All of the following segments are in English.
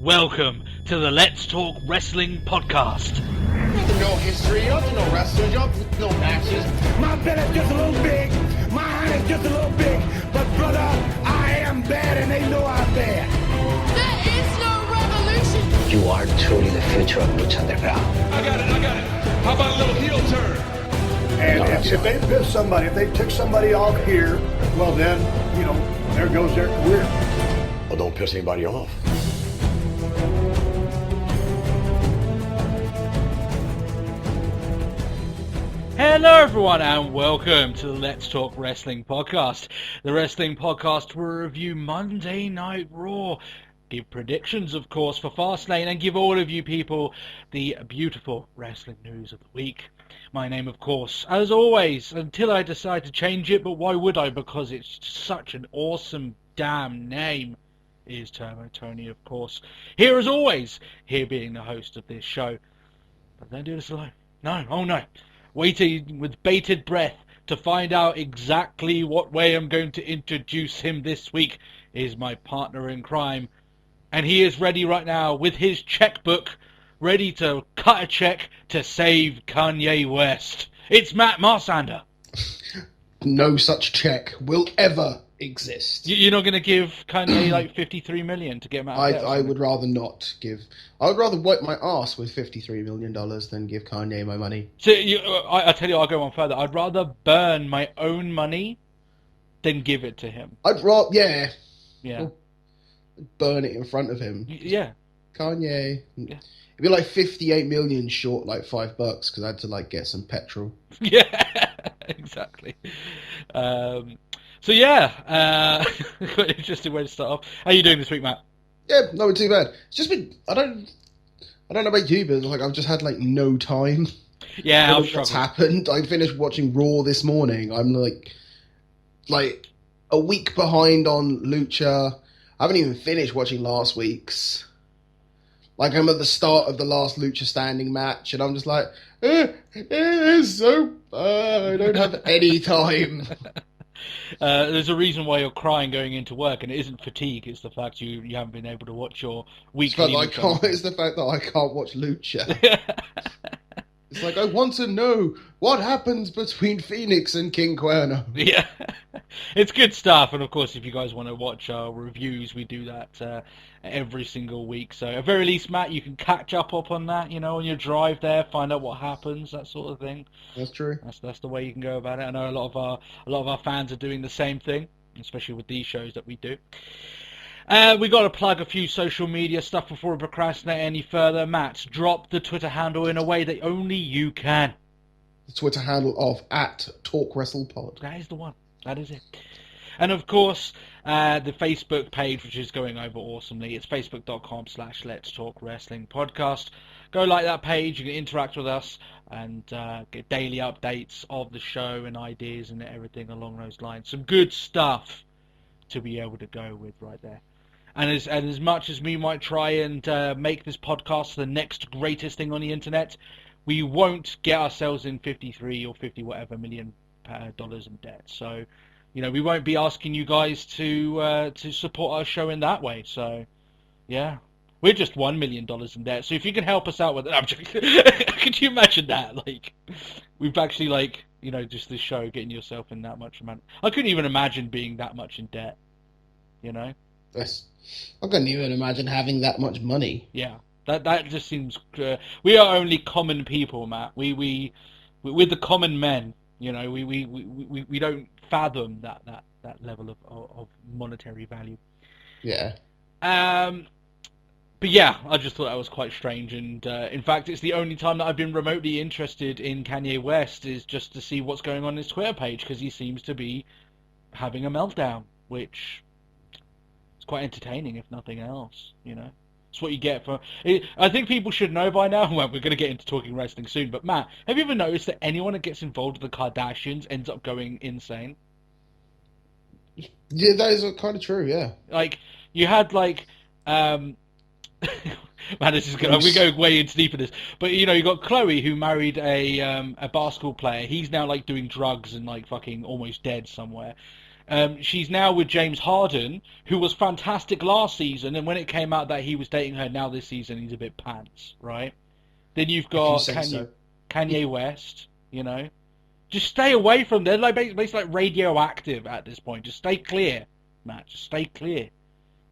Welcome to the Let's Talk Wrestling podcast. You don't know history, you don't know wrestlers, you don't know matches. My belly's just a little big, my hand is just a little big, but brother, I am bad and they know I'm bad. There is no revolution. You are truly the future of Lucha Underground. I got it. How about a little heel turn? And if they piss somebody, if they took somebody off here, well then, there goes their career. Well, don't piss anybody off. Hello everyone and welcome to the Let's Talk Wrestling podcast. The wrestling podcast will review Monday Night Raw, give predictions of course for Fastlane, and give all of you people the beautiful wrestling news of the week. My name of course, as always, until I decide to change it, but why would I, because it's such an awesome damn name, is Turbo Tony of course. Here as always, here being the host of this show. But don't do this alone. No, oh no. Waiting with bated breath to find out exactly what way I'm going to introduce him this week is my partner in crime. And he is ready right now with his checkbook, ready to cut a check to save Kanye West. It's Matt Marsander. No such check will ever exist. You're not going to give Kanye like $53 million to get him out of debt? I would rather not give. I would rather wipe my ass with $53 million than give Kanye my money. So I tell you, I'll go on further. I'd rather burn my own money than give it to him. I'd rather, yeah. Yeah. Burn it in front of him. Yeah. Kanye. Yeah. It'd be like 58 million short, like $5, because I had to like get some petrol. Yeah, exactly. So yeah, quite an interesting way to start off. How are you doing this week, Matt? Yeah, not too bad. It's just been, I don't know about you, but like I've just had like no time. Yeah, what's happened. I finished watching Raw this morning. I'm like a week behind on Lucha. I haven't even finished watching last week's. Like, I'm at the start of the last Lucha standing match, and I'm just like, it's so I don't have any time. There's a reason why you're crying going into work, and it isn't fatigue, it's the fact you haven't been able to watch your weekly... It's the fact that I can't watch Lucha. It's like, I want to know what happens between Phoenix and King Cuerno. Yeah, it's good stuff. And of course, if you guys want to watch our reviews, we do that every single week. So at very least, Matt, you can catch up on that, on your drive there, find out what happens, that sort of thing. That's true. That's the way you can go about it. I know a lot of our fans are doing the same thing, especially with these shows that we do. We got to plug a few social media stuff before we procrastinate any further. Matt, drop the Twitter handle in a way that only you can. The Twitter handle of @TalkWrestlePod. That is the one. That is it. And of course, the Facebook page, which is going over awesomely. It's facebook.com/Let's Talk Wrestling Podcast. Go like that page. You can interact with us and get daily updates of the show and ideas and everything along those lines. Some good stuff to be able to go with right there. And as much as we might try and make this podcast the next greatest thing on the internet, we won't get ourselves in 53 or 50 whatever million dollars in debt. So, we won't be asking you guys to support our show in that way. So, yeah, we're just $1 million in debt. So if you can help us out with it, I'm joking. Could you imagine that? Like, we've actually just this show getting yourself in that much amount. I couldn't even imagine being that much in debt. I couldn't even imagine having that much money. Yeah, that just seems. We are only common people, Matt. We're the common men. We don't fathom that level of monetary value. Yeah. But yeah, I just thought that was quite strange, and in fact, it's the only time that I've been remotely interested in Kanye West is just to see what's going on his Twitter page, because he seems to be having a meltdown, which is quite entertaining, if nothing else. It's what you get for. I think people should know by now. Well, we're going to get into talking wrestling soon, but Matt, have you ever noticed that anyone that gets involved with the Kardashians ends up going insane? Yeah, that is kind of true. Yeah. Like you had Man, this is good. We go way into deep in this, but you got Chloe who married a basketball player. He's now doing drugs and fucking almost dead somewhere. She's now with James Harden, who was fantastic last season, and when it came out that he was dating her, now this season he's a bit pants, right? Then you've got Kanye West, you know. Just stay away from them. They're like basically like radioactive at this point. Just stay clear, Matt. Just stay clear.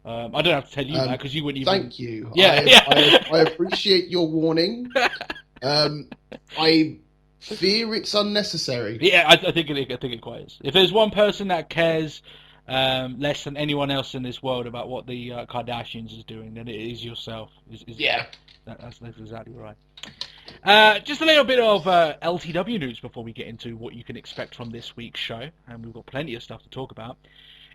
I don't have to tell you that because you wouldn't even... Thank you. Yeah, I appreciate your warning. I fear it's unnecessary. Yeah, I think it quite is. If there's one person that cares less than anyone else in this world about what the Kardashians is doing, then it is yourself. Yeah. That's exactly right. Just a little bit of LTW news before we get into what you can expect from this week's show, and we've got plenty of stuff to talk about,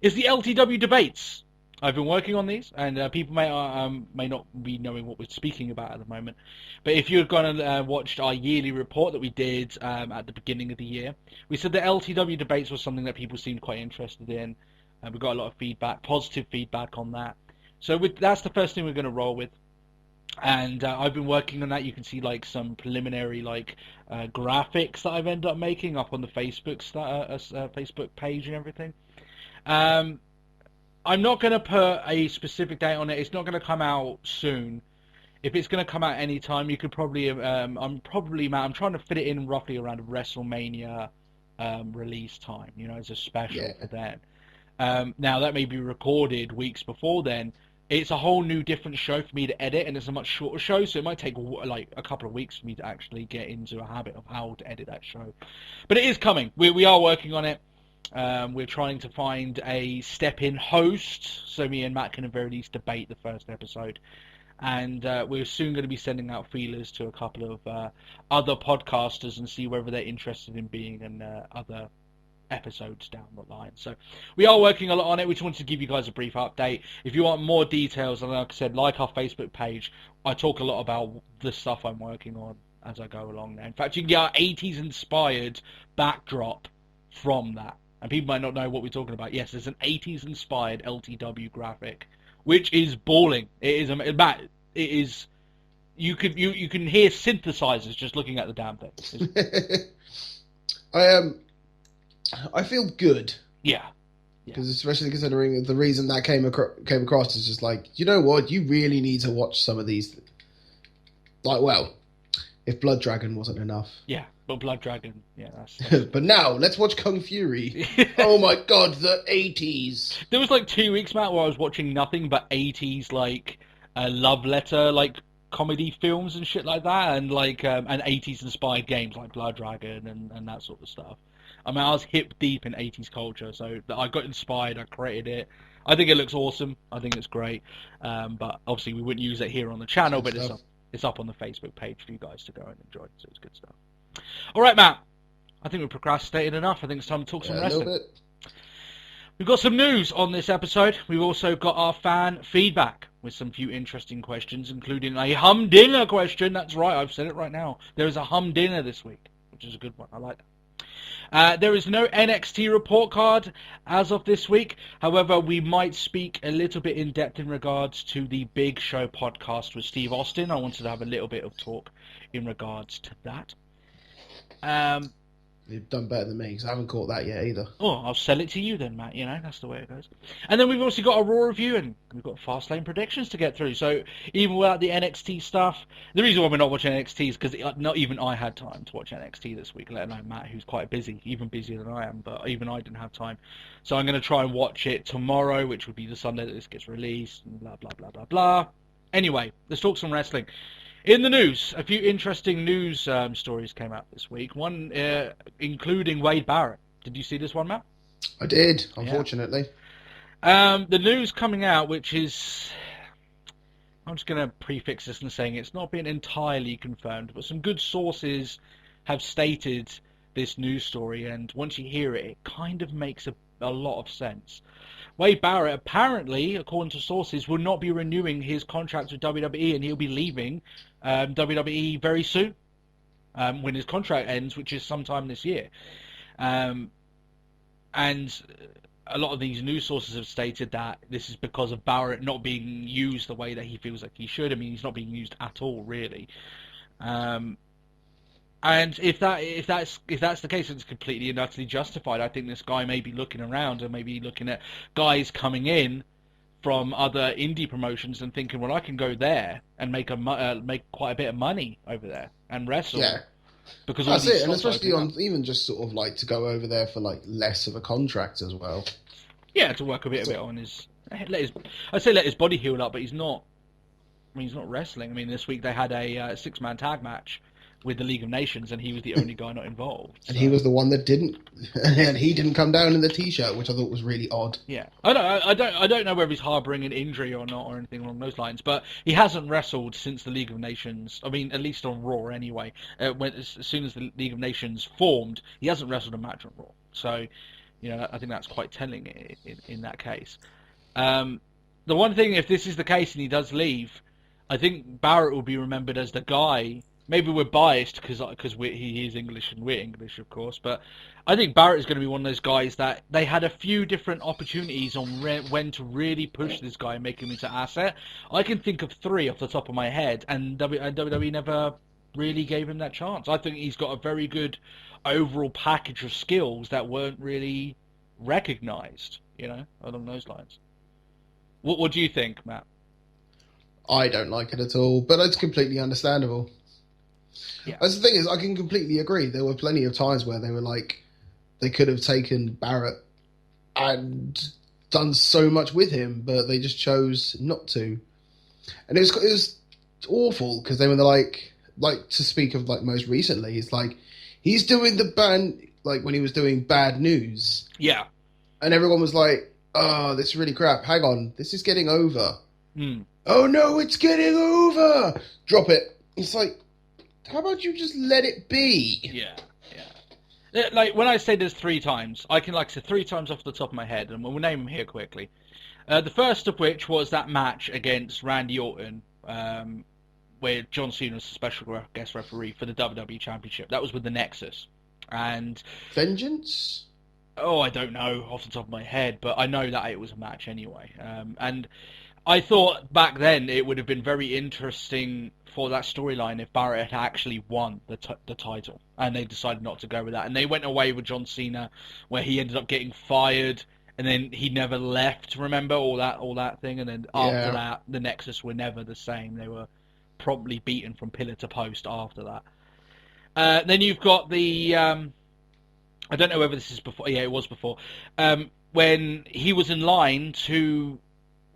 is the LTW debates. I've been working on these, and people may not be knowing what we're speaking about at the moment. But if you've gone and watched our yearly report that we did at the beginning of the year, we said the LTW debates was something that people seemed quite interested in. We got a lot of feedback, positive feedback on that. So that's the first thing we're going to roll with. And I've been working on that. You can see like some preliminary graphics that I've ended up making up on the Facebook page and everything. I'm not going to put a specific date on it. It's not going to come out soon. If it's going to come out any time, you could probably... I'm trying to fit it in roughly around WrestleMania release time, you know, as a special for then. Now, that may be recorded weeks before then. It's a whole new different show for me to edit, and it's a much shorter show, so it might take like a couple of weeks for me to actually get into a habit of how to edit that show. But it is coming. We are working on it. We're trying to find a step-in host, so me and Matt can at the very least debate the first episode. And we're soon going to be sending out feelers to a couple of other podcasters and see whether they're interested in being in other episodes down the line. So we are working a lot on it. We just wanted to give you guys a brief update. If you want more details, and like I said, like our Facebook page, I talk a lot about the stuff I'm working on as I go along there. In fact, you can get our 80s inspired backdrop from that. And people might not know what we're talking about. Yes, there's an 80s inspired LTW graphic, which is balling. It is, Matt, it is, you can hear synthesizers just looking at the damn thing. I feel good. Yeah. Because especially considering the reason that came across is just like, you know what, you really need to watch some of these. Like, well, if Blood Dragon wasn't enough. Yeah, but Blood Dragon, yeah, that's... But now, let's watch Kung Fury. Oh my god, the 80s. There was like 2 weeks, Matt, where I was watching nothing but 80s, love letter, comedy films and shit like that, and and 80s inspired games like Blood Dragon and that sort of stuff. I mean, I was hip deep in 80s culture, so I got inspired, I created it. I think it looks awesome. I think it's great. But obviously we wouldn't use it here on the channel, but it's up on the Facebook page for you guys to go and enjoy. So it's good stuff. All right, Matt. I think we've procrastinated enough. I think it's time to talk some wrestling. A little bit. We've got some news on this episode. We've also got our fan feedback with some few interesting questions, including a humdinger question. That's right, I've said it right now. There is a humdinger this week, which is a good one. I like that. There is no NXT report card as of this week. However, we might speak a little bit in depth in regards to the Big Show podcast with Steve Austin. I wanted to have a little bit of talk in regards to that. You've done better than me, because I haven't caught that yet either. Oh, I'll sell it to you then, Matt. You know, that's the way it goes. And then we've also got a Raw review, and we've got Fastlane predictions to get through. So even without the NXT stuff, the reason why we're not watching NXT is because not even I had time to watch NXT this week, let alone Matt, who's quite busy, even busier than I am, but even I didn't have time. So I'm going to try and watch it tomorrow, which would be the Sunday that this gets released, and blah, blah, blah, blah, blah. Anyway, let's talk some wrestling. In the news, a few interesting news stories came out this week. One including Wade Barrett. Did you see this one, Matt? I did, unfortunately. Yeah. The news coming out, which is... I'm just going to prefix this in saying it's not been entirely confirmed, but some good sources have stated this news story, and once you hear it, it kind of makes a lot of sense. Wade Barrett, apparently, according to sources, will not be renewing his contract with WWE, and he'll be leaving WWE very soon when his contract ends, which is sometime this year. And a lot of these news sources have stated that this is because of Barrett not being used the way that he feels like he should. I mean, he's not being used at all, really. And if that's the case, it's completely and utterly justified. I think this guy may be looking around and maybe looking at guys coming in from other indie promotions and thinking, well, I can go there and make quite a bit of money over there and wrestle. Yeah. Because That's all these it, and slots especially open on even just sort of like to go over there for like less of a contract as well. Yeah, to work a bit on his. I'd say let his body heal up, but he's not. I mean, he's not wrestling. I mean, this week they had a 6-man tag match with the League of Nations, and he was the only guy not involved. And he was the one that didn't, and he didn't come down in the t-shirt, which I thought was really odd. Yeah, I don't know whether he's harbouring an injury or not, or anything along those lines. But he hasn't wrestled since the League of Nations. I mean, at least on Raw anyway. As soon as the League of Nations formed, he hasn't wrestled a match on Raw. So, you know, I think that's quite telling in that case. The one thing, if this is the case and he does leave, I think Barrett will be remembered as the guy. Maybe we're biased because he is English and we're English, of course. But I think Barrett is going to be one of those guys that they had a few different opportunities on when to really push this guy and make him into asset. I can think of 3 off the top of my head, and WWE never really gave him that chance. I think he's got a very good overall package of skills that weren't really recognised, you know, along those lines. What do you think, Matt? I don't like it at all, but it's completely understandable. Yeah. As the thing is, I can completely agree. There were plenty of times where they were like, they could have taken Barrett and done so much with him, but they just chose not to. And it was awful because they were like to speak of like most recently, it's like he's doing the band like when he was doing Bad News. Yeah. And everyone was like, "Oh, this is really crap. Hang on, this is getting over." Mm. Oh no, it's getting over. Drop it. It's like, how about you just let it be? Yeah. Like, when I say there's 3 times, I can, like I said, 3 times off the top of my head, and we'll name them here quickly. The first of which was that match against Randy Orton, where John Cena was a special guest referee for the WWE Championship. That was with the Nexus. And Vengeance? Oh, I don't know off the top of my head, but I know that it was a match anyway. And I thought back then it would have been very interesting for that storyline if Barrett had actually won the title, and they decided not to go with that, and they went away with John Cena, where he ended up getting fired, and then he never left. Remember all that thing, and then after that, the Nexus were never the same. They were promptly beaten from pillar to post after that. Then you've got the I don't know whether this is before. Yeah, it was before. When he was in line to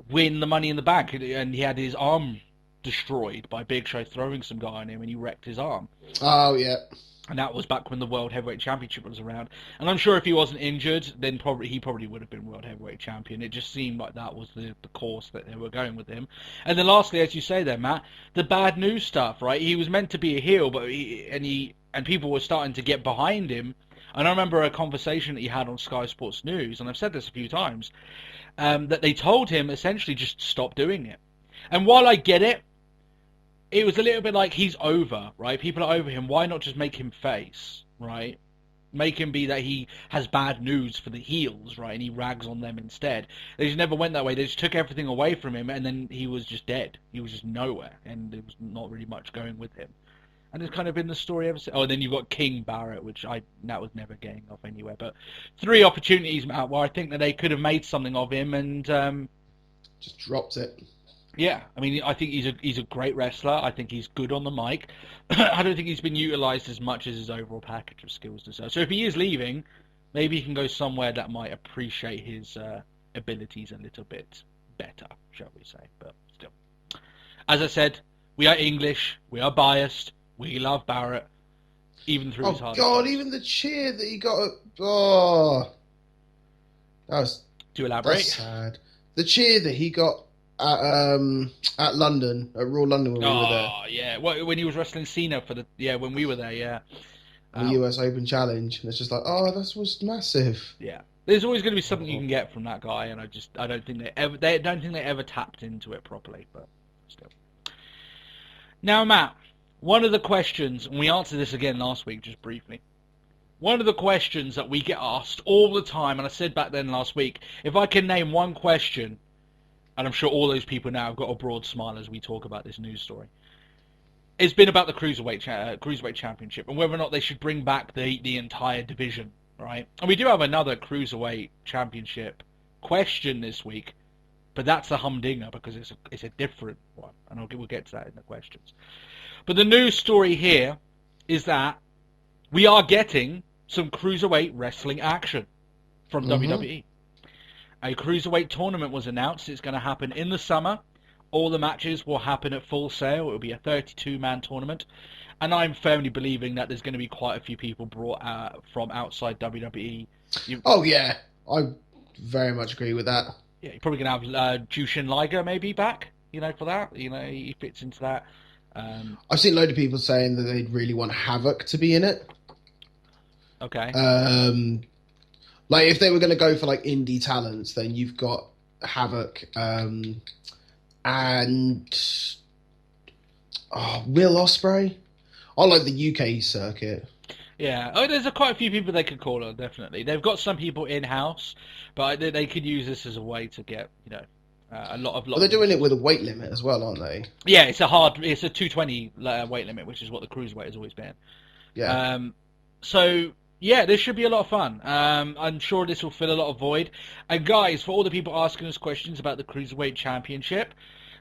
win the Money in the Bank, and he had his arm destroyed by Big Show throwing some guy on him, and he wrecked his arm. Oh, yeah. And that was back when the World Heavyweight Championship was around. And I'm sure if he wasn't injured, then he probably would have been World Heavyweight Champion. It just seemed like that was the course that they were going with him. And then lastly, as you say there, Matt, the Bad News stuff, right? He was meant to be a heel, but and people were starting to get behind him. And I remember a conversation that he had on Sky Sports News, and I've said this a few times, that they told him essentially just stop doing it. And while I get it, it was a little bit like he's over, right? People are over him. Why not just make him face, right? Make him be that he has bad news for the heels, right? And he rags on them instead. They just never went that way. They just took everything away from him, and then he was just dead. He was just nowhere, and there was not really much going with him. And it's kind of been the story ever since. Oh, and then you've got King Barrett, that was never getting off anywhere. But 3 opportunities, Matt, where I think that they could have made something of him, and just dropped it. Yeah, I mean, I think he's a great wrestler. I think he's good on the mic. I don't think he's been utilised as much as his overall package of skills deserves. So if he is leaving, maybe he can go somewhere that might appreciate his abilities a little bit better, shall we say. But still, as I said, we are English, we are biased, we love Barrett, even through his hard. Oh God! Even the cheer that he got. That was. To elaborate, that's sad. The cheer that he got at London, at Raw London when we were there. Oh yeah, when he was wrestling Cena when we were there, yeah. The US Open Challenge, and it's just like, that was massive. Yeah, there's always going to be something you can get from that guy, and I don't think they ever tapped into it properly, but still. Now, Matt, one of the questions, and we answered this again last week, just briefly. One of the questions that we get asked all the time, and I said back then last week, if I can name one question, and I'm sure all those people now have got a broad smile as we talk about this news story. it's been about the cruiserweight championship and whether or not they should bring back the entire division, right? And we do have another cruiserweight championship question this week, but that's a humdinger because it's a different one, and we'll get to that in the questions. But the news story here is that we are getting some cruiserweight wrestling action from WWE. A cruiserweight tournament was announced. It's going to happen in the summer. All the matches will happen at Full Sail. It will be a 32-man tournament. And I'm firmly believing that there's going to be quite a few people brought from outside WWE. Oh, yeah. I very much agree with that. Yeah, you're probably going to have Jushin Liger maybe back, for that. He fits into that. I've seen a load of people saying that they'd really want Havoc to be in it. Okay. Like, if they were going to go for, like, indie talents, then you've got Havoc, and Will Ospreay. I like the UK circuit. Yeah, there's quite a few people they could call on, definitely. They've got some people in-house, but they could use this as a way to get, a lot of... Well, they're doing it with a weight limit as well, aren't they? Yeah, it's a 220 weight limit, which is what the cruiserweight has always been. Yeah. So, yeah, this should be a lot of fun. I'm sure this will fill a lot of void. And guys, for all the people asking us questions about the Cruiserweight Championship,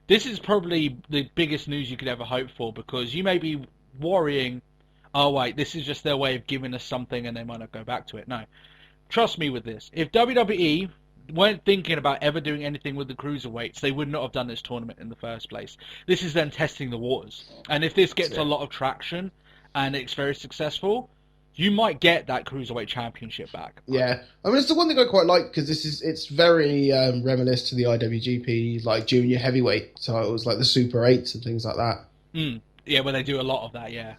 this is probably the biggest news you could ever hope for, because you may be worrying, oh wait, this is just their way of giving us something and they might not go back to it. No. Trust me with this. If WWE weren't thinking about ever doing anything with the Cruiserweights, they would not have done this tournament in the first place. This is them testing the waters. And if this gets a lot of traction and it's very successful, you might get that Cruiserweight Championship back. Yeah. I mean, it's the one thing I quite like, because it's very reminiscent to the IWGP, like, junior heavyweight titles, like the Super 8s and things like that. Yeah, where they do a lot of that, yeah.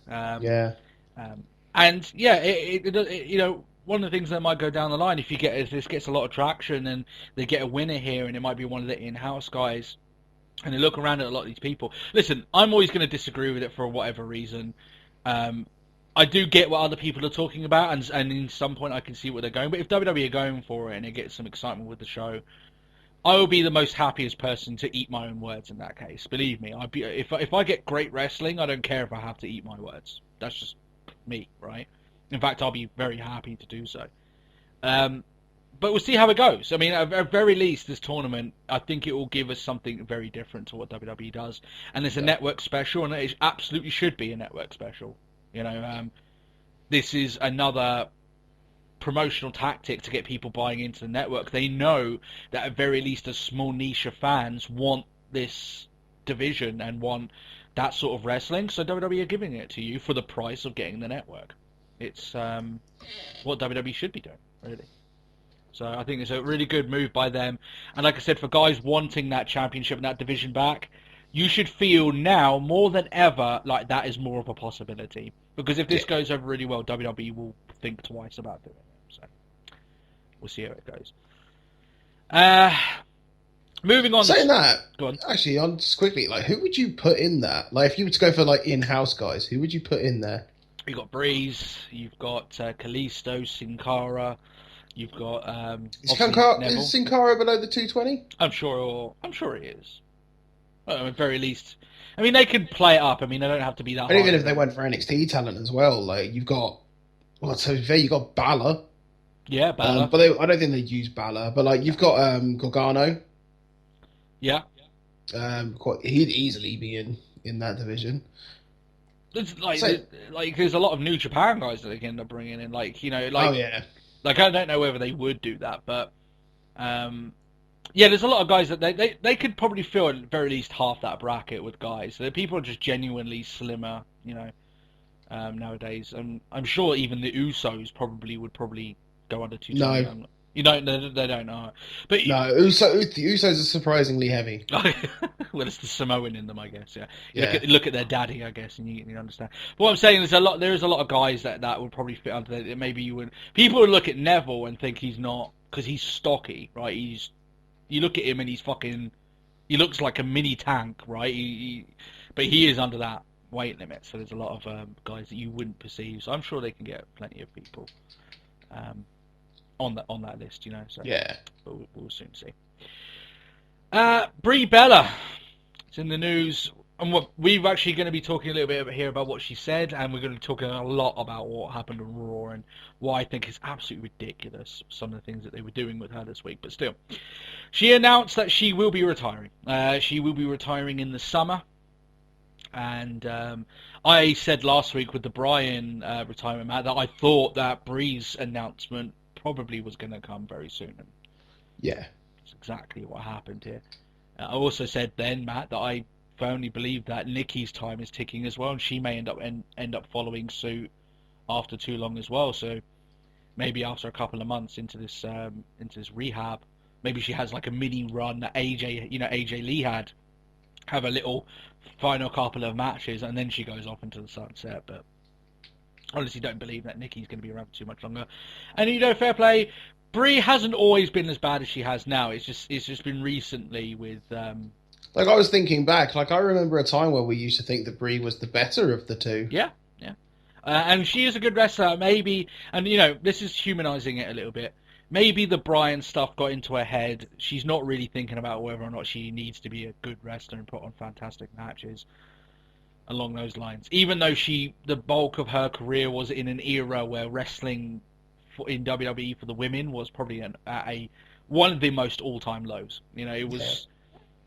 And, yeah, one of the things that might go down the line, if this gets a lot of traction and they get a winner here, and it might be one of the in-house guys, and they look around at a lot of these people. Listen, I'm always going to disagree with it for whatever reason. I do get what other people are talking about, and in some point I can see where they're going. But if WWE are going for it and it gets some excitement with the show, I will be the most happiest person to eat my own words in that case. Believe me, if I get great wrestling, I don't care if I have to eat my words. That's just me, right? In fact, I'll be very happy to do so. But we'll see how it goes. I mean, at very least, this tournament, I think it will give us something very different to what WWE does. And it's a network special, and it absolutely should be a network special. This is another promotional tactic to get people buying into the network. They know that at very least a small niche of fans want this division and want that sort of wrestling, so WWE are giving it to you for the price of getting the network. It's what WWE should be doing, really. So I think it's a really good move by them. And like I said, for guys wanting that championship and that division back, you should feel now more than ever like that is more of a possibility. Because if this goes over really well, WWE will think twice about doing it. So we'll see how it goes. Moving on. Saying that, go on. Actually, on just quickly, like, who would you put in that? Like, if you were to go for like in-house guys, who would you put in there? You've got Breeze. You've got Kalisto, Sin Cara. You've got is Sin Cara below the 220? I'm sure he is. Well, at very least. I mean, they could play it up. I mean, they don't have to be that. And even if they went for NXT talent as well, like you've got, well, to be fair, you've got Balor. Yeah, Balor. But I don't think they'd use Balor. But like you've got Gargano. Yeah. He'd easily be in that division. There's there's a lot of New Japan guys that they can end up bringing in. Like oh yeah. Like I don't know whether they would do that, but yeah, there's a lot of guys that they could probably fill at very least half that bracket with guys. So people are just genuinely slimmer, nowadays. And I'm sure even the Usos would probably go under 220. No. They don't know. But the Usos are surprisingly heavy. Well, it's the Samoan in them, I guess. Yeah. Look at their daddy, I guess, and you understand. But what I'm saying is there is a lot of guys that would probably fit under that. Maybe people would look at Neville and think he's not, because he's stocky, right? You look at him and he looks like a mini tank, right? But he is under that weight limit, so there's a lot of guys that you wouldn't perceive. So I'm sure they can get plenty of people on that list, So yeah, but we'll soon see. Brie Bella, it's in the news. And we're actually going to be talking a little bit here about what she said, and we're going to be talking a lot about what happened on Raw and why I think it's absolutely ridiculous, some of the things that they were doing with her this week. But still, she announced that she will be retiring. She will be retiring in the summer. And I said last week with the Bryan retirement, Matt, that I thought that Brie's announcement probably was going to come very soon. And Yeah. that's exactly what happened here. I also said then, Matt, that I firmly believe that Nikki's time is ticking as well, and she may end up following suit after too long as well. So maybe after a couple of months into this rehab, maybe she has like a mini run that AJ Lee had, have a little final couple of matches, and then she goes off into the sunset. But honestly, don't believe that Nikki's going to be around for too much longer. And fair play. Brie hasn't always been as bad as she has now. It's just been recently with. Like, I was thinking back, like, I remember a time where we used to think that Brie was the better of the two. Yeah. And she is a good wrestler, maybe, and, this is humanizing it a little bit. Maybe the Bryan stuff got into her head. She's not really thinking about whether or not she needs to be a good wrestler and put on fantastic matches along those lines. Even though the bulk of her career was in an era where wrestling in WWE for the women was probably at one of the most all-time lows. It was... Yeah.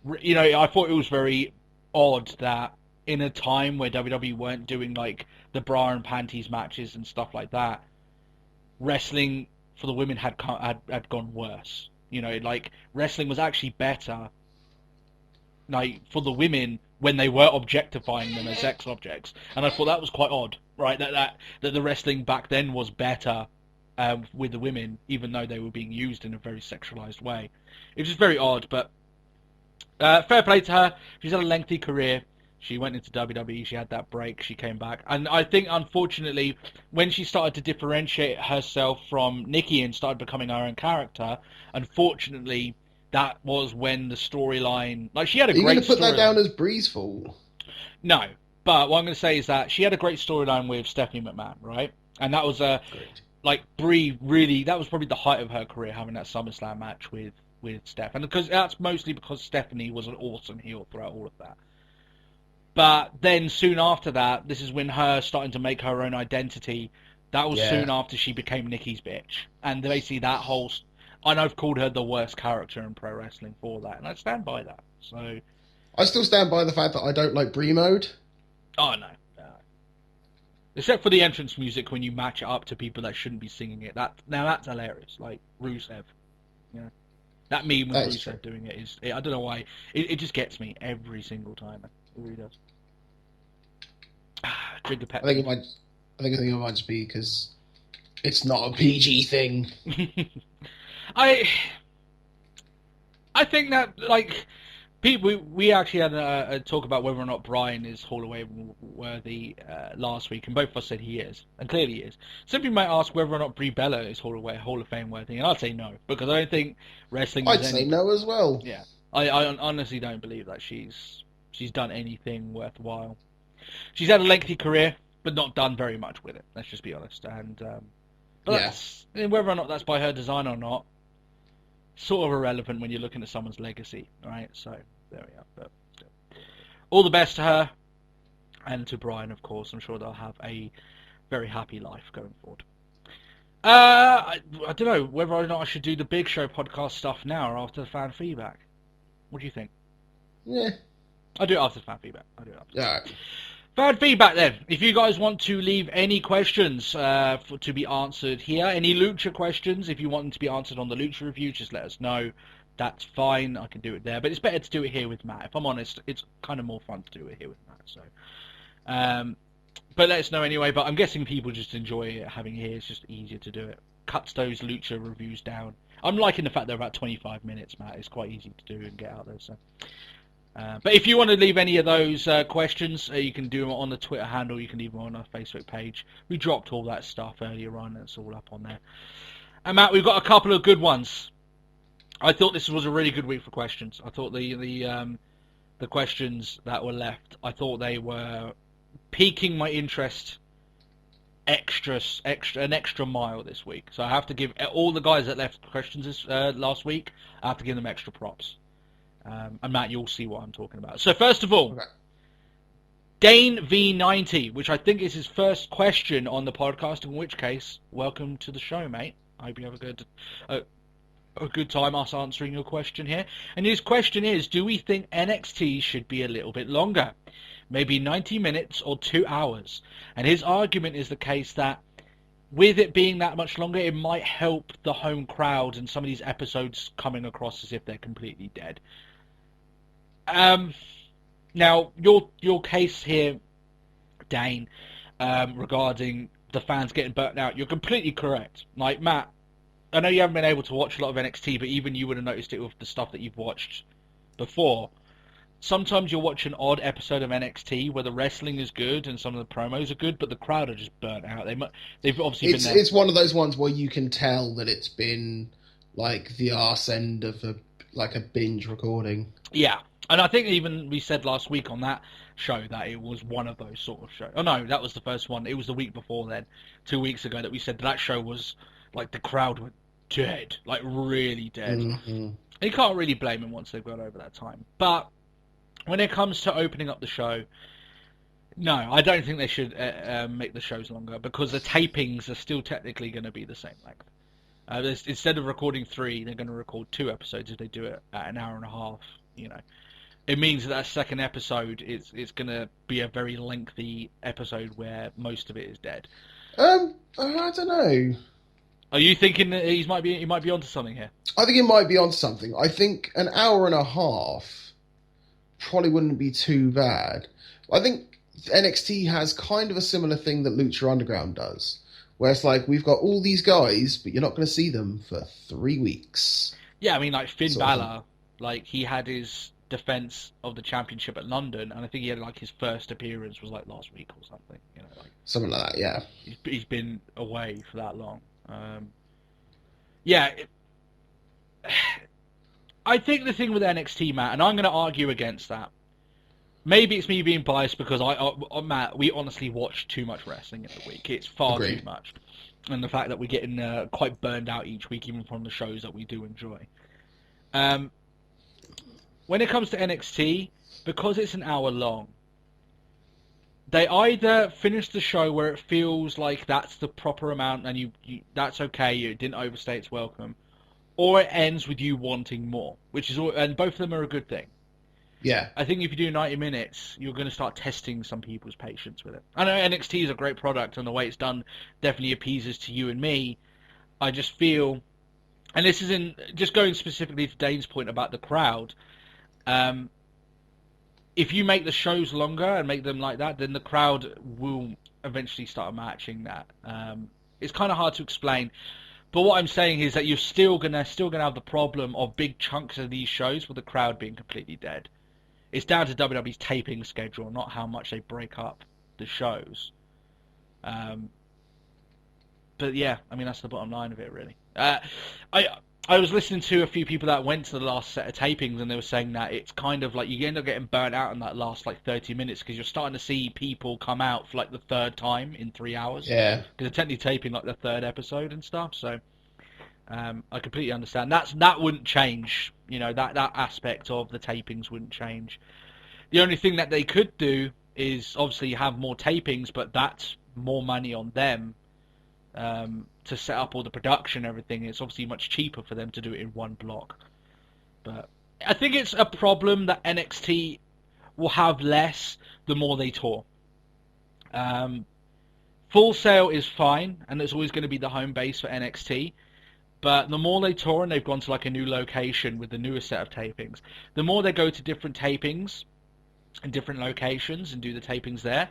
I thought it was very odd that in a time where WWE weren't doing like the bra and panties matches and stuff like that, wrestling for the women had gone worse. Like wrestling was actually better, like for the women when they were objectifying them as sex objects, and I thought that was quite odd, right? That the wrestling back then was better with the women, even though they were being used in a very sexualized way. It was just very odd, but. Fair play to her. She's had a lengthy career. She went into WWE. She had that break. She came back. And I think, unfortunately, when she started to differentiate herself from Nikki and started becoming her own character, unfortunately, that was when the storyline... Like, she had a great storyline. Are you going to put that down as Brie's fault? No. But what I'm going to say is that she had a great storyline with Stephanie McMahon, right? And that was like, Brie really... That was probably the height of her career, having that SummerSlam match with Steph, and that's mostly because Stephanie was an awesome heel throughout all of that. But then soon after that, this is when her starting to make her own identity. That was soon after she became Nikki's bitch, and basically that whole. And I've called her the worst character in pro wrestling for that, and I stand by that. So I still stand by the fact that I don't like Brie mode. Oh no. Except for the entrance music when you match it up to people that shouldn't be singing it. That's hilarious. Like Rusev, That meme with Rusev doing it is... I don't know why. It just gets me every single time. It really does. Drink a Pepsi. I think it might just be because it's not a PG thing. I think that, like... We actually had a talk about whether or not Bryan is Hall of Fame worthy last week, and both of us said he is, and clearly he is. Some people might ask whether or not Brie Bella is Hall of Fame worthy, and I'd say no, because I don't think wrestling. I'd say no as well. Yeah, I honestly don't believe that she's done anything worthwhile. She's had a lengthy career, but not done very much with it. Let's just be honest. And whether or not that's by her design or not, sort of irrelevant when you're looking at someone's legacy, right? So there we are. But still, all the best to her and to Bryan, of course. I'm sure they'll have a very happy life going forward. I don't know whether or not I should do the Big Show podcast stuff now or after the fan feedback. What do you think? Yeah, I'll do it after the fan feedback. Yeah. Fan feedback then. If you guys want to leave any questions to be answered here, any Lucha questions, if you want them to be answered on the Lucha review, just let us know. That's fine. I can do it there. But it's better to do it here with Matt. If I'm honest, it's kind of more fun to do it here with Matt. So, but let us know anyway. But I'm guessing people just enjoy it having it here. It's just easier to do it. Cuts those Lucha reviews down. I'm liking the fact they're about 25 minutes, Matt. It's quite easy to do and get out there. So. But if you want to leave any of those questions, you can do them on the Twitter handle. You can leave them on our Facebook page. We dropped all that stuff earlier on, and it's all up on there. And Matt, we've got a couple of good ones. I thought this was a really good week for questions. I thought the questions that were left, I thought they were piquing my interest an extra mile this week. So I have to give all the guys that left questions last week, I have to give them extra props. And Matt, you'll see what I'm talking about. So first of all, Dane V90, which I think is his first question on the podcast, in which case, welcome to the show, mate. I hope you have a good time us answering your question here. And his question is, do we think NXT should be a little bit longer? Maybe 90 minutes or 2 hours. And his argument is the case that with it being that much longer, it might help the home crowd and some of these episodes coming across as if they're completely dead. Now, your case here, Dane, regarding the fans getting burnt out, you're completely correct. Like, Matt, I know you haven't been able to watch a lot of NXT, but even you would have noticed it with the stuff that you've watched before. Sometimes you'll watch an odd episode of NXT where the wrestling is good and some of the promos are good, but the crowd are just burnt out. They've obviously been there. It's one of those ones where you can tell that it's been like the arse end of a binge recording. Yeah, and I think even we said last week on that show that it was one of those sort of shows. Oh no, that was the first one. It was the week before then, 2 weeks ago, that we said that show was like the crowd were dead, like really dead. Mm-hmm. You can't really blame them once they've got over that time. But when it comes to opening up the show, no, I don't think they should make the shows longer, because the tapings are still technically going to be the same length. Instead of recording 3, they're going to record 2 episodes if they do it at an hour and a half. You know, it means that second episode it's going to be a very lengthy episode where most of it is dead. I don't know. Are you thinking that he might be onto something here? I think it might be onto something. I think an hour and a half probably wouldn't be too bad. I think NXT has kind of a similar thing that Lucha Underground does, where it's like, we've got all these guys, but you're not going to see them for 3 weeks. Yeah, I mean, like Finn sort of Balor, like he had his defense of the championship at London, and I think he had like his first appearance was like last week or something. You know, like something like that. Yeah, he's been away for that long. I think the thing with NXT, Matt, and I'm going to argue against that. Maybe it's me being biased because Matt, we honestly watch too much wrestling in a week. It's far Agreed. too much, and the fact that we're getting quite burned out each week, even from the shows that we do enjoy. When it comes to NXT, because it's an hour long, they either finish the show where it feels like that's the proper amount and you that's okay, it didn't overstay its welcome, or it ends with you wanting more, and both of them are a good thing. yeah. I think if you do 90 minutes, you're going to start testing some people's patience with it. I know NXT is a great product, and the way it's done definitely appeases to you and me. I just feel, and this is just going specifically to Dane's point about the crowd, if you make the shows longer and make them like that, then the crowd will eventually start matching that. It's kind of hard to explain, but what I'm saying is that you're still gonna have the problem of big chunks of these shows with the crowd being completely dead. It's down to WWE's taping schedule, not how much they break up the shows. But yeah, I mean, that's the bottom line of it, really. I was listening to a few people that went to the last set of tapings, and they were saying that it's kind of like you end up getting burnt out in that last like 30 minutes because you're starting to see people come out for like the third time in 3 hours. Yeah. Because they're technically taping like the third episode and stuff. So I completely understand. That wouldn't change. You know, that aspect of the tapings wouldn't change. The only thing that they could do is obviously have more tapings, but that's more money on them. To set up all the production and everything. It's obviously much cheaper for them to do it in one block. But I think it's a problem that NXT will have less the more they tour. Full Sail is fine, and it's always going to be the home base for NXT. But the more they tour, and they've gone to like a new location with the newest set of tapings, the more they go to different tapings and different locations and do the tapings there,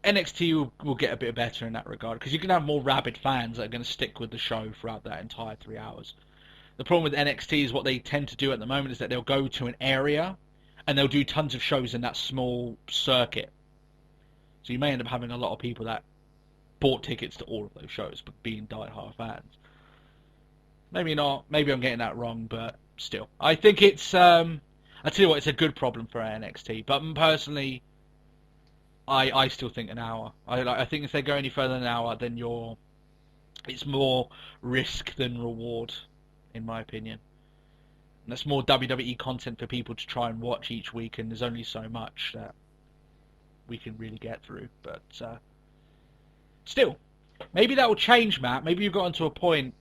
NXT will get a bit better in that regard, because you can have more rabid fans that are going to stick with the show throughout that entire 3 hours. The problem with NXT is what they tend to do at the moment is that they'll go to an area and they'll do tons of shows in that small circuit. So you may end up having a lot of people that bought tickets to all of those shows but being die-hard fans. Maybe not. Maybe I'm getting that wrong, but still. I think it's... I tell you what, it's a good problem for NXT. But personally... I still think an hour. I think if they go any further than an hour, then it's more risk than reward, in my opinion. And that's more WWE content for people to try and watch each week, and there's only so much that we can really get through. But still, maybe that will change, Matt. Maybe you've gotten to a point.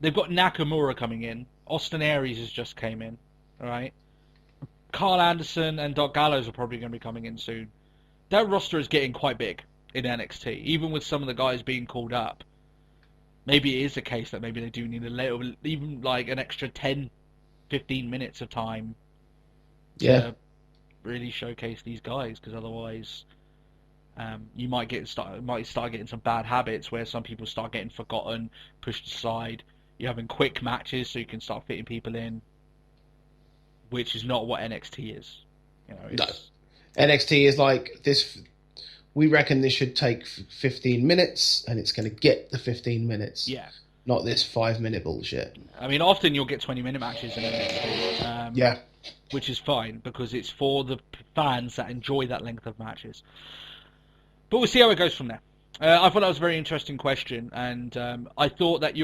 They've got Nakamura coming in. Austin Aries has just came in. All right. Carl Anderson and Doc Gallows are probably going to be coming in soon. That roster is getting quite big in NXT, even with some of the guys being called up. Maybe it is a case that maybe they do need a little, even like an extra 10, 15 minutes of time to really showcase these guys, because otherwise you might start getting some bad habits where some people start getting forgotten, pushed aside. You're having quick matches so you can start fitting people in, which is not what NXT is. You know, no. NXT is like this. We reckon this should take 15 minutes, and it's going to get the 15 minutes. Yeah. Not this 5-minute bullshit. I mean, often you'll get 20-minute matches in NXT. Which is fine, because it's for the fans that enjoy that length of matches. But we'll see how it goes from there. I thought that was a very interesting question, and I thought that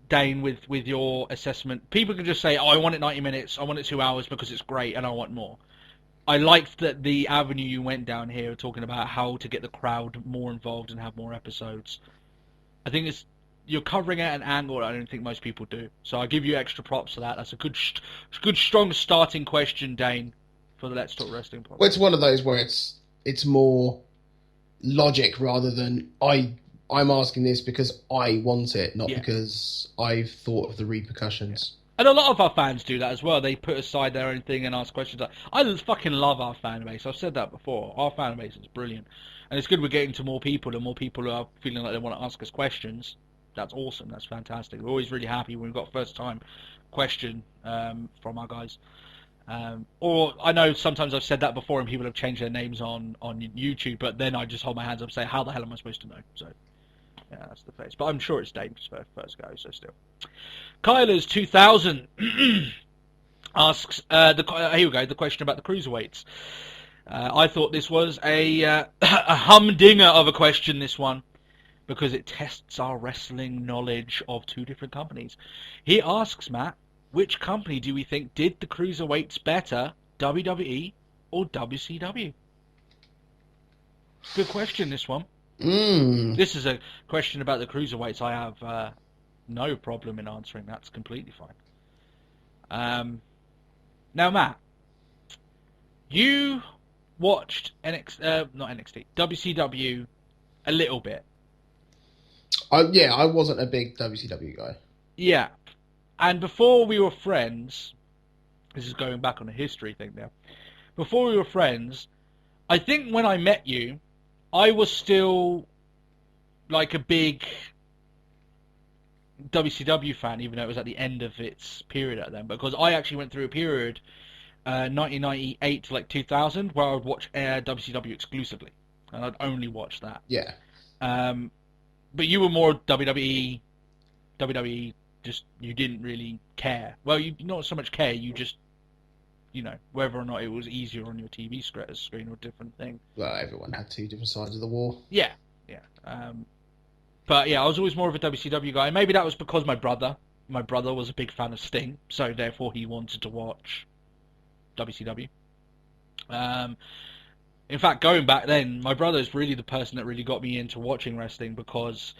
Dane, with your assessment, people can just say, I want it 90 minutes, I want it 2 hours because it's great, and I want more. I liked that the avenue you went down here, talking about how to get the crowd more involved and have more episodes. I think you're covering it at an angle that I don't think most people do. So I give you extra props for that. That's a good, strong starting question, Dane, for the Let's Talk Wrestling podcast. Well, it's one of those where it's more logic rather than I'm asking this because I want it, not because I've thought of the repercussions. Yeah. And a lot of our fans do that as well. They put aside their own thing and ask questions. I fucking love our fan base. I've said that before. Our fan base is brilliant. And it's good we're getting to more people, and more people are feeling like they want to ask us questions. That's awesome. That's fantastic. We're always really happy when we've got a first-time question from our guys. Or I know sometimes I've said that before and people have changed their names on YouTube, but then I just hold my hands up and say, how the hell am I supposed to know? So, yeah, that's the face. But I'm sure it's Dave's first go, so still. Kyler's 2000 asks, here we go, the question about the cruiserweights. I thought this was a humdinger of a question, this one, because it tests our wrestling knowledge of two different companies. He asks, Matt, which company do we think did the cruiserweights better, WWE or WCW? Good question, this one. This is a question about the cruiserweights. I have no problem in answering. That's completely fine. Now, Matt, you watched WCW a little bit. I wasn't a big WCW guy. Yeah. And before we were friends, this is going back on a history thing now. Before we were friends, I think when I met you, I was still like a big WCW fan, even though it was at the end of its period at then, because I actually went through a period, 1998 to like 2000, where I would watch WCW exclusively, and I'd only watch that. Yeah. But you were more WWE, just, you didn't really care. Well, you not so much care, you just, you know, whether or not it was easier on your TV screen or a different thing. Well, everyone had two different sides of the war. Yeah. But yeah, I was always more of a WCW guy. Maybe that was because my brother was a big fan of Sting, so therefore he wanted to watch WCW. In fact, going back then, my brother is really the person that really got me into watching wrestling, because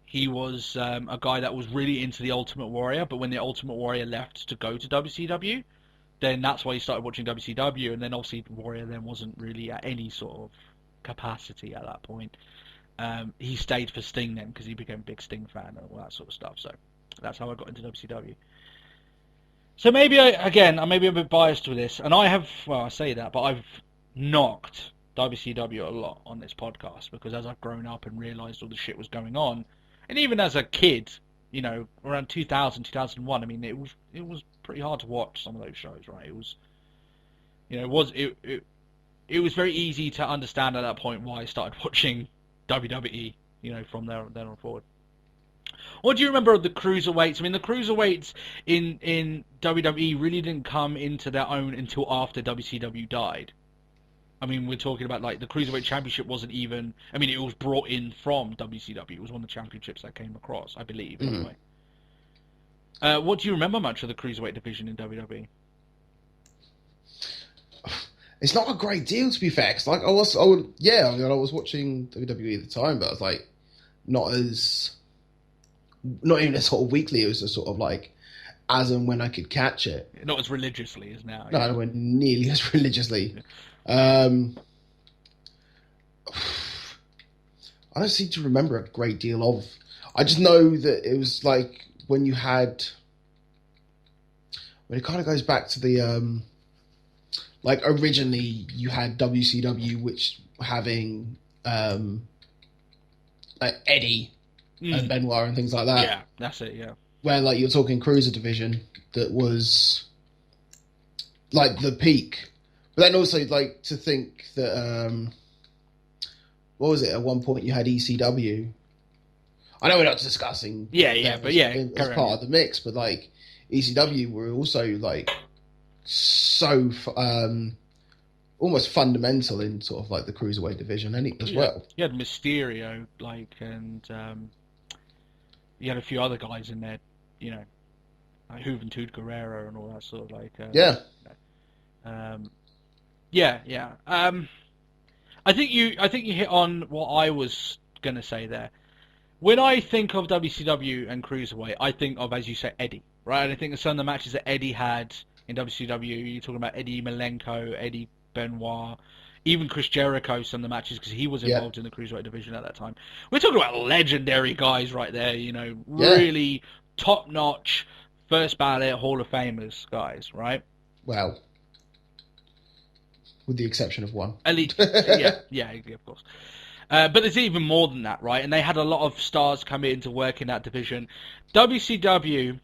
he was a guy that was really into the Ultimate Warrior, but when the Ultimate Warrior left to go to WCW, then that's why he started watching WCW, and then obviously Warrior then wasn't really at any sort of capacity at that point. He stayed for Sting then, because he became a big Sting fan and all that sort of stuff, so that's how I got into WCW. So maybe, I may be a bit biased with this, and I say that, but I've knocked WCW a lot on this podcast, because as I've grown up and realised all the shit was going on, and even as a kid, you know, around 2000, 2001, I mean, it was pretty hard to watch some of those shows, right? It was, you know, it was very easy to understand at that point why I started watching WWE, you know, from there on forward. What do you remember of the cruiserweights? I mean, the cruiserweights in WWE really didn't come into their own until after WCW died. I mean, we're talking about, like, the Cruiserweight Championship wasn't even... I mean, it was brought in from WCW. It was one of the championships that came across, I believe, anyway. What do you remember much of the Cruiserweight division in WWE? It's not a great deal, to be fair. 'Cause, like, I was watching WWE at the time, but I was like, not even a sort of weekly. It was a sort of like as and when I could catch it. Not as religiously as now. No, I went nearly as religiously. I don't seem to remember a great deal of. I just know that it was like when it kind of goes back to the like originally you had WCW, which having like Eddie and Benoit and things like that. Yeah, that's it. Yeah, where like you're talking cruiser division that was like the peak, but then also like to think that what was it? At one point you had ECW. I know we're not discussing as part of the mix, but like ECW were also like so almost fundamental in sort of like the cruiserweight division as well. You had Mysterio, like, and you had a few other guys in there, you know, like Juventud Guerrero and all that sort of like. I think you hit on what I was gonna say there. When I think of WCW and cruiserweight, I think of, as you say, Eddie, right? And I think of some of the matches that Eddie had in WCW. You're talking about Eddie Malenko, Eddie Benoit, even Chris Jericho, some of the matches, because he was involved in the cruiserweight division at that time. We're talking about legendary guys right there, you know, really top-notch, first ballot Hall of Famers guys, right? Well, with the exception of one. Elite, yeah, of course. But there's even more than that, right? And they had a lot of stars come in to work in that division. WCW,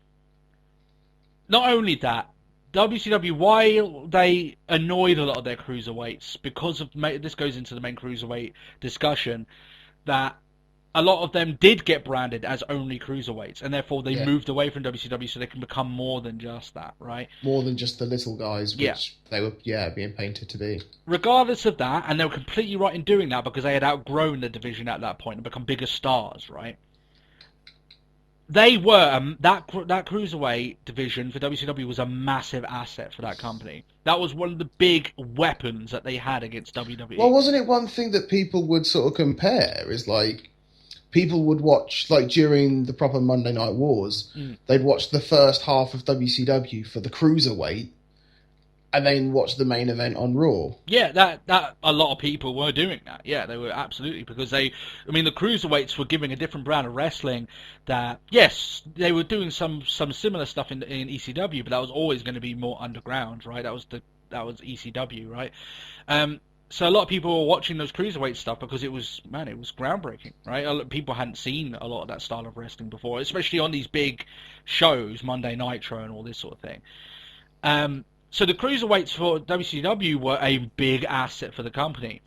not only that, WCW, while they annoyed a lot of their cruiserweights, because of, this goes into the main cruiserweight discussion, that a lot of them did get branded as only cruiserweights, and therefore they moved away from WCW so they can become more than just that, right? More than just the little guys, which they were, being painted to be. Regardless of that, and they were completely right in doing that because they had outgrown the division at that point and become bigger stars, right? They were, that cruiserweight division for WCW was a massive asset for that company. That was one of the big weapons that they had against WWE. Well, wasn't it one thing that people would sort of compare is like, people would watch, like during the proper Monday Night Wars, they'd watch the first half of WCW for the cruiserweight, and then watch the main event on Raw. Yeah, that a lot of people were doing that. Yeah, they were absolutely, because the cruiserweights were giving a different brand of wrestling. That, yes, they were doing some similar stuff in ECW, but that was always going to be more underground, right? That was ECW, right? So a lot of people were watching those cruiserweight stuff because it was groundbreaking, right? People hadn't seen a lot of that style of wrestling before, especially on these big shows, Monday Nitro and all this sort of thing. So the cruiserweights for WCW were a big asset for the company.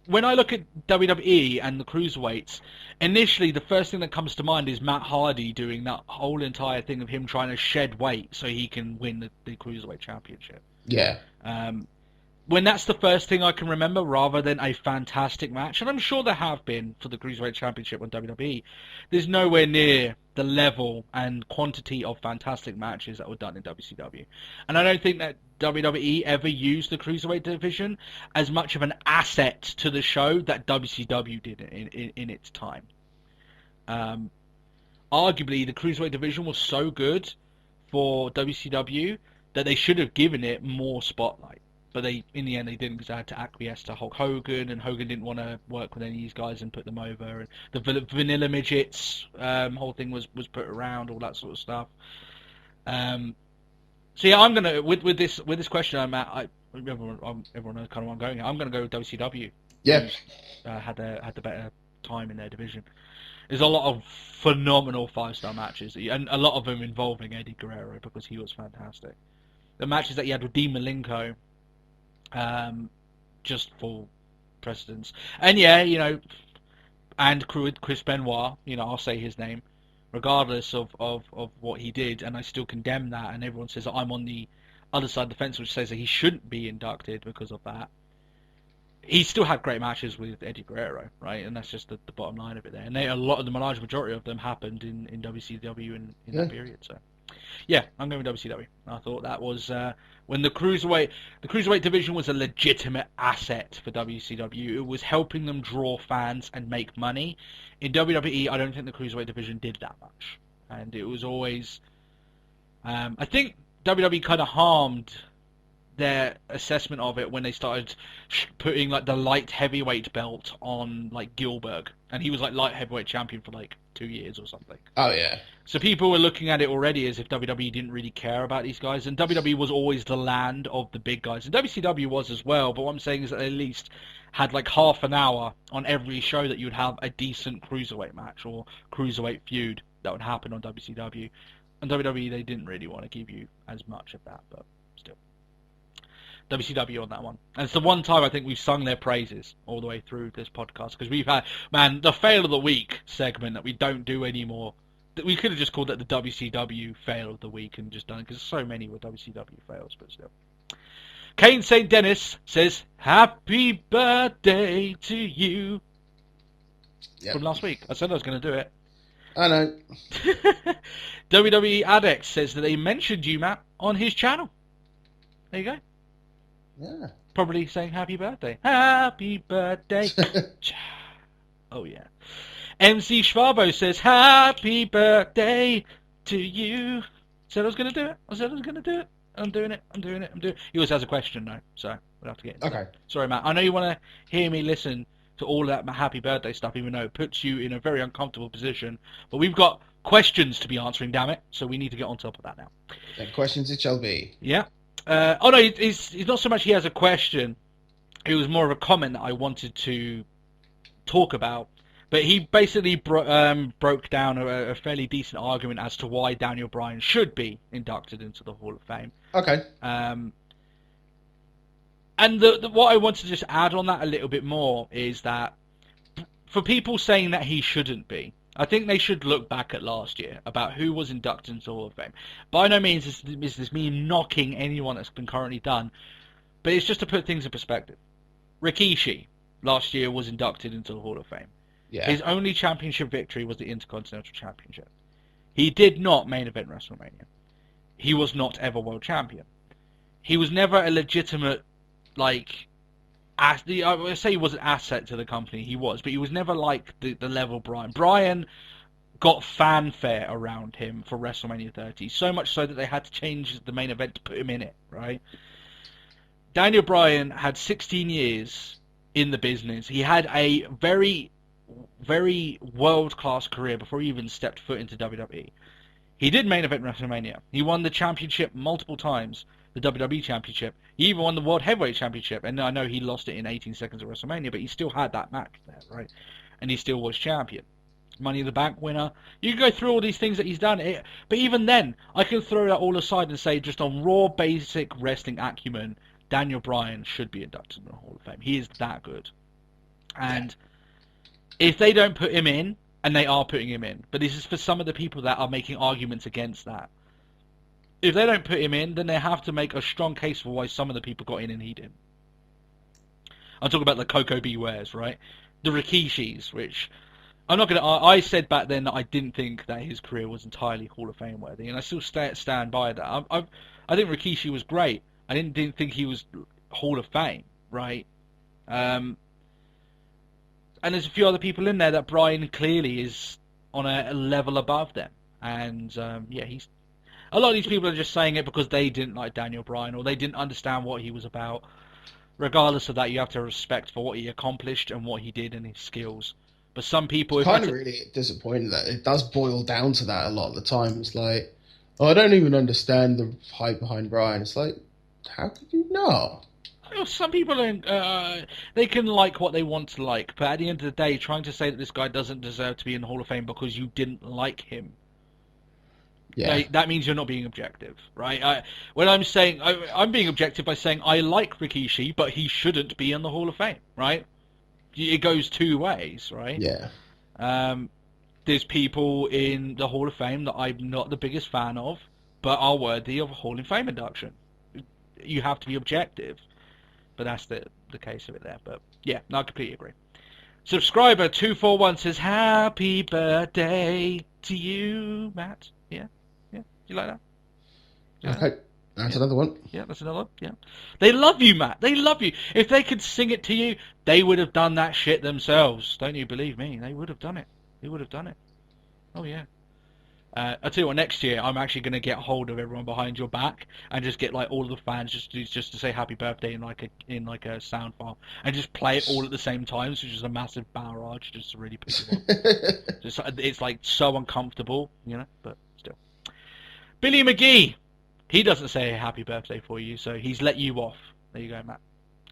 When I look at WWE and the cruiserweights, initially the first thing that comes to mind is Matt Hardy doing that whole entire thing of him trying to shed weight so he can win the cruiserweight championship. Yeah. When that's the first thing I can remember, rather than a fantastic match, and I'm sure there have been for the Cruiserweight Championship on WWE, there's nowhere near the level and quantity of fantastic matches that were done in WCW. And I don't think that WWE ever used the Cruiserweight division as much of an asset to the show that WCW did in its time. Arguably, the Cruiserweight division was so good for WCW that they should have given it more spotlight. But in the end, they didn't, because they had to acquiesce to Hulk Hogan, and Hogan didn't want to work with any of these guys and put them over. And the Vanilla Midgets whole thing was put around, all that sort of stuff. So yeah, I'm gonna with this question, everyone knows kind of where I'm going. I'm gonna go with WCW. Yeah, had the better time in their division. There's a lot of phenomenal 5-star matches, and a lot of them involving Eddie Guerrero because he was fantastic. The matches that you had with Dean Malenko. Just for precedence, and and Chris Benoit, I'll say his name, regardless of what he did, and I still condemn that. And everyone says that I'm on the other side of the fence, which says that he shouldn't be inducted because of that. He still had great matches with Eddie Guerrero, right? And that's just the bottom line of it there. And a large majority of them happened in WCW in that period. So, yeah, I'm going with WCW. I thought that was when the cruiserweight division was a legitimate asset for WCW. It was helping them draw fans and make money. In WWE, I don't think the cruiserweight division did that much, and it was always. I think WWE kind of harmed their assessment of it when they started putting like the light heavyweight belt on like Gilbert, and he was like light heavyweight champion for like 2 years or something. Oh yeah. So people were looking at it already as if WWE didn't really care about these guys, and WWE was always the land of the big guys, and WCW was as well. But what I'm saying is that they at least had like half an hour on every show that you'd have a decent cruiserweight match or cruiserweight feud that would happen on WCW. And WWE, they didn't really want to give you as much of that, but still. WCW on that one. And it's the one time I think we've sung their praises all the way through this podcast, because we've had, man, the fail of the week segment that we don't do anymore. We could have just called it the WCW fail of the week and just done it, because so many were WCW fails, but still. Kane St. Dennis says, happy birthday to you. Yep. From last week. I said I was going to do it. I know. WWE Addex says that they mentioned you, Matt, on his channel. There you go. Yeah. Probably saying happy birthday. Happy birthday. Oh, yeah. MC Schwabo says, happy birthday to you. Said I was going to do it. I'm doing it. He always has a question, though, so we'll have to get into that. Sorry, Matt. I know you want to hear me listen to all that happy birthday stuff, even though it puts you in a very uncomfortable position. But we've got questions to be answering, damn it. So we need to get on top of that now. And questions it shall be. Yeah. Oh, no, it's not so much he has a question. It was more of a comment that I wanted to talk about. But he basically broke down a fairly decent argument as to why Daniel Bryan should be inducted into the Hall of Fame. Okay. And what I want to just add on that a little bit more is that for people saying that he shouldn't be, I think they should look back at last year about who was inducted into the Hall of Fame. By no means is this me knocking anyone that's been currently done, but it's just to put things in perspective. Rikishi last year was inducted into the Hall of Fame. Yeah. His only championship victory was the Intercontinental Championship. He did not main event WrestleMania. He was not ever world champion. He was never a legitimate, like, I would say he was an asset to the company. He was, but he was never like the level Bryan. Bryan got fanfare around him for WrestleMania 30, so much so that they had to change the main event to put him in it, right? Daniel Bryan had 16 years in the business. He had a very, very world-class career before he even stepped foot into WWE. He did main event WrestleMania. He won the championship multiple times, the WWE Championship. He even won the World Heavyweight Championship, and I know he lost it in 18 seconds of WrestleMania, but he still had that match there, right? And he still was champion. Money in the Bank winner. You can go through all these things that he's done, but even then, I can throw that all aside and say, just on raw, basic wrestling acumen, Daniel Bryan should be inducted in the Hall of Fame. He is that good. And if they don't put him in, and they are putting him in, but this is for some of the people that are making arguments against that. If they don't put him in, then they have to make a strong case for why some of the people got in and he didn't. I'm talking about the Coco Bewares, right? The Rikishis, which I'm not going to... I said back then that I didn't think that his career was entirely Hall of Fame worthy, and I still stand by that. I think Rikishi was great. I didn't think he was Hall of Fame, right? And there's a few other people in there that Bryan clearly is on a level above them. And, he's... A lot of these people are just saying it because they didn't like Daniel Bryan or they didn't understand what he was about. Regardless of that, you have to respect for what he accomplished and what he did and his skills. But some people... It's kind of really disappointing that it does boil down to that a lot of the time. It's like, I don't even understand the hype behind Bryan. It's like, how could you not? Some people, they can like what they want to like, but at the end of the day, trying to say that this guy doesn't deserve to be in the Hall of Fame because you didn't like him, that means you're not being objective, right? When I'm saying, I'm being objective by saying I like Rikishi, but he shouldn't be in the Hall of Fame, right? It goes two ways, right? Yeah. There's people in the Hall of Fame that I'm not the biggest fan of, but are worthy of a Hall of Fame induction. You have to be objective. But that's the case of it there. But yeah, no, I completely agree. Subscriber 241 says, happy birthday to you, Matt. Yeah. You like that? Okay, that's another one. Yeah, that's another one. Yeah. They love you, Matt. They love you. If they could sing it to you, they would have done that shit themselves. Don't you believe me? They would have done it. They would have done it. Oh, yeah. I'll tell you what, next year I'm actually going to get hold of everyone behind your back and just get like all of the fans just to say happy birthday in like a sound file and just play it all at the same time, so just a massive barrage just to really piss you off. Just, it's like so uncomfortable, you know, but still. Billy McGee, he doesn't say happy birthday for you, so he's let you off. There you go, Matt.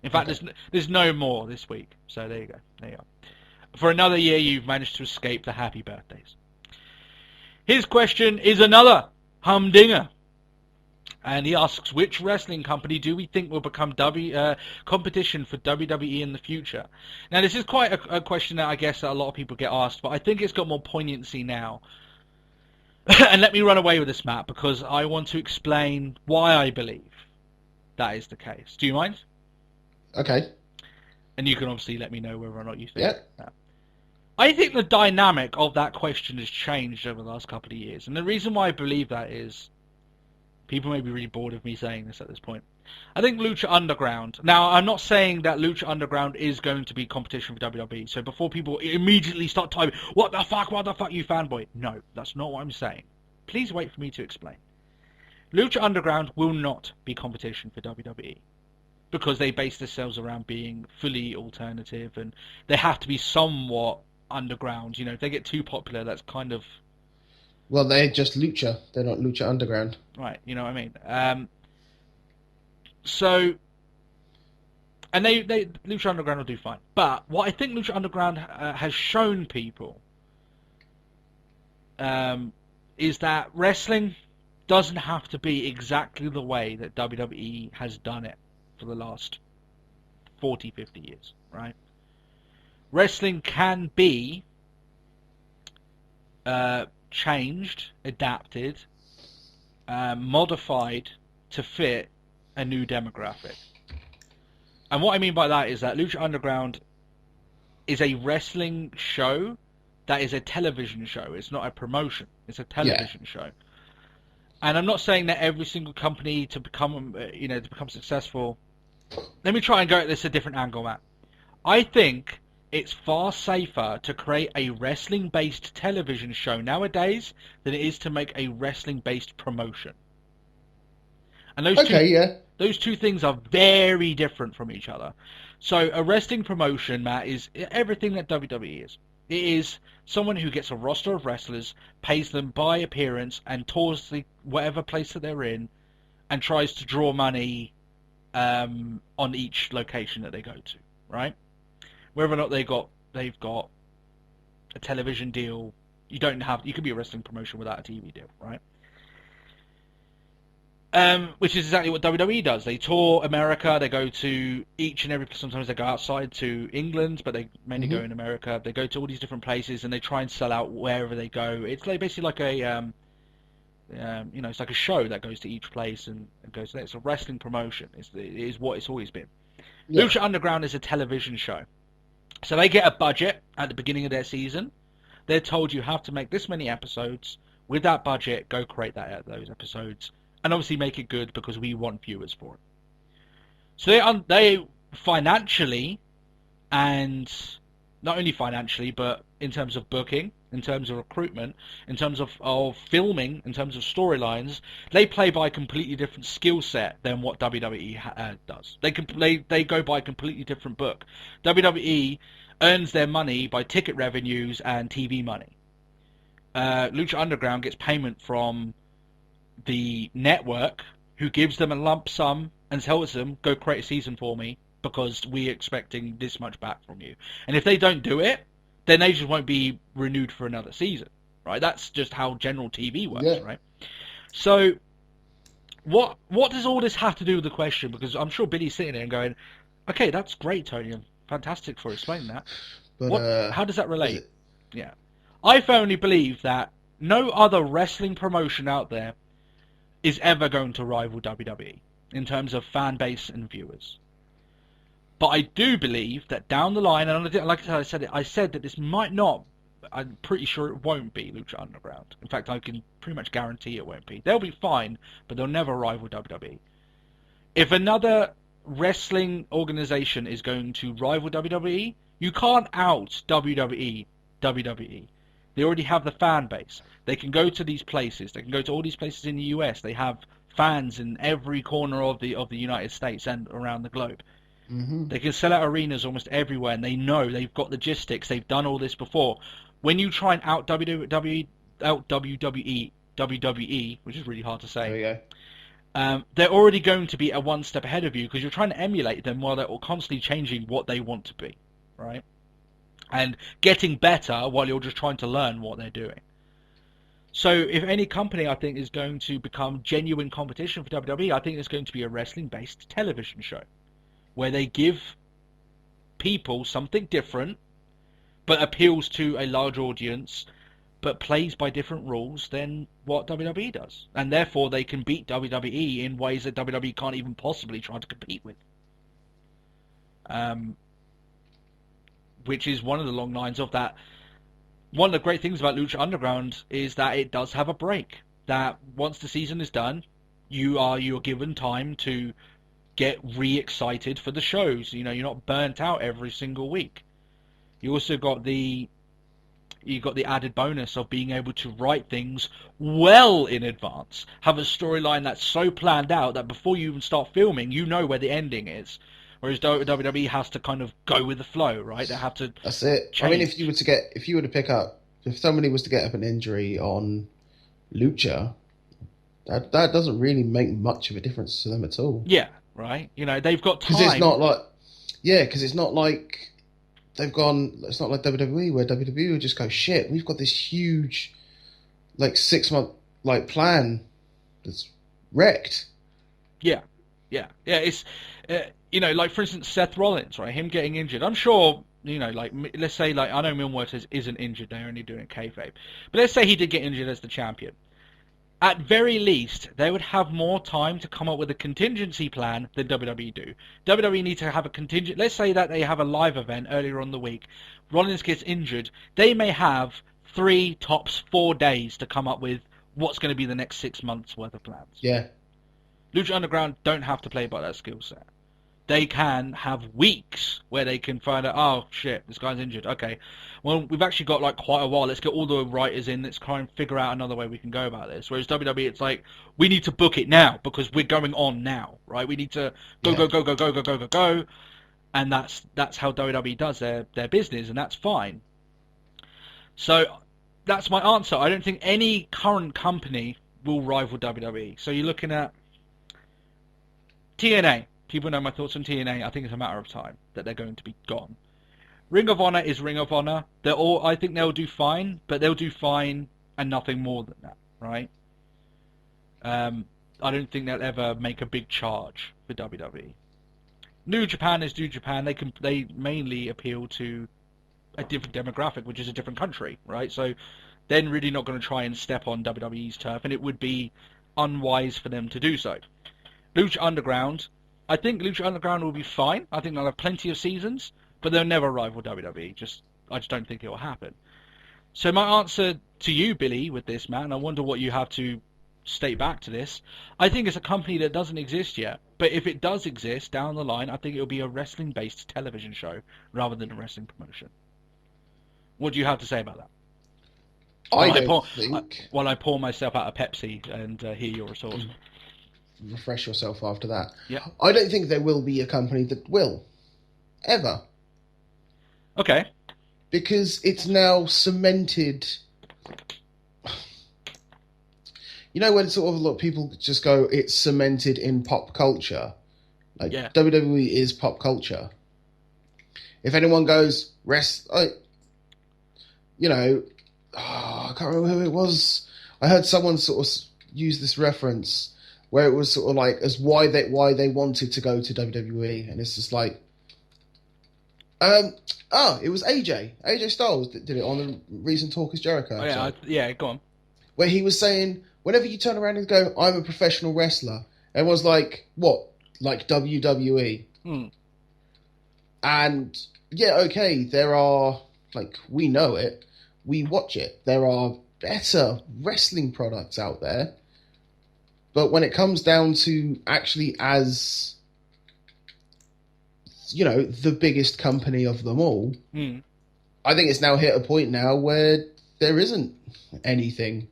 In fact, there's no more this week, so there you go. There you go. For another year, you've managed to escape the happy birthdays. His question is another humdinger. And he asks, which wrestling company do we think will become competition for WWE in the future? Now, this is quite a question that I guess that a lot of people get asked, but I think it's got more poignancy now. And let me run away with this, Matt, because I want to explain why I believe that is the case. Do you mind? Okay. And you can obviously let me know whether or not you think that. I think the dynamic of that question has changed over the last couple of years. And the reason why I believe that is, people may be really bored of me saying this at this point. I think Lucha Underground, now I'm not saying that Lucha Underground is going to be competition for WWE, so before people immediately start typing, what the fuck, you fanboy? No, that's not what I'm saying. Please wait for me to explain. Lucha Underground will not be competition for WWE, because they base themselves around being fully alternative, and they have to be somewhat underground. You know, if they get too popular, that's kind of... Well, they're just Lucha. They're not Lucha Underground. Right, you know what I mean? So... And they Lucha Underground will do fine. But what I think Lucha Underground has shown people is that wrestling doesn't have to be exactly the way that WWE has done it for the last 40, 50 years, right? Wrestling can be changed, adapted, modified to fit a new demographic. And what I mean by that is that Lucha Underground is a wrestling show that is a television show. It's not a promotion. It's a television show. And I'm not saying that every single company to become successful. Let me try and go at this a different angle, Matt. I think it's far safer to create a wrestling-based television show nowadays than it is to make a wrestling-based promotion. And those two things are very different from each other. So a wrestling promotion, Matt, is everything that WWE is. It is someone who gets a roster of wrestlers, pays them by appearance, and tours whatever place that they're in, and tries to draw money on each location that they go to, right? Whether or not they've got a television deal, you could be a wrestling promotion without a TV deal, right? Which is exactly what WWE does. They tour America. They go to each and every. Sometimes they go outside to England, but they mainly go in America. They go to all these different places, and they try and sell out wherever they go. It's like basically like a, it's like a show that goes to each place and goes there. It's a wrestling promotion. It is what it's always been. Yeah. Lucha Underground is a television show, so they get a budget at the beginning of their season. They're told you have to make this many episodes. With that budget, go create those episodes. And obviously make it good because we want viewers for it. So they financially, and not only financially, but in terms of booking, in terms of recruitment, in terms of filming, in terms of storylines, they play by a completely different skill set than what WWE does. They go by a completely different book. WWE earns their money by ticket revenues and TV money. Lucha Underground gets payment from the network, who gives them a lump sum and tells them, go create a season for me because we're expecting this much back from you. And if they don't do it, then they just won't be renewed for another season, right? That's just how general TV works, right? So what does all this have to do with the question? Because I'm sure Billy's sitting there and going, okay, that's great, Tony, and fantastic for explaining that. But how does that relate? Yeah. I firmly believe that no other wrestling promotion out there is ever going to rival WWE in terms of fan base and viewers. But I do believe that down the line, and like I said that this might not I'm pretty sure it won't be Lucha Underground. In fact, I can pretty much guarantee it won't be. They'll be fine, but they'll never rival WWE. If another wrestling organization is going to rival WWE, you can't out WWE. They already have the fan base. They can go to these places. They can go to all these places in the US. They have fans in every corner of the United States and around the globe. Mm-hmm. They can sell out arenas almost everywhere, and they know they've got logistics. They've done all this before. When you try and out WWE, which is really hard to say, There we go. they're already going to be a one step ahead of you because you're trying to emulate them while they're constantly changing what they want to be, right? And getting better while you're just trying to learn what they're doing. So if any company I think is going to become genuine competition for WWE, I think it's going to be a wrestling-based television show where they give people something different but appeals to a large audience but plays by different rules than what WWE does. And therefore they can beat WWE in ways that WWE can't even possibly try to compete with. Which is one of the long lines of that. One of the great things about Lucha Underground is that it does have a break. That once the season is done, you're given time to get re-excited for the shows. You know, you're not burnt out every single week. You also got the added bonus of being able to write things well in advance. Have a storyline that's so planned out that before you even start filming, you know where the ending is. Whereas WWE has to kind of go with the flow, right? They have to. That's it. Change. I mean, if somebody was to get up an injury on Lucha, that doesn't really make much of a difference to them at all. Yeah, right. You know, they've got time. Because it's not like they've gone. It's not like WWE where WWE would just go, shit, we've got this huge, 6-month plan that's wrecked. Yeah. It's. Like for instance, Seth Rollins, right? Him getting injured. I'm sure, let's say, I know Mil Muertes isn't injured. They're only doing kayfabe. But let's say he did get injured as the champion. At very least, they would have more time to come up with a contingency plan than WWE do. WWE need to have a contingent. Let's say that they have a live event earlier on the week. Rollins gets injured. They may have 3 tops 4 days to come up with what's going to be the next 6 months worth of plans. Yeah. Lucha Underground don't have to play by that skill set. They can have weeks where they can find out, oh shit, this guy's injured. Okay, well, we've actually got quite a while. Let's get all the writers in. Let's try and figure out another way we can go about this. Whereas WWE, it's like, we need to book it now because we're going on now, right? We need to go. And that's how WWE does their business, and that's fine. So that's my answer. I don't think any current company will rival WWE. So you're looking at TNA. People know my thoughts on TNA. I think it's a matter of time that they're going to be gone. Ring of Honor is Ring of Honor. I think they'll do fine, but they'll do fine and nothing more than that, right? I don't think they'll ever make a big charge for WWE. New Japan is New Japan. They mainly appeal to a different demographic, which is a different country, right? So they're really not going to try and step on WWE's turf, and it would be unwise for them to do so. Lucha Underground. I think Lucha Underground will be fine. I think they'll have plenty of seasons, but they'll never rival WWE. I just don't think it will happen. So my answer to you, Billy, with this, man, I wonder what you have to state back to this. I think it's a company that doesn't exist yet, but if it does exist down the line, I think it'll be a wrestling-based television show rather than a wrestling promotion. What do you have to say about that? While I pour myself out a Pepsi and hear your retort. Refresh yourself after that. Yeah. I don't think there will be a company that will. Ever. Okay. Because it's now cemented. You know when sort of a lot of people just go, it's cemented in pop culture? WWE is pop culture. If anyone goes, I can't remember who it was. I heard someone sort of use this reference where it was sort of as why they wanted to go to WWE, and it's just it was AJ Styles that did it on the recent Talk is Jericho. Oh, yeah, go on. Where he was saying, whenever you turn around and go, I'm a professional wrestler, everyone's like, what? Like WWE? And yeah, okay, there are we know it. we watch it. There are better wrestling products out there. But when it comes down to actually as, you know, the biggest company of them all, I think it's now hit a point now where there isn't anything.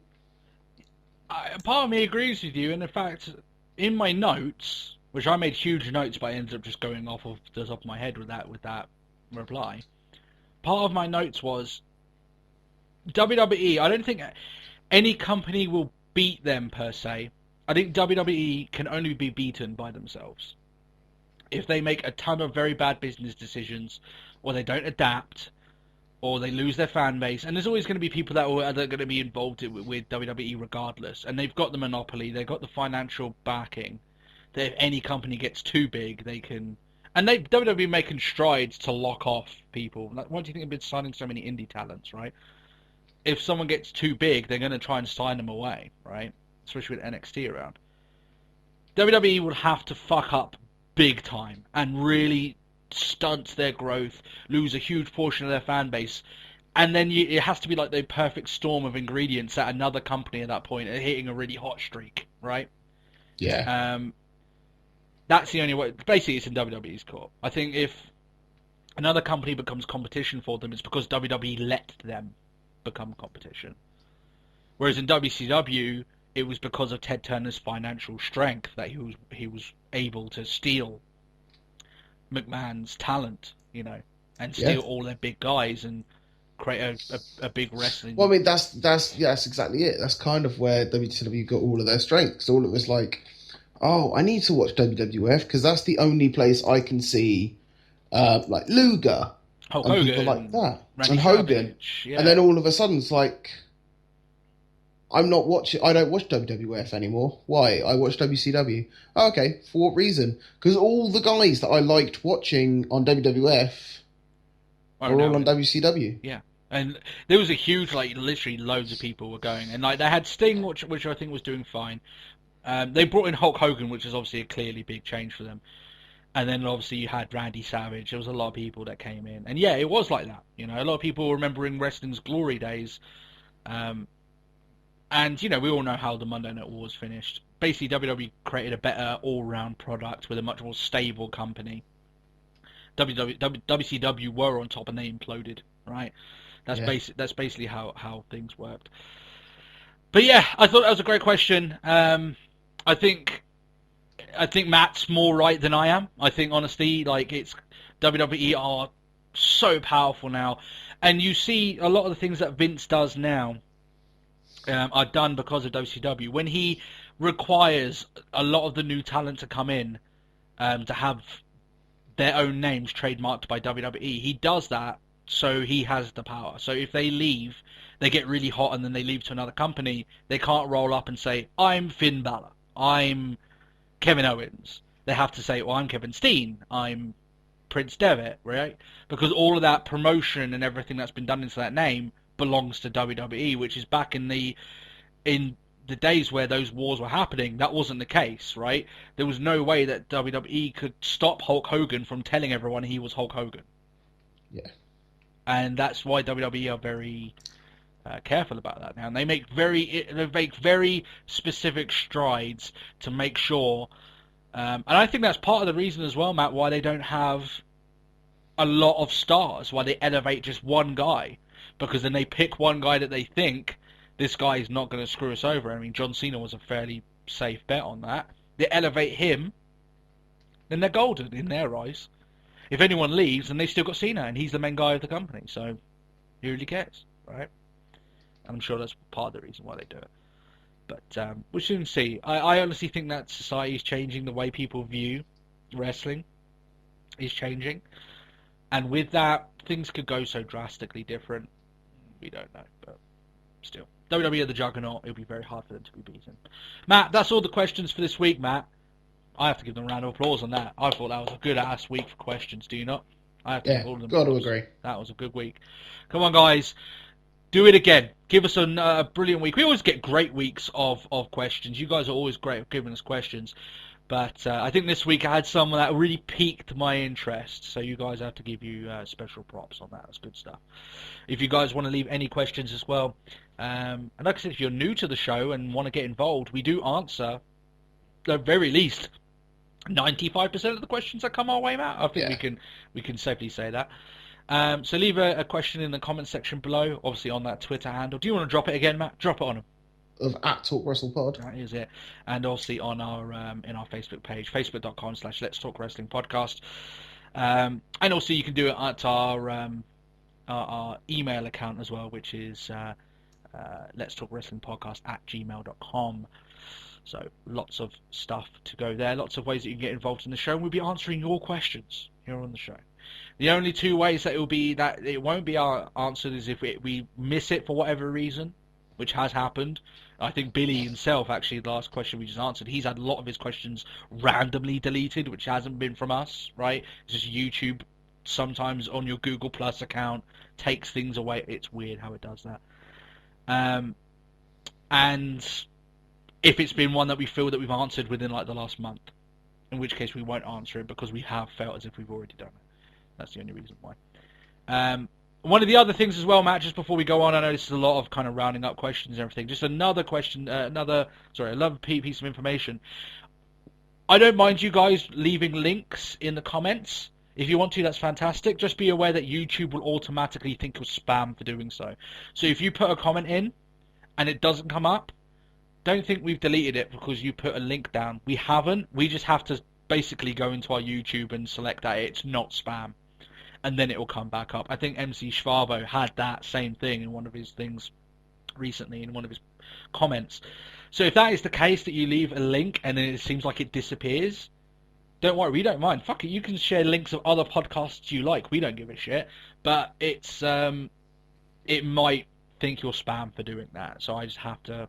Part of me agrees with you, and in fact, in my notes, which I made huge notes, but I ended up just going off of the top of my head with that reply. Part of my notes was WWE. I don't think any company will beat them per se. I think WWE can only be beaten by themselves. If they make a ton of very bad business decisions, or they don't adapt, or they lose their fan base, and there's always going to be people that are going to be involved with WWE regardless, and they've got the monopoly, they've got the financial backing, that if any company gets too big, they can... And WWE making strides to lock off people. Like, why do you think they've been signing so many indie talents, right? If someone gets too big, they're going to try and sign them away, right? Especially with NXT around. WWE would have to fuck up big time and really stunt their growth, lose a huge portion of their fan base, and then it has to be like the perfect storm of ingredients at another company at that point, hitting a really hot streak, right? Yeah. That's the only way. Basically, it's in WWE's court. I think if another company becomes competition for them, it's because WWE let them become competition. Whereas in WCW, it was because of Ted Turner's financial strength that he was able to steal McMahon's talent, you know, and steal all their big guys and create a big wrestling. Well, I mean, that's exactly it. That's kind of where WCW got all of their strengths. All it was like, oh, I need to watch WWF because that's the only place I can see, like Luger, Hulk and Hogan, people like that, Randy and Hogan, Savage, yeah. And then all of a sudden it's like, I don't watch WWF anymore. Why? I watch WCW. Oh, okay, for what reason? Because all the guys that I liked watching on WWF are all on WCW. Yeah. And there was a huge, like, literally loads of people were going. And, like, they had Sting, which I think was doing fine. They brought in Hulk Hogan, which is obviously a clearly big change for them. And then, obviously, you had Randy Savage. There was a lot of people that came in. And, yeah, it was like that. You know, a lot of people remembering wrestling's glory days. And, you know, we all know how the Monday Night Wars finished. Basically, WWE created a better all-round product with a much more stable company. WCW were on top and they imploded, right? That's basically how things worked. But yeah, I thought that was a great question. I think Matt's more right than I am. I think honestly, like, it's WWE are so powerful now, and you see a lot of the things that Vince does now are done because of WCW. When he requires a lot of the new talent to come in to have their own names trademarked by WWE, he does that so he has the power. So if they leave, they get really hot and then they leave to another company, they can't roll up and say, I'm Finn Balor, I'm Kevin Owens. They have to say, well, I'm Kevin Steen, I'm Prince Devitt, right? Because all of that promotion and everything that's been done into that name belongs to WWE, which is back in the days where those wars were happening, that wasn't the case, right? There was no way that WWE could stop Hulk Hogan from telling everyone he was Hulk Hogan. Yeah. And that's why WWE are very careful about that now. And they make very specific strides to make sure, and I think that's part of the reason as well, Matt, why they don't have a lot of stars, why they elevate just one guy. Because then they pick one guy that they think, this guy is not going to screw us over. I mean, John Cena was a fairly safe bet on that. They elevate him, then they're golden in their eyes. If anyone leaves, then they've still got Cena, and he's the main guy of the company. So, who really cares, right? And I'm sure that's part of the reason why they do it. But we'll soon see. I honestly think that society is changing. The way people view wrestling is changing. And with that, things could go so drastically different. We don't know, but still. WWE are the juggernaut. It'll be very hard for them to be beaten. Matt, that's all the questions for this week, Matt. I have to give them a round of applause on that. I thought that was a good-ass week for questions, do you not? I have to give all of them got to applause. agree. That was a good week. Come on, guys. Do it again. Give us a brilliant week. We always get great weeks of questions. You guys are always great at giving us questions. But I think this week I had someone that really piqued my interest, so you guys have to give you special props on that. That's good stuff. If you guys want to leave any questions as well, and like I said, if you're new to the show and want to get involved, we do answer, at the very least, 95% of the questions that come our way, Matt. I think we can safely say that. So leave a question in the comment section below, obviously on that Twitter handle. Do you want to drop it again, Matt? Drop it on them. Of at Talk Wrestle Pod. That is it. And obviously on our in our Facebook page, facebook.com/Let's Talk Wrestling Podcast. And also you can do it at our email account as well, which is Let's Talk Wrestling Podcast @gmail.com. So lots of stuff to go there, lots of ways that you can get involved in the show, and we'll be answering your questions here on the show. The only two ways that it won't be answered is if we miss it for whatever reason, which has happened. I think Billy himself, actually, the last question we just answered, he's had a lot of his questions randomly deleted, which hasn't been from us, right? It's just YouTube sometimes on your Google Plus account takes things away. It's weird how it does that. And if it's been one that we feel that we've answered within like the last month, in which case we won't answer it because we have felt as if we've already done it. That's the only reason why. One of the other things as well, Matt, just before we go on, I know this is a lot of kind of rounding up questions and everything. Just another question, another piece of information. I don't mind you guys leaving links in the comments. If you want to, that's fantastic. Just be aware that YouTube will automatically think you're spam for doing so. So if you put a comment in and it doesn't come up, don't think we've deleted it because you put a link down. We haven't. We just have to basically go into our YouTube and select that it's not spam. And then it will come back up. I think MC Schwabo had that same thing in one of his things recently, in one of his comments. So if that is the case, that you leave a link and then it seems like it disappears, don't worry, we don't mind. Fuck it, you can share links of other podcasts you like. We don't give a shit. But it's it might think you're spam for doing that. So I just have to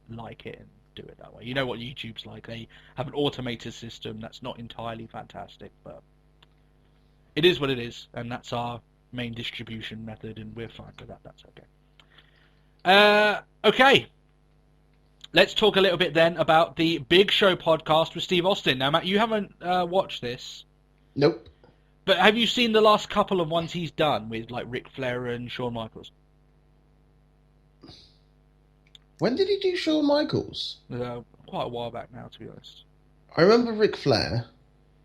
like it and do it that way. You know what YouTube's like. They have an automated system that's not entirely fantastic, but it is what it is, and that's our main distribution method, and we're fine with that. That's okay. Okay. Let's talk a little bit then about the Big Show podcast with Steve Austin. Now, Matt, you haven't watched this. Nope. But have you seen the last couple of ones he's done with, like, Ric Flair and Shawn Michaels? When did he do Shawn Michaels? Quite a while back now, to be honest. I remember Ric Flair.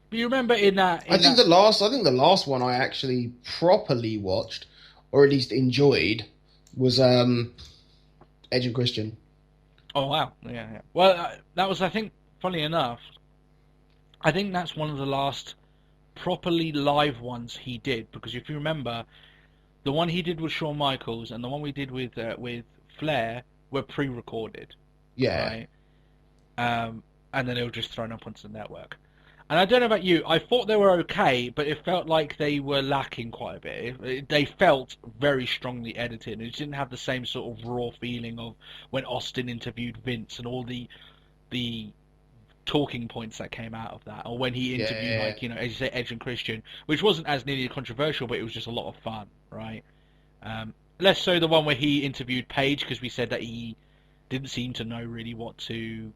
But you remember I think the last one I actually properly watched, or at least enjoyed, was Edge and Christian. Oh wow, yeah. Well, that was, I think, funny enough, I think that's one of the last properly live ones he did, because if you remember, the one he did with Shawn Michaels and the one we did with Flair were pre-recorded. Yeah. Right? And then they were just thrown up onto the network. And I don't know about you, I thought they were okay, but it felt like they were lacking quite a bit. They felt very strongly edited. It didn't have the same sort of raw feeling of when Austin interviewed Vince and all the talking points that came out of that, or when he interviewed, like, you know, as you say, Edge and Christian, which wasn't as nearly controversial, but it was just a lot of fun, right? Less so the one where he interviewed Paige, because we said that he didn't seem to know really what to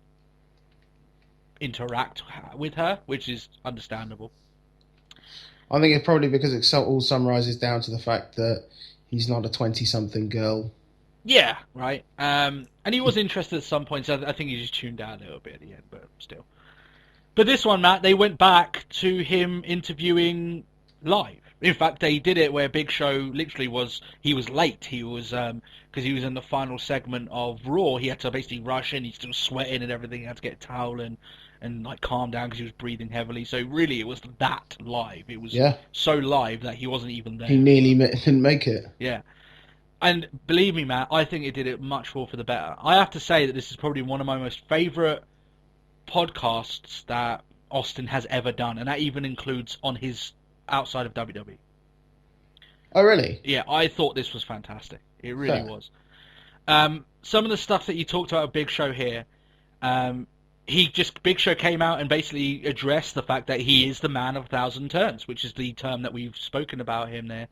interact with her, which is understandable. I think it's probably because it all summarizes down to the fact that he's not a 20-something girl. Yeah, right. And he was interested at some points. I think he just tuned out a little bit at the end, but still. But this one, Matt, they went back to him interviewing live. In fact, they did it where Big Show literally he was late. He was, because he was in the final segment of Raw. He had to basically rush in. He's still sweating and everything. He had to get a towel and like calm down because he was breathing heavily. So really, it was that live. It was so live that he wasn't even there. He nearly didn't make it. Yeah. And believe me, Matt, I think it did it much more for the better. I have to say that this is probably one of my most favourite podcasts that Austin has ever done, and that even includes on his outside of WWE. Oh, really? Yeah, I thought this was fantastic. It really was. Some of the stuff that you talked about with Big Show here, Big Show came out and basically addressed the fact that he is the man of 1,000 turns, which is the term that we've spoken about him there.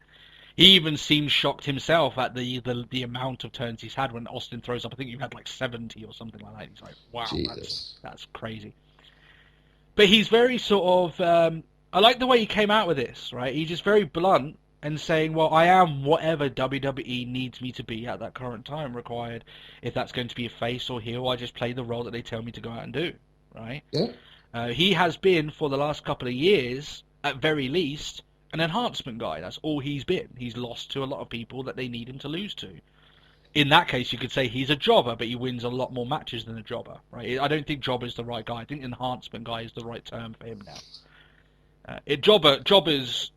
He even seemed shocked himself at the amount of turns he's had when Austin throws up. I think you had like 70 or something like that. He's like, wow, that's crazy. But he's very sort of. I like the way he came out with this. Right, he's just very blunt and saying, "Well, I am whatever WWE needs me to be at that current time required. If that's going to be a face or heel, I just play the role that they tell me to go out and do." Right. Yeah. He has been for the last couple of years, at very least, an enhancement guy. That's all he's been. He's lost to a lot of people that they need him to lose to. In that case, you could say he's a jobber, but he wins a lot more matches than a jobber, right? I don't think jobber is the right guy. I think enhancement guy is the right term for him now. Jobbers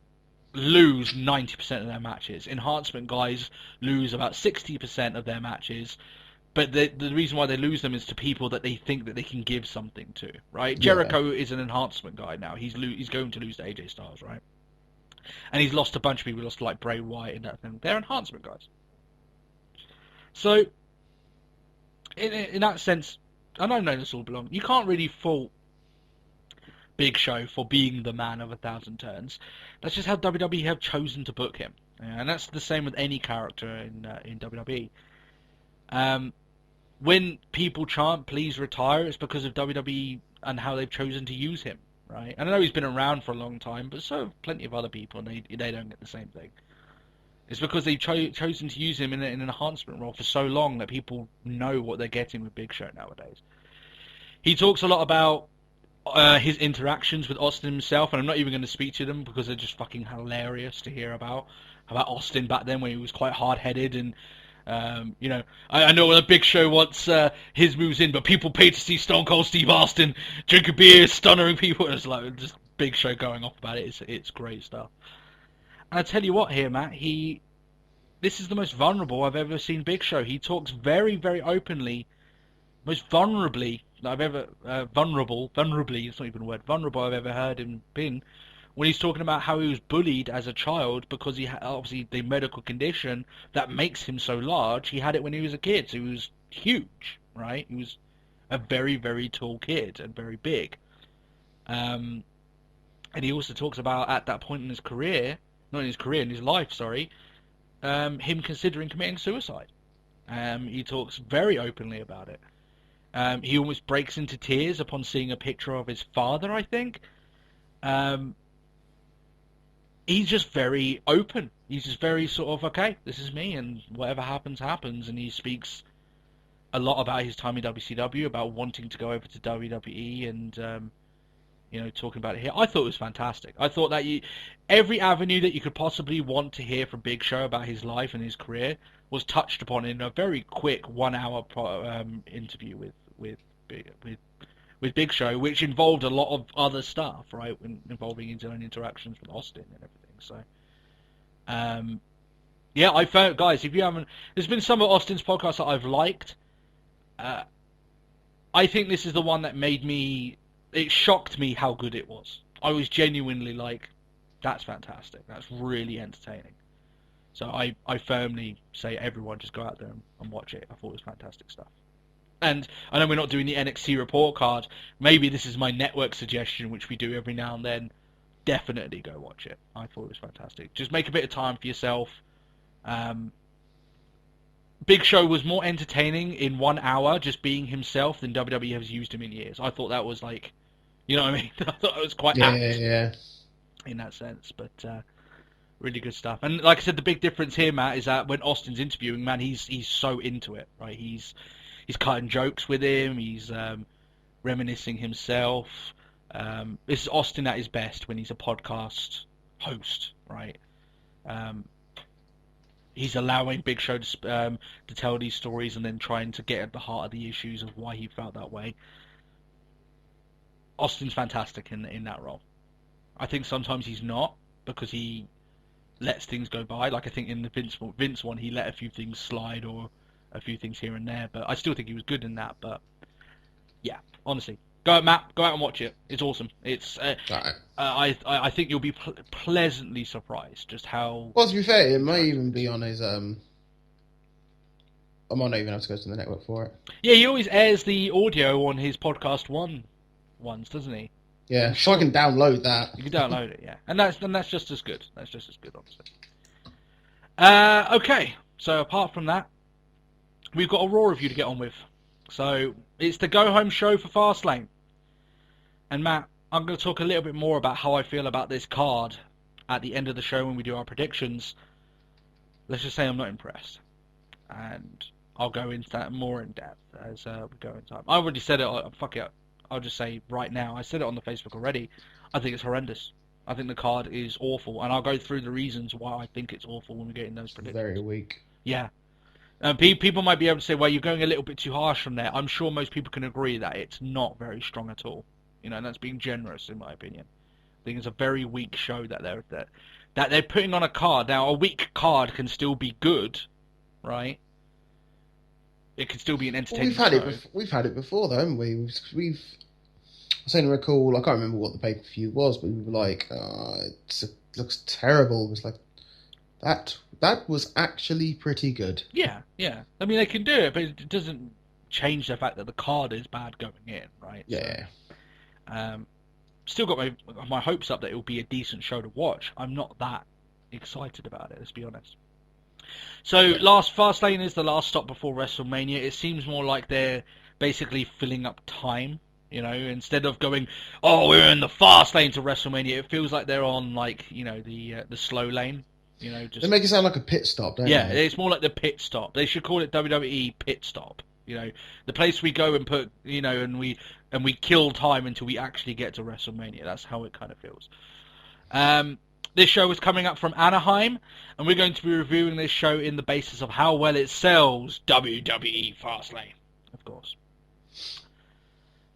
lose 90% of their matches. Enhancement guys lose about 60% of their matches, but the reason why they lose them is to people that they think that they can give something to, right? Yeah. Jericho is an enhancement guy now. He's going to lose to AJ Styles, right? And he's lost a bunch of people. He lost to, like, Bray Wyatt and that thing. They're enhancement guys. So, in that sense, and I've known this all along, you can't really fault Big Show for being the man of 1,000 turns. That's just how WWE have chosen to book him, and that's the same with any character in WWE. When people chant "Please retire," it's because of WWE and how they've chosen to use him, right? And I know he's been around for a long time, but so have plenty of other people, and they don't get the same thing. It's because they've chosen to use him in an enhancement role for so long that people know what they're getting with Big Show nowadays. He talks a lot about his interactions with Austin himself, and I'm not even going to speak to them because they're just fucking hilarious to hear about Austin back then when he was quite hard-headed and I know the Big Show wants his moves in, but people pay to see Stone Cold Steve Austin drink a beer, stunnering people. It's like just Big Show going off about it. It's great stuff. And I tell you what here, Matt, this is the most vulnerable I've ever seen Big Show. He talks very, very openly, most vulnerably that I've ever, vulnerably, it's not even a word, vulnerable I've ever heard him been, when he's talking about how he was bullied as a child because he had, obviously, the medical condition that makes him so large. He had it when he was a kid, so he was huge, right? He was a very, very tall kid and very big. And he also talks about, at that point in his career, not in his career, in his life, sorry, him considering committing suicide. He talks very openly about it. He almost breaks into tears upon seeing a picture of his father, I think. He's just very open. He's just very sort of, okay, this is me, and whatever happens, happens. And he speaks a lot about his time in WCW, about wanting to go over to WWE, and talking about it here. I thought it was fantastic. I thought that every avenue that you could possibly want to hear from Big Show about his life and his career was touched upon in a very quick 1 hour interview with Big Show, which involved a lot of other stuff, right? Involving his own interactions with Austin and everything. So, I found, guys, if you haven't, there's been some of Austin's podcasts that I've liked. I think this is the one that made me. It shocked me how good it was. I was genuinely like, that's fantastic. That's really entertaining. So I firmly say everyone just go out there and watch it. I thought it was fantastic stuff. And I know we're not doing the NXT report card. Maybe this is my network suggestion, which we do every now and then. Definitely go watch it. I thought it was fantastic. Just make a bit of time for yourself. Big Show was more entertaining in 1 hour, just being himself, than WWE has used him in years. I thought that was like, you know what I mean? I thought it was quite apt in that sense. But really good stuff. And like I said, the big difference here, Matt, is that when Austin's interviewing, man, he's so into it, right? He's cutting jokes with him. He's reminiscing himself. This is Austin at his best when he's a podcast host, right? He's allowing Big Show to tell these stories and then trying to get at the heart of the issues of why he felt that way. Austin's fantastic in that role. I think sometimes he's not, because he lets things go by. Like I think in the Vince one, he let a few things slide or a few things here and there, but I still think he was good in that. But yeah, honestly, go out, Matt. Go out and watch it. It's awesome. It's I think you'll be pleasantly surprised just how. Well, to be fair, it might even be on his. I might not even have to go to the network for it. Yeah, he always airs the audio on his podcast ones, doesn't he? Yeah, so I can download that. You can download it, yeah, and that's just as good. That's just as good, honestly. Okay, so apart from that, we've got a Raw review to get on with. So it's the go-home show for Fastlane. And Matt, I'm going to talk a little bit more about how I feel about this card at the end of the show when we do our predictions. Let's just say I'm not impressed. And I'll go into that more in depth as we go in time. I already said it. Fuck it. I'll just say right now. I said it on the Facebook already. I think it's horrendous. I think the card is awful. And I'll go through the reasons why I think it's awful when we get in those predictions. Very weak. Yeah. People might be able to say, well, you're going a little bit too harsh from there. I'm sure most people can agree that it's not very strong at all. And that's being generous in my opinion. I think it's a very weak show that they're putting on a card. Now, a weak card can still be good, right? It can still be an entertaining show. We've had it before, though, haven't we? I seem to recall, I can't remember what the pay-per-view was, but we were like, it looks terrible. It was like, that was actually pretty good. Yeah. I mean, they can do it, but it doesn't change the fact that the card is bad going in, right? Yeah. So, still got my hopes up that it will be a decent show to watch. I'm not that excited about it, let's be honest. So, Fastlane is the last stop before WrestleMania. It seems more like they're basically filling up time, instead of going, oh, we're in the fast lane to WrestleMania. It feels like they're on, the slow lane. They make it sound like a pit stop, don't they? It's more like the pit stop. They should call it WWE Pit Stop. The place we go and put, and we kill time until we actually get to WrestleMania. That's how it kind of feels. This show is coming up from Anaheim, and we're going to be reviewing this show in the basis of how well it sells WWE Fastlane, of course.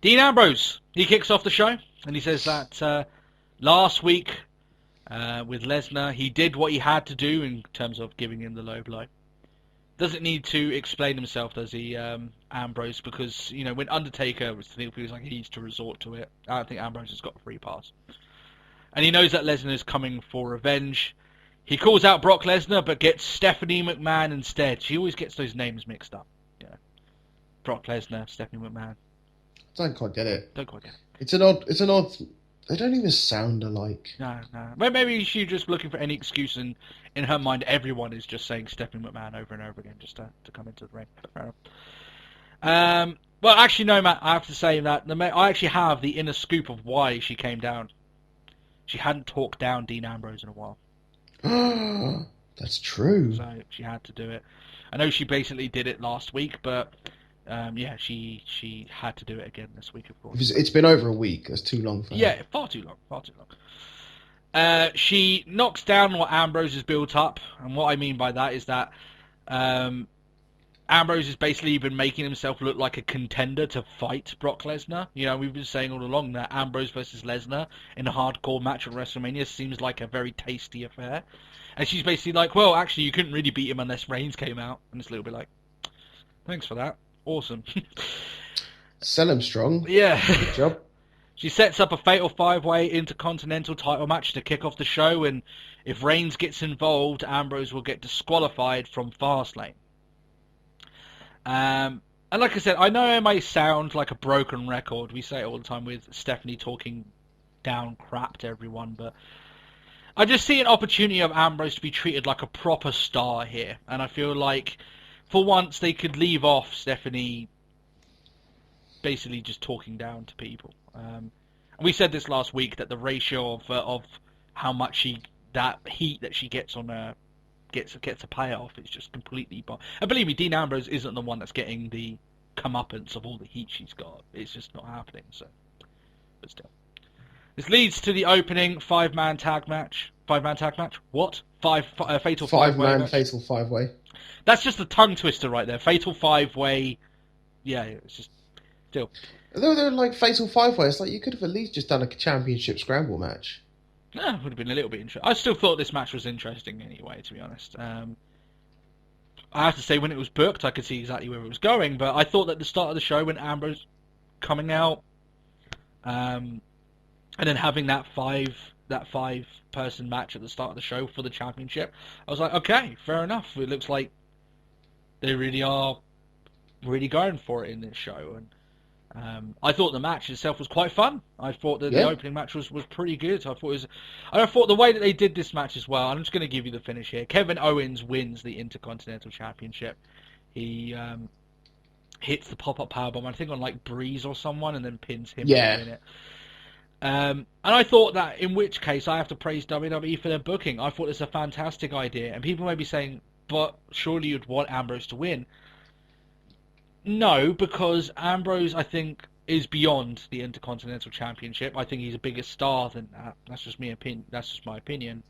Dean Ambrose, he kicks off the show, and he says that last week with Lesnar, he did what he had to do in terms of giving him the low blow. Doesn't need to explain himself, does he, Ambrose? Because, when Undertaker feels like he needs to resort to it, I don't think Ambrose has got a free pass. And he knows that Lesnar is coming for revenge. He calls out Brock Lesnar, but gets Stephanie McMahon instead. She always gets those names mixed up. Brock Lesnar, Stephanie McMahon. Don't quite get it. Don't quite get it. It's an odd. They don't even sound alike. No. Maybe she's just looking for any excuse, and in her mind, everyone is just saying Stephanie McMahon over and over again just to come into the ring. Fair enough. Well, actually, no, Matt. I have to say that I actually have the inner scoop of why she came down. She hadn't talked down Dean Ambrose in a while. That's true. So she had to do it. I know she basically did it last week, but she had to do it again this week, of course. It's been over a week. That's too long for her. Yeah, far too long. She knocks down what Ambrose has built up, and what I mean by that is that Ambrose has basically been making himself look like a contender to fight Brock Lesnar. We've been saying all along that Ambrose versus Lesnar in a hardcore match at WrestleMania seems like a very tasty affair. And she's basically like, well, actually, you couldn't really beat him unless Reigns came out. And it's a little bit like, thanks for that. Awesome. Sell him strong. Yeah. Good job. She sets up a fatal 5-way intercontinental title match to kick off the show, and if Reigns gets involved, Ambrose will get disqualified from Fastlane. And like I said, I know it may sound like a broken record. We say it all the time with Stephanie talking down crap to everyone, but I just see an opportunity of Ambrose to be treated like a proper star here. And I feel like, for once, they could leave off Stephanie basically just talking down to people. And we said this last week, that the ratio of how much that heat that she gets on her gets a payoff. It's just completely and believe me, Dean Ambrose isn't the one that's getting the comeuppance of all the heat she's got. It's just not happening. So, but still, this leads to the opening five-man tag match. What? Fatal five-man fatal 5-way. That's just a tongue twister right there. Fatal 5-way. Yeah, it's just still. Although they're like fatal 5-way, it's like you could have at least just done a championship scramble match. No, it would have been a little bit interesting. I still thought this match was interesting anyway, to be honest. I have to say, when it was booked, I could see exactly where it was going, but I thought that the start of the show, when Ambrose coming out, and then having that five-person match at the start of the show for the championship, I was like, okay, fair enough. It looks like they really are going for it in this show, and I thought the match itself was quite fun. I thought that the opening match was pretty good. I thought the way that they did this match as well. I'm just going to give you the finish here. Kevin Owens wins the Intercontinental Championship. He hits the pop-up powerbomb, I think on like Breeze or someone, and then pins him in it. And I thought that, in which case, I have to praise WWE for their booking. I thought it's a fantastic idea. And people may be saying, but surely you'd want Ambrose to win. No, because Ambrose, I think, is beyond the Intercontinental Championship. I think he's a bigger star than that. That's just my opinion.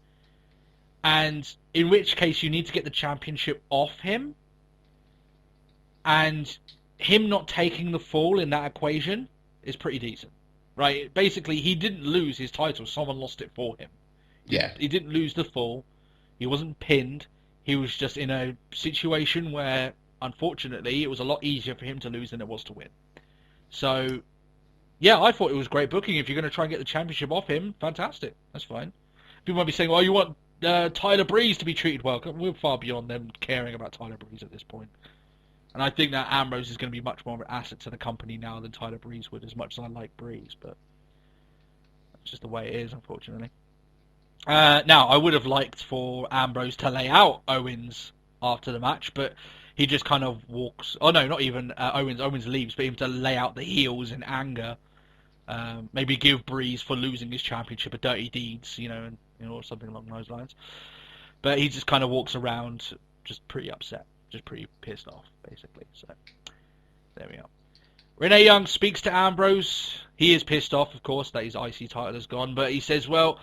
And in which case, you need to get the championship off him. And him not taking the fall in that equation is pretty decent. Right? Basically, he didn't lose his title. Someone lost it for him. Yeah. He didn't lose the fall. He wasn't pinned. He was just in a situation where, unfortunately, it was a lot easier for him to lose than it was to win. So, yeah, I thought it was great booking. If you're going to try and get the championship off him, fantastic. That's fine. People might be saying, well, you want Tyler Breeze to be treated well. We're far beyond them caring about Tyler Breeze at this point. And I think that Ambrose is going to be much more of an asset to the company now than Tyler Breeze would, as much as I like Breeze. But that's just the way it is, unfortunately. Now, I would have liked for Ambrose to lay out Owens after the match, but he just kind of walks... Oh, no, not even Owens. Owens leaves, but even to lay out the heels in anger. Maybe give Breeze for losing his championship a dirty deeds, or something along those lines. But he just kind of walks around just pretty upset, just pretty pissed off, basically. So, there we are. Renee Young speaks to Ambrose. He is pissed off, of course, that his IC title is gone, but he says, well,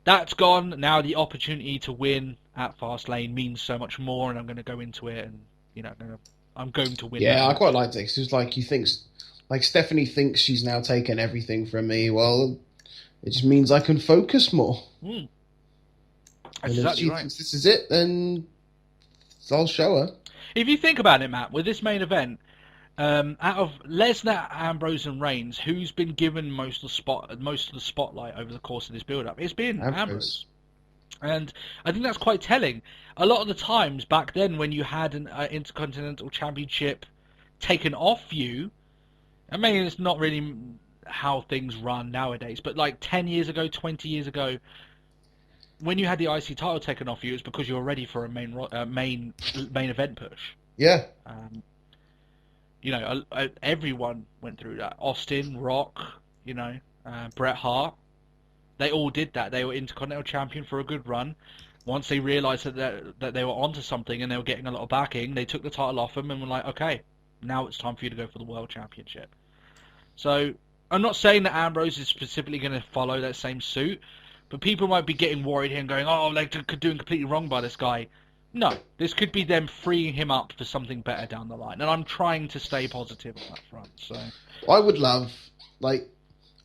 that's gone. Now the opportunity to win at Fastlane means so much more, and I'm going to go into it, and I'm going to win. Yeah, I quite like this. It's like Stephanie thinks she's now taken everything from me. Well, it just means I can focus more. That's and exactly if she right. thinks this is it, then I'll show her. If you think about it, Matt, with this main event, out of Lesnar, Ambrose, and Reigns, who's been given most of the spotlight over the course of this build-up? It's been Ambrose. And I think that's quite telling. A lot of the times back then, when you had an Intercontinental Championship taken off you, I mean, it's not really how things run nowadays, but like 10 years ago, 20 years ago, when you had the IC title taken off you, it was because you were ready for a main event push. Yeah. Everyone went through that. Austin, Rock, Bret Hart. They all did that. They were Intercontinental Champion for a good run. Once they realised that they were onto something and they were getting a lot of backing, they took the title off them and were like, okay, now it's time for you to go for the World Championship. So, I'm not saying that Ambrose is specifically going to follow that same suit, but people might be getting worried here and going, oh, they're doing completely wrong by this guy. No, this could be them freeing him up for something better down the line. And I'm trying to stay positive on that front. So I would love, I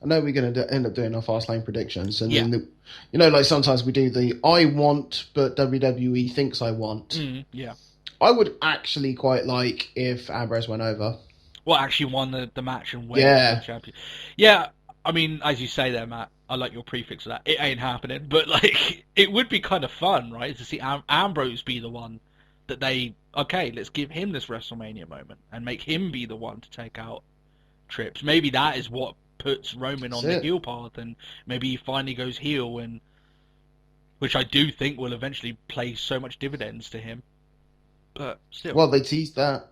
know we're going to end up doing our Fastlane predictions. And then, sometimes we do the I want, but WWE thinks I want. Yeah. I would actually quite like if Ambrose went over. Well, actually won the match and went the champion. Yeah, I mean, as you say there, Matt, I like your prefix of that. It ain't happening, but it would be kind of fun, right, to see Ambrose be the one that let's give him this WrestleMania moment and make him be the one to take out Trips. Maybe that is what puts Roman on the heel path, and maybe he finally goes heel, which I do think will eventually play so much dividends to him. But still, well, they teased that.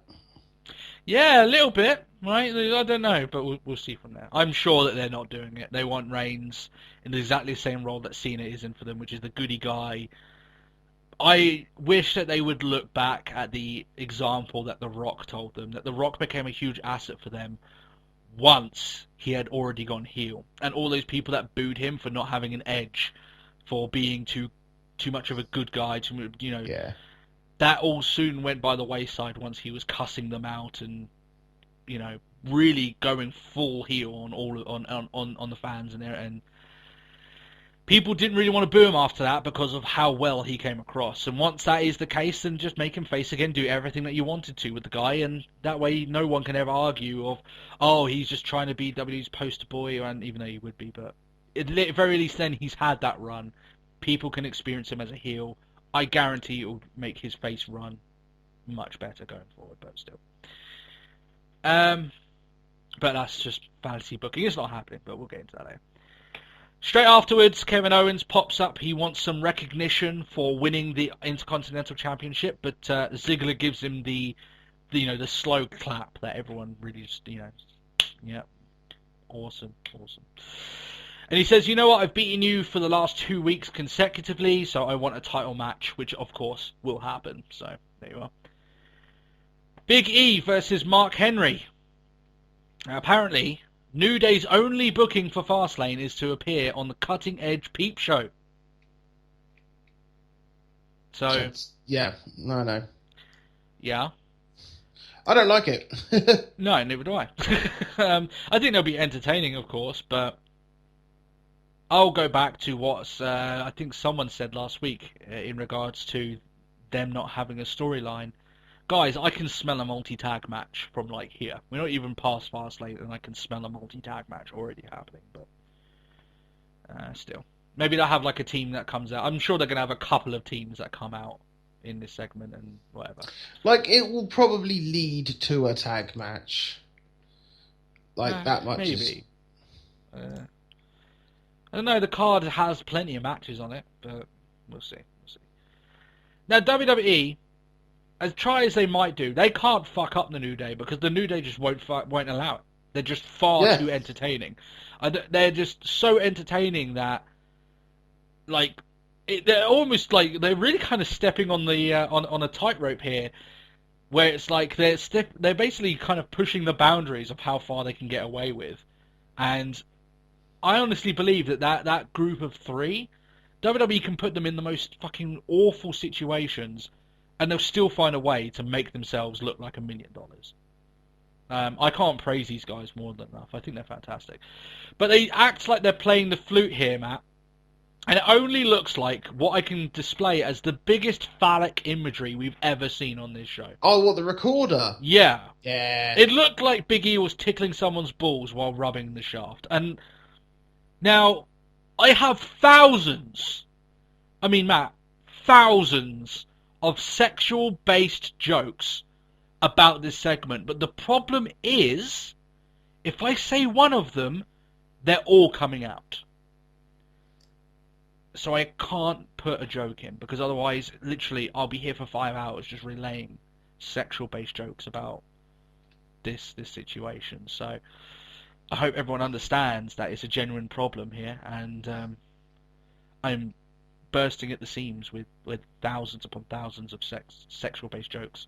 Yeah, a little bit, right? I don't know, but we'll see from there. I'm sure that they're not doing it. They want Reigns in exactly the same role that Cena is in for them, which is the goody guy. I wish that they would look back at the example that The Rock told them, that The Rock became a huge asset for them once he had already gone heel. And all those people that booed him for not having an edge, for being too much of a good guy, Yeah. That all soon went by the wayside once he was cussing them out and, really going full heel on the fans and there. And people didn't really want to boo him after that because of how well he came across. And once that is the case, then just make him face again, do everything that you wanted to with the guy, and that way no one can ever argue of, oh, he's just trying to be WWE's poster boy, and even though he would be, but at the very least then he's had that run. People can experience him as a heel. I guarantee it will make his face run much better going forward, but still. But that's just fantasy booking. It's not happening, but we'll get into that later. Straight afterwards, Kevin Owens pops up. He wants some recognition for winning the Intercontinental Championship, but Ziggler gives him the slow clap that everyone really just, yeah, awesome. And he says, you know what, I've beaten you for the last 2 weeks consecutively, so I want a title match, which of course will happen. So, there you are. Big E versus Mark Henry. Now, apparently, New Day's only booking for Fastlane is to appear on the Cutting Edge Peep Show. So, yeah, no. Yeah. I don't like it. No, neither do I. I think they'll be entertaining, of course, but I'll go back to what I think someone said last week in regards to them not having a storyline. Guys, I can smell a multi-tag match from like here. We're not even past Fastlane, and I can smell a multi-tag match already happening. But still, maybe they'll have like a team that comes out. I'm sure they're gonna have a couple of teams that come out in this segment and whatever. Like, it will probably lead to a tag match. Like that much. Maybe. I don't know. The card has plenty of matches on it, but we'll see. Now WWE, as try as they might do, they can't fuck up the New Day because the New Day just won't allow it. They're just far too entertaining. They're just so entertaining that, like, they're almost like they're really kind of stepping on the on a tightrope here, where it's like they're basically kind of pushing the boundaries of how far they can get away with, and I honestly believe that group of three, WWE can put them in the most fucking awful situations, and they'll still find a way to make themselves look like $1 million. I can't praise these guys more than enough. I think they're fantastic. But they act like they're playing the flute here, Matt. And it only looks like what I can display as the biggest phallic imagery we've ever seen on this show. Oh, what, the recorder? Yeah. Yeah. It looked like Big E was tickling someone's balls while rubbing the shaft. And now, I have thousands of sexual-based jokes about this segment. But the problem is, if I say one of them, they're all coming out. So I can't put a joke in, because otherwise, literally, I'll be here for 5 hours just relaying sexual-based jokes about this situation. So I hope everyone understands that it's a genuine problem here, and I'm bursting at the seams with thousands upon thousands of sexual-based jokes.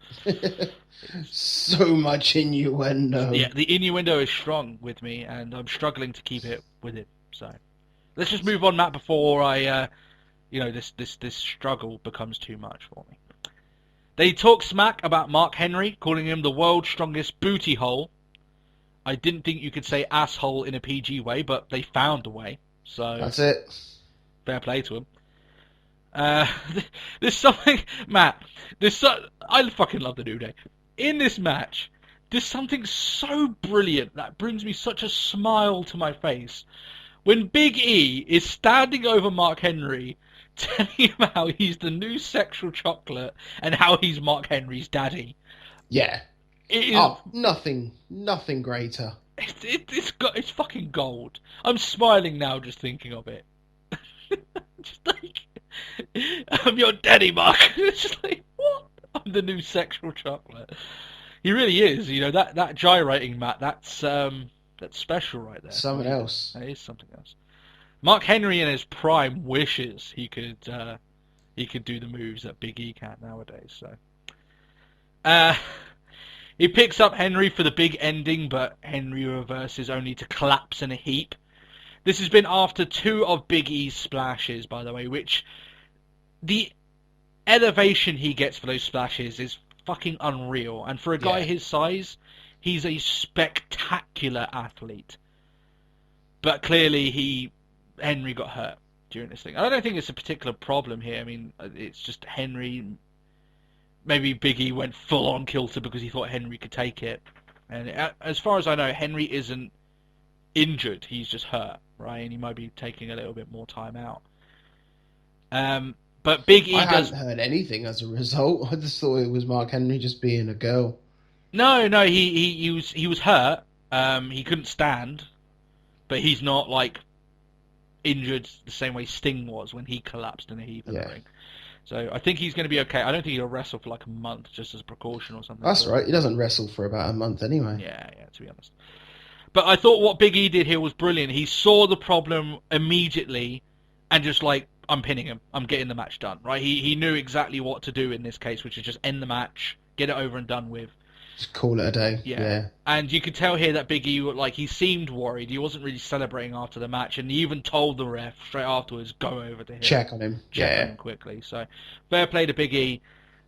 So much innuendo. Yeah, the innuendo is strong with me, and I'm struggling to keep it with it. So let's just move on, Matt, before I, this struggle becomes too much for me. They talk smack about Mark Henry, calling him the world's strongest booty hole. I didn't think you could say asshole in a PG way, but they found a way. So that's it. Fair play to him. There's something, Matt. I fucking love the New Day. In this match, there's something so brilliant that brings me such a smile to my face. When Big E is standing over Mark Henry, telling him how he's the new sexual chocolate and how he's Mark Henry's daddy. Yeah. It is, nothing greater. It's fucking gold. I'm smiling now just thinking of it. Just like, I'm your daddy, Mark. It's just like, what? I'm the new sexual chocolate. He really is. You know, that gyrating, Matt, that's special right there. Something else. That is something else. Mark Henry in his prime wishes he could do the moves that Big E can nowadays. So, he picks up Henry for the big ending, but Henry reverses only to collapse in a heap. This has been after 2 of Big E's splashes, by the way, which the elevation he gets for those splashes is fucking unreal. And for a guy his size, he's a spectacular athlete. But clearly Henry got hurt during this thing. I don't think it's a particular problem here. I mean, it's just Henry. Maybe Big E went full on kilter because he thought Henry could take it. And as far as I know, Henry isn't injured. He's just hurt, right? And he might be taking a little bit more time out. But Big E I hadn't heard anything as a result. I just thought it was Mark Henry just being a girl. No, he was hurt. He couldn't stand, but he's not like injured the same way Sting was when he collapsed in a heap in the ring. So I think he's going to be okay. I don't think he'll wrestle for like a month just as a precaution or something. That's right. He doesn't wrestle for about a month anyway. Yeah, to be honest. But I thought what Big E did here was brilliant. He saw the problem immediately and just like, I'm pinning him. I'm getting the match done, right? He knew exactly what to do in this case, which is just end the match, get it over and done with. Just call it a day. Yeah. And you could tell here that Big E, like, he seemed worried. He wasn't really celebrating after the match, and he even told the ref straight afterwards, go over to him. Check on him. Check on him quickly. So, fair play to Big E.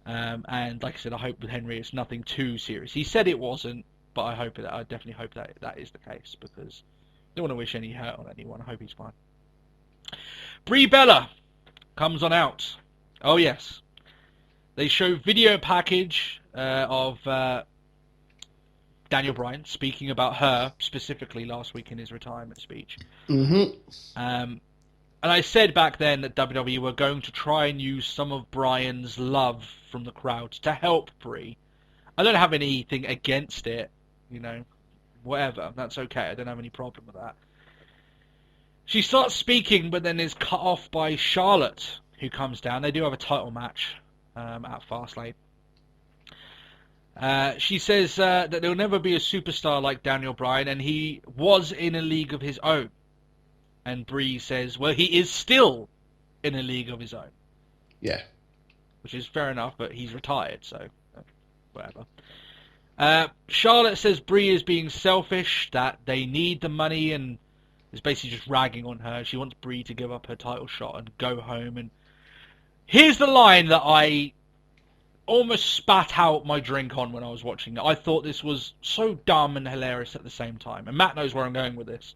And like I said, I hope with Henry it's nothing too serious. He said it wasn't, but I definitely hope that is the case, because I don't want to wish any hurt on anyone. I hope he's fine. Brie Bella comes on out. Oh yes, they show video package of Daniel Bryan speaking about her specifically last week in his retirement speech. Mm-hmm. And I said back then that WWE were going to try and use some of Bryan's love from the crowd to help Brie. I don't have anything against it, whatever. That's okay. I don't have any problem with that. She starts speaking, but then is cut off by Charlotte, who comes down. They do have a title match at Fastlane. She says that there'll never be a superstar like Daniel Bryan, and he was in a league of his own. And Brie says, well, he is still in a league of his own. Yeah. Which is fair enough, but he's retired, so whatever. Charlotte says Brie is being selfish, that they need the money, and is basically just ragging on her. She wants Brie to give up her title shot and go home. And here's the line that I almost spat out my drink on when I was watching it. I thought this was so dumb and hilarious at the same time. And Matt knows where I'm going with this.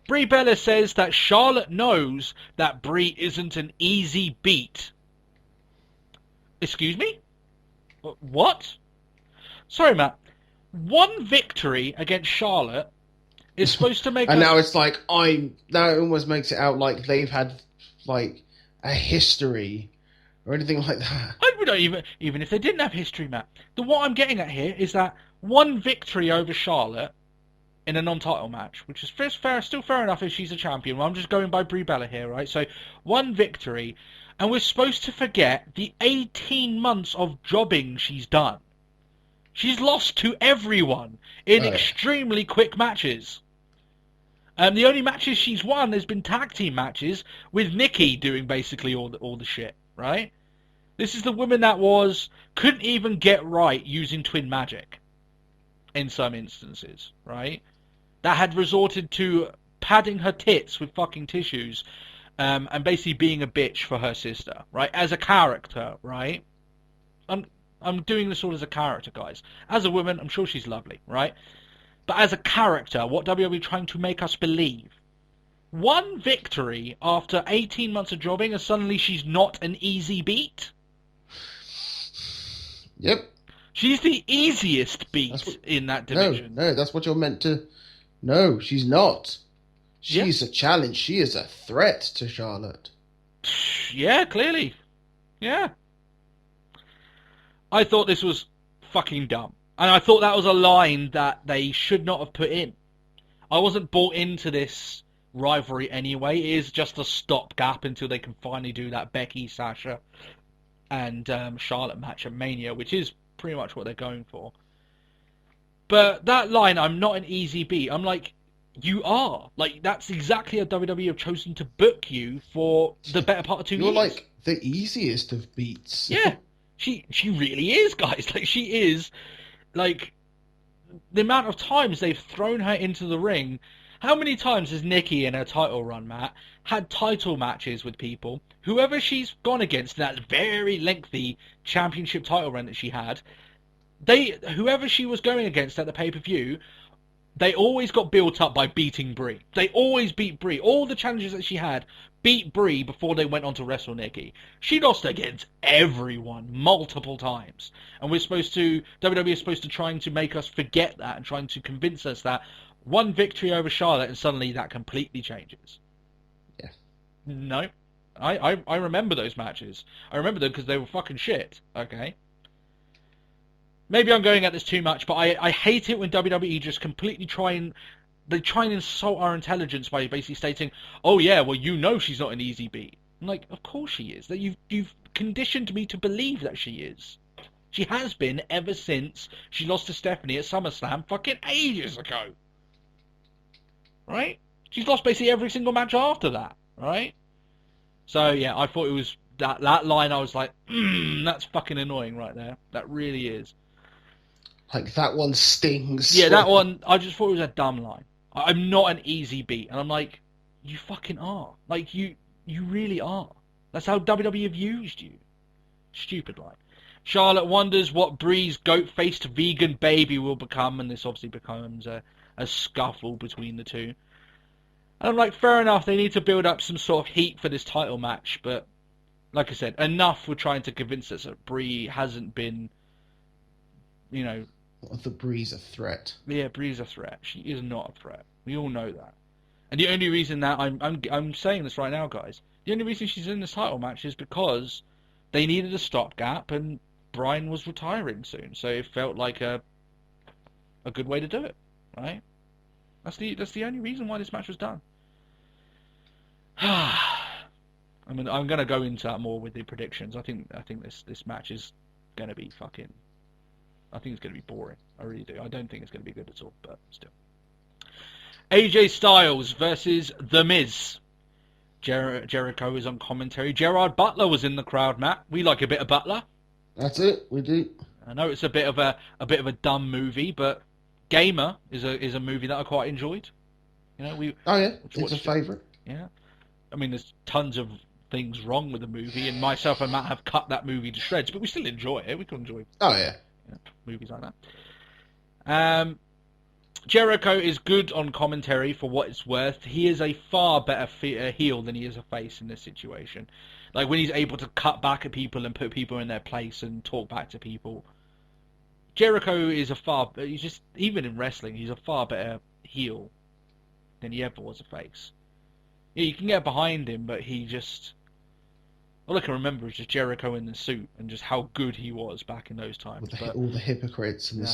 Brie Bella says that Charlotte knows that Brie isn't an easy beat. Excuse me? What? Sorry, Matt. One victory against Charlotte is supposed to make and her... now it's like, now it almost makes it out like they've had, like, a history or anything like that. I would even if they didn't have history, Matt. What I'm getting at here is that one victory over Charlotte in a non-title match, which is still fair enough if she's a champion. Well, I'm just going by Brie Bella here, right? So, one victory, and we're supposed to forget the 18 months of jobbing she's done. She's lost to everyone in extremely quick matches. The only matches she's won has been tag team matches with Nikki doing basically all the shit, right? This is the woman that couldn't even get right using twin magic in some instances, right? That had resorted to padding her tits with fucking tissues and basically being a bitch for her sister, right? As a character, right? I'm doing this all as a character, guys. As a woman, I'm sure she's lovely, right? But as a character, what WWE trying to make us believe? One victory after 18 months of jobbing and suddenly she's not an easy beat? Yep. She's the easiest beat in that division. No, that's what you're meant to... No, she's not. She's a challenge. She is a threat to Charlotte. Yeah, clearly. Yeah. I thought this was fucking dumb. And I thought that was a line that they should not have put in. I wasn't bought into this rivalry anyway. It is just a stopgap until they can finally do that Becky, Sasha, and Charlotte match at Mania, which is pretty much what they're going for. But that line, I'm not an easy beat, I'm like, you are. Like, that's exactly how WWE have chosen to book you for the better part of 2 years. You're like the easiest of beats. Yeah. She really is, guys. Like, she is... Like, the amount of times they've thrown her into the ring. How many times has Nikki in her title run, Matt, had title matches with people? Whoever she's gone against in that very lengthy championship title run that she had, whoever she was going against at the pay-per-view, they always got built up by beating Brie. They always beat Brie. All the challenges that she had beat Brie before they went on to wrestle Nikki. She lost against everyone multiple times. And WWE is supposed to trying to make us forget that and trying to convince us that one victory over Charlotte and suddenly that completely changes. Yeah. No. I remember those matches. I remember them because they were fucking shit. Okay. Maybe I'm going at this too much, but I hate it when WWE just completely try and insult our intelligence by basically stating, oh yeah, well you know she's not an easy beat. I'm like, of course she is. That you've conditioned me to believe that she is. She has been ever since she lost to Stephanie at SummerSlam fucking ages ago. right? She's lost basically every single match after that, right? So yeah, I thought it was that line. I was like, that's fucking annoying right there. That really is. Like, that one stings. Yeah, that one. I just thought it was a dumb line. I'm not an easy beat, and I'm like, you fucking are. Like you really are. That's how WWE have used you. Stupid line. Charlotte wonders what Brie's goat-faced vegan baby will become, and this obviously becomes a scuffle between the two. And I'm like, fair enough, they need to build up some sort of heat for this title match, but like I said, enough for trying to convince us that Brie hasn't been, you know... The Brie's a threat. Yeah, Brie's a threat. She is not a threat. We all know that. And the only reason that I'm saying this right now, guys, the only reason she's in this title match is because they needed a stopgap, and Bryan was retiring soon, so it felt like a good way to do it, right? That's the only reason why this match was done. I mean, I'm going to go into that more with the predictions. I think this match is going to be fucking... I think it's going to be boring. I really do. I don't think it's going to be good at all, but still. AJ Styles versus The Miz. Jericho is on commentary. Gerard Butler was in the crowd, Matt. We like a bit of Butler. That's it. We do. I know it's a bit of a dumb movie, but Gamer is a movie that I quite enjoyed. You know, Oh yeah, it's a favourite. Yeah, I mean, there's tons of things wrong with the movie, and myself and Matt have cut that movie to shreds, but we still enjoy it. We can enjoy. Oh yeah, movies like that. Jericho is good on commentary for what it's worth. He is a far better heel than he is a face in this situation. Like, when he's able to cut back at people and put people in their place and talk back to people. Jericho is even in wrestling, he's a far better heel than he ever was a face. Yeah, you can get behind him, but he just... All I can remember is just Jericho in the suit and just how good he was back in those times. With all the hypocrites and the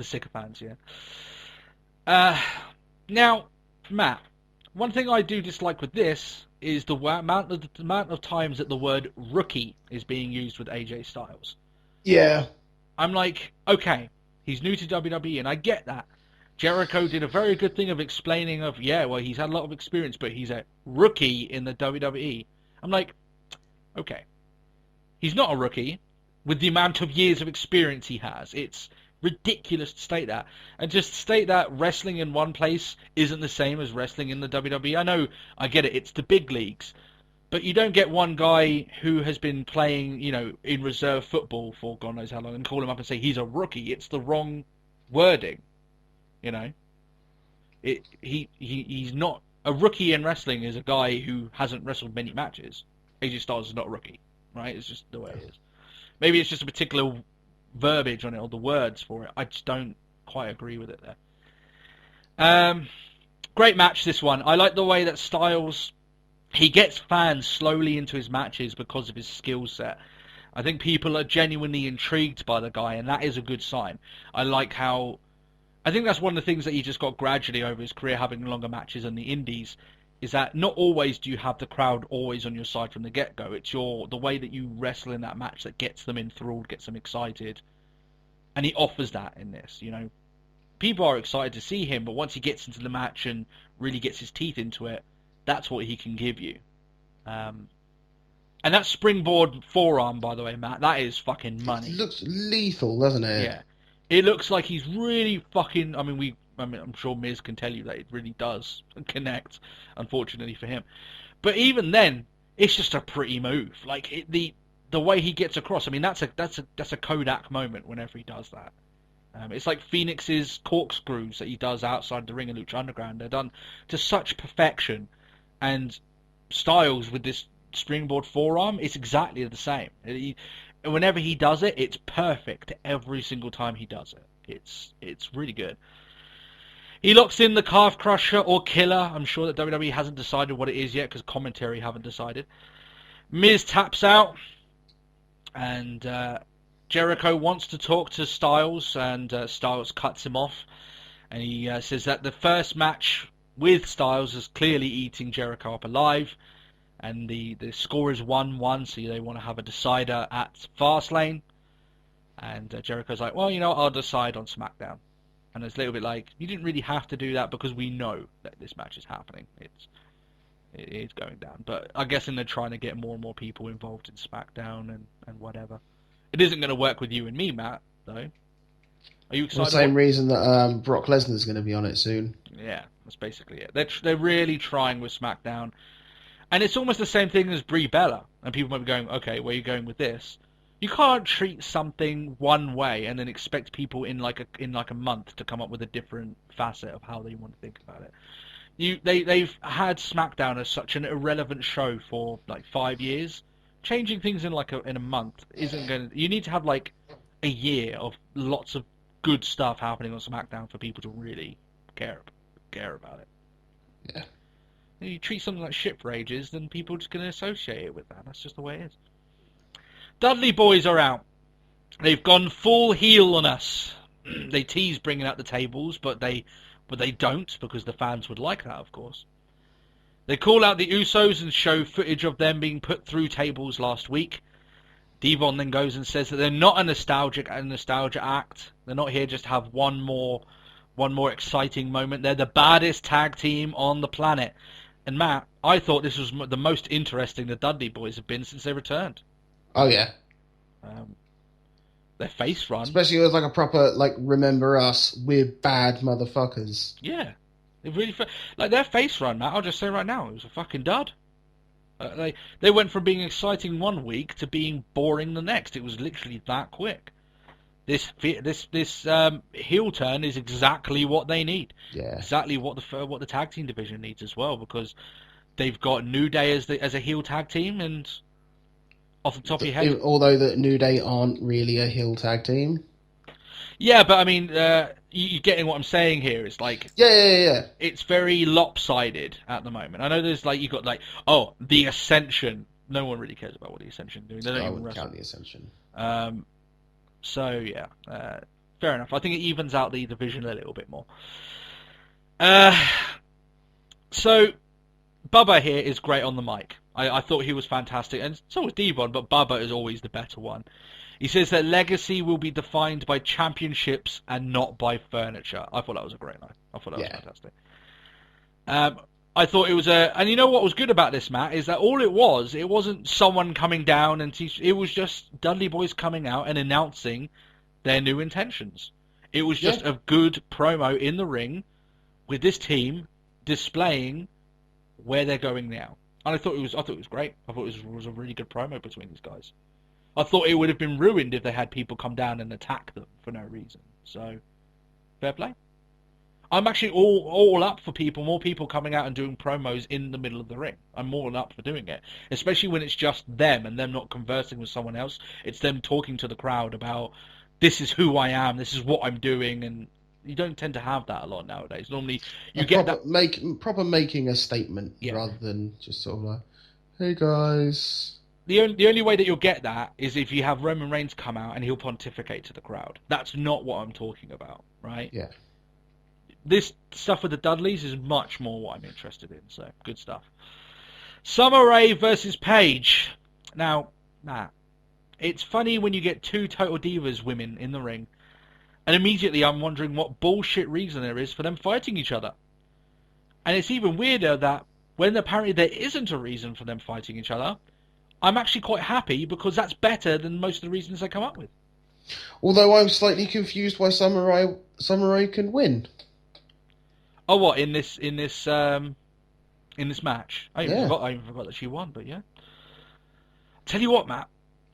sycophants, yeah. Now, Matt, one thing I do dislike with this is the amount of times that the word rookie is being used with AJ Styles. Yeah. I'm like, okay, he's new to WWE, and I get that. Jericho did a very good thing of explaining he's had a lot of experience, but he's a rookie in the WWE. I'm like, okay. He's not a rookie with the amount of years of experience he has. It's ridiculous to state that. And just state that wrestling in one place isn't the same as wrestling in the WWE. I know, I get it, it's the big leagues. But you don't get one guy who has been playing, in reserve football for God knows how long and call him up and say he's a rookie. It's the wrong wording, He's not... A rookie in wrestling is a guy who hasn't wrestled many matches. AJ Styles is not a rookie, right? It's just the way it is. Maybe it's just a particular verbiage on it, or the words for it. I just don't quite agree with it there. Great match, this one. I like the way that Styles, he gets fans slowly into his matches because of his skill set. I think people are genuinely intrigued by the guy, and that is a good sign. I like how... I think that's one of the things that he just got gradually over his career, having longer matches in the indies, is that not always do you have the crowd always on your side from the get-go. It's the way that you wrestle in that match that gets them enthralled, gets them excited. And he offers that in this, People are excited to see him, but once he gets into the match and really gets his teeth into it, that's what he can give you. And that springboard forearm, by the way, Matt, that is fucking money. It looks lethal, doesn't it? Yeah. It looks like he's really fucking... I mean, I'm sure Miz can tell you that it really does connect, unfortunately for him. But even then, it's just a pretty move. Like, the way he gets across, I mean, that's a Kodak moment whenever he does that. It's like Phoenix's corkscrews that he does outside the ring in Lucha Underground. They're done to such perfection. And Styles with this springboard forearm, it's exactly the same. Whenever he does it, it's perfect every single time he does it. It's really good. He locks in the calf crusher or killer. I'm sure that WWE hasn't decided what it is yet because commentary haven't decided. Miz taps out, and Jericho wants to talk to Styles, and Styles cuts him off. And he says that the first match with Styles is clearly eating Jericho up alive. And the score is 1-1, so they want to have a decider at Fastlane. And Jericho's like, well, I'll decide on SmackDown. And it's a little bit like, you didn't really have to do that because we know that this match is happening. It is going down. But I'm guessing they're trying to get more and more people involved in SmackDown and whatever. It isn't going to work with you and me, Matt, though. Are you For excited? the same reason that Brock Lesnar's going to be on it soon. Yeah, that's basically it. They're really trying with SmackDown. And it's almost the same thing as Brie Bella. And people might be going, okay, where are you going with this? You can't treat something one way and then expect people in like a month to come up with a different facet of how they want to think about it. They've had SmackDown as such an irrelevant show for like 5 years. Changing things in a month isn't going to. You need to have like a year of lots of good stuff happening on SmackDown for people to really care about it. Yeah. You treat something like shit for ages, then people are just going to associate it with that. That's just the way it is. Dudley boys are out. They've gone full heel on us. They tease bringing out the tables, but they don't, because the fans would like that, of course. They call out the Usos and show footage of them being put through tables last week. Devon then goes and says that they're not a nostalgia act. They're not here just to have one more exciting moment. They're the baddest tag team on the planet. And Matt, I thought this was the most interesting the Dudley boys have been since they returned. Oh, yeah. Their face run. Especially with like a proper, like, remember us, we're bad motherfuckers. Yeah. It really like their face run, Matt, I'll just say right now, it was a fucking dud. They went from being exciting one week to being boring the next. It was literally that quick. This heel turn is exactly what they need. Yeah. Exactly what the tag team division needs as well, because they've got New Day as a heel tag team, and off the top of your head, Although the New Day aren't really a heel tag team. yeah, but I mean, you're getting what I'm saying here. It's like Yeah. it's very lopsided at the moment. I know there's like you got like the Ascension. No one really cares about what the Ascension are doing. They don't I even wouldn't wrestle. count the Ascension. So yeah, fair enough. I think it evens out the division a little bit more. So Bubba here is great on the mic. I thought he was fantastic, and so was Devon, but Bubba is always the better one. He says that legacy will be defined by championships and not by furniture. I thought that was a great line. I thought that was fantastic. I thought it was and you know what was good about this, Matt, is that all it wasn't someone coming down and it was just Dudley Boys coming out and announcing their new intentions. It was just a good promo in the ring with this team displaying where they're going now. And I thought it was great. I thought it was a really good promo between these guys. I thought it would have been ruined if they had people come down and attack them for no reason. So, fair play. I'm actually all up for more people coming out and doing promos in the middle of the ring. I'm more than up for doing it, especially when it's just them and them not conversing with someone else. It's them talking to the crowd about, this is who I am, this is what I'm doing, and you don't tend to have that a lot nowadays. Normally, you get proper making a statement rather than just sort of like, hey guys. The only way that you'll get that is if you have Roman Reigns come out and he'll pontificate to the crowd. That's not what I'm talking about, right? Yeah. This stuff with the Dudleys is much more what I'm interested in, so good stuff. Summer Rae versus Paige. Now, it's funny when you get two Total Divas women in the ring, and immediately I'm wondering what bullshit reason there is for them fighting each other. And it's even weirder that when apparently there isn't a reason for them fighting each other, I'm actually quite happy because that's better than most of the reasons they come up with. Although I'm slightly confused why Summer Rae can win. Oh, what in this match? I even forgot that she won, but yeah. Tell you what, Matt,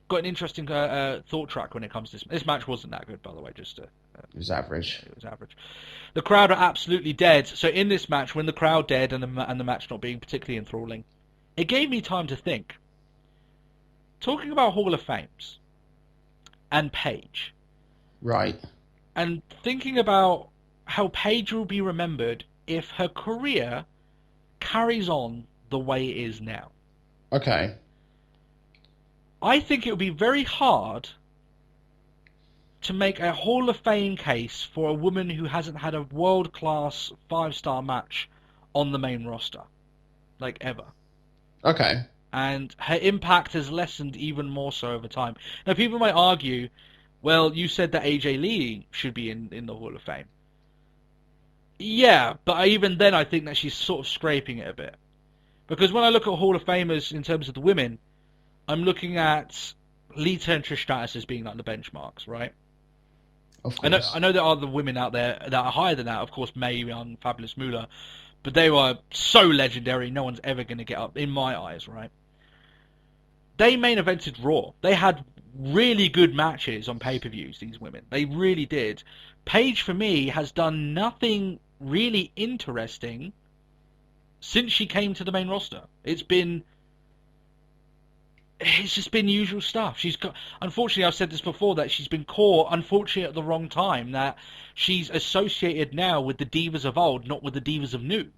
got an interesting thought track when it comes to this match. Wasn't that good, by the way. Just it was average. It was average. The crowd are absolutely dead. So in this match, when the crowd dead and the match not being particularly enthralling, it gave me time to think. Talking about Hall of Fames and Paige, right? And thinking about how Paige will be remembered if her career carries on the way it is now. Okay. I think it would be very hard to make a Hall of Fame case for a woman who hasn't had a world-class 5-star match on the main roster, like ever. Okay. And her impact has lessened even more so over time. Now, people might argue, well, you said that AJ Lee should be in the Hall of Fame. Yeah, but even then, I think that she's sort of scraping it a bit. Because when I look at Hall of Famers in terms of the women, I'm looking at Lita and Trish Stratus as being like the benchmarks, right? Of course. I know there are the women out there that are higher than that. Of course, Mae Young, Fabulous Moolah, but they were so legendary. No one's ever going to get up in my eyes, right? They main evented Raw. They had really good matches on pay-per-views. These women, they really did. Paige, for me, has done nothing really interesting since she came to the main roster. It's just been usual stuff. She's got, unfortunately, I've said this before, that she's been caught, unfortunately, at the wrong time, that she's associated now with the divas of old, not with the divas of new.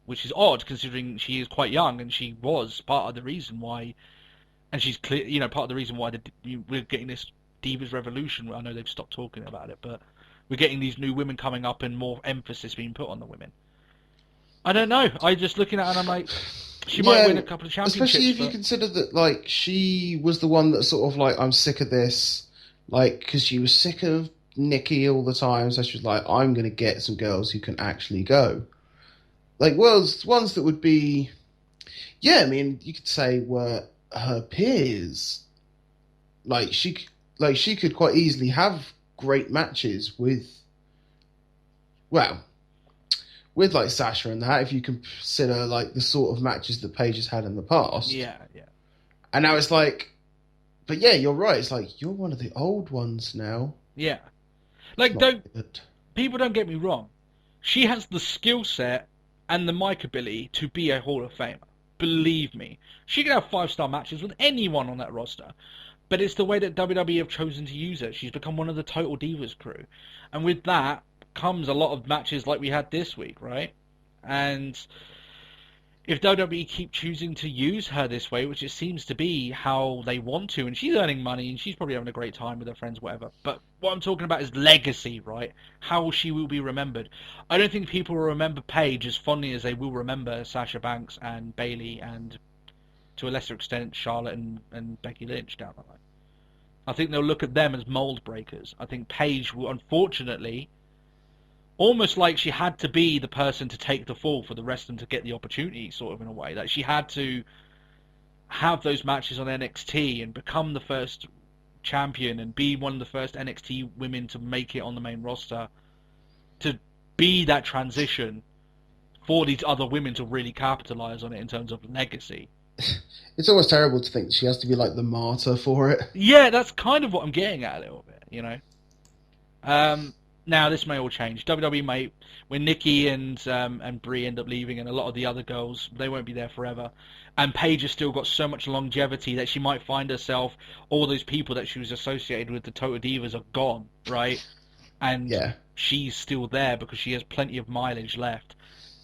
Which is odd, considering she is quite young, and she was part of the reason why, and she's clear, part of the reason why we're getting this divas revolution. I know they've stopped talking about it, but we're getting these new women coming up and more emphasis being put on the women. I don't know. I just looking at her and I'm like, she might win a couple of championships. Especially if you consider that, like, she was the one that sort of, like, I'm sick of this, like, because she was sick of Nikki all the time, so she was like, I'm going to get some girls who can actually go. Like, ones that would be, I mean, you could say were her peers. Like, she could quite easily have great matches with like Sasha and that, if you consider like the sort of matches that Paige has had in the past. Yeah. And now it's like, but yeah, you're right. It's like, you're one of the old ones now. Yeah. Like, people don't get me wrong. She has the skill set and the mic ability to be a Hall of Famer. Believe me. She can have 5-star matches with anyone on that roster. But it's the way that WWE have chosen to use her. She's become one of the Total Divas crew. And with that comes a lot of matches like we had this week, right? And if WWE keep choosing to use her this way, which it seems to be how they want to, and she's earning money and she's probably having a great time with her friends, whatever. But what I'm talking about is legacy, right? How she will be remembered. I don't think people will remember Paige as fondly as they will remember Sasha Banks and Bayley and, to a lesser extent, Charlotte and Becky Lynch down the line. I think they'll look at them as mold breakers. I think Paige will, unfortunately, almost like she had to be the person to take the fall for the rest of them to get the opportunity, sort of, in a way. Like, she had to have those matches on NXT and become the first champion and be one of the first NXT women to make it on the main roster, to be that transition for these other women to really capitalize on it in terms of legacy. It's almost terrible to think she has to be like the martyr for it. Yeah, that's kind of what I'm getting at a little bit, Now, this may all change. WWE may, when Nikki and Brie end up leaving, and a lot of the other girls, they won't be there forever. And Paige has still got so much longevity that she might find herself, all those people that she was associated with, the Total Divas, are gone, right? And she's still there because she has plenty of mileage left.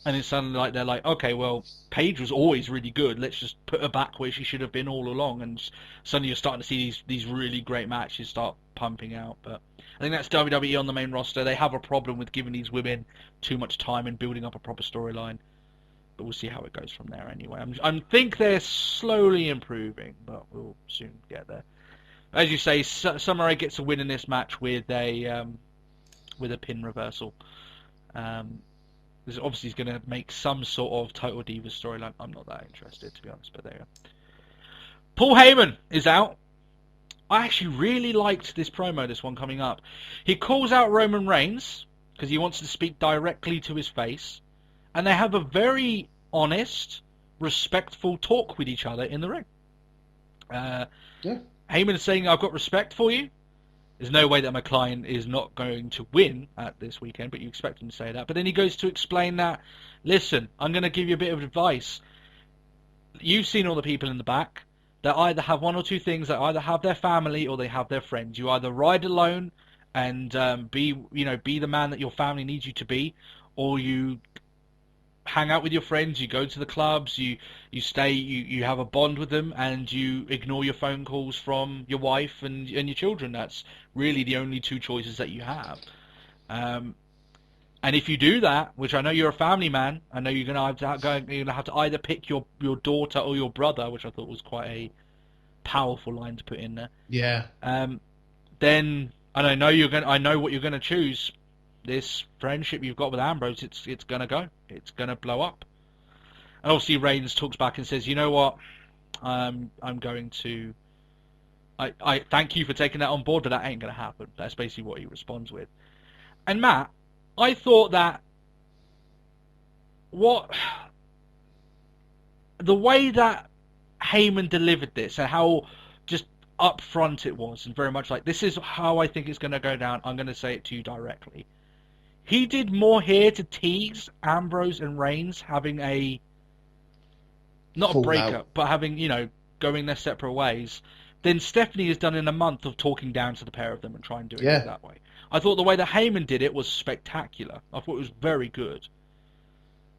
And it's suddenly like they're like, okay, well, Paige was always really good. Let's just put her back where she should have been all along. And suddenly you're starting to see these really great matches start pumping out. But I think that's WWE on the main roster. They have a problem with giving these women too much time and building up a proper storyline. But we'll see how it goes from there anyway. I think they're slowly improving, but we'll soon get there. As you say, Summer Rae gets a win in this match with a pin reversal. This obviously is going to make some sort of Total Divas storyline. I'm not that interested, to be honest, but there you go. Paul Heyman is out. I actually really liked this promo, this one coming up. He calls out Roman Reigns because he wants to speak directly to his face, and they have a very honest, respectful talk with each other in the ring. Heyman is saying, I've got respect for you. There's no way that my client is not going to win at this weekend, but you expect him to say that. But then he goes to explain that, listen, I'm going to give you a bit of advice. You've seen all the people in the back that either have one or two things, that either have their family or they have their friends. You either ride alone and be the man that your family needs you to be, or you hang out with your friends, you go to the clubs, you stay, you have a bond with them, and you ignore your phone calls from your wife and your children. That's really the only two choices that you have. And if you do that, which I know you're a family man, I know you're going to have to either pick your daughter or your brother, which I thought was quite a powerful line to put in there. Yeah. Then, and I know what you're going to choose. this friendship you've got with Ambrose, it's gonna go. It's gonna blow up. And obviously Reigns talks back and says, you know what, I'm going to. I thank you for taking that on board, but that ain't gonna happen. That's basically what he responds with. And Matt, I thought that the way that Heyman delivered this and how just upfront it was, and very much like, this is how I think it's going to go down, I'm going to say it to you directly. He did more here to tease Ambrose and Reigns having a, not a breakup, but having, going their separate ways, than Stephanie has done in a month of talking down to the pair of them and trying to do it that way. I thought the way that Heyman did it was spectacular. I thought it was very good.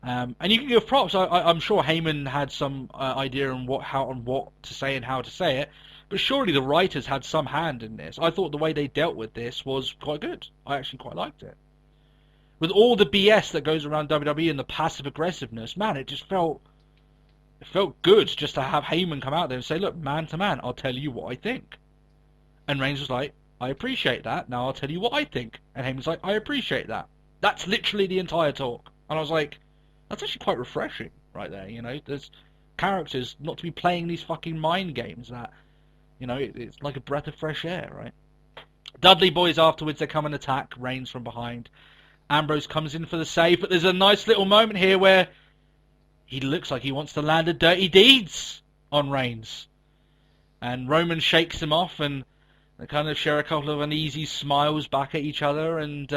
And you can give props. I'm sure Heyman had some idea on what to say and how to say it, but surely the writers had some hand in this. I thought the way they dealt with this was quite good. I actually quite liked it. With all the BS that goes around WWE and the passive aggressiveness, man, it felt good just to have Heyman come out there and say, look, man to man, I'll tell you what I think. And Reigns was like, I appreciate that. Now I'll tell you what I think. And Heyman's like, I appreciate that. That's literally the entire talk. And I was like, that's actually quite refreshing right there, There's characters not to be playing these fucking mind games that, it's like a breath of fresh air, right? Dudley boys afterwards, they come and attack Reigns from behind. Ambrose comes in for the save, but there's a nice little moment here where he looks like he wants to land a dirty deeds on Reigns. And Roman shakes him off, and they kind of share a couple of uneasy smiles back at each other, and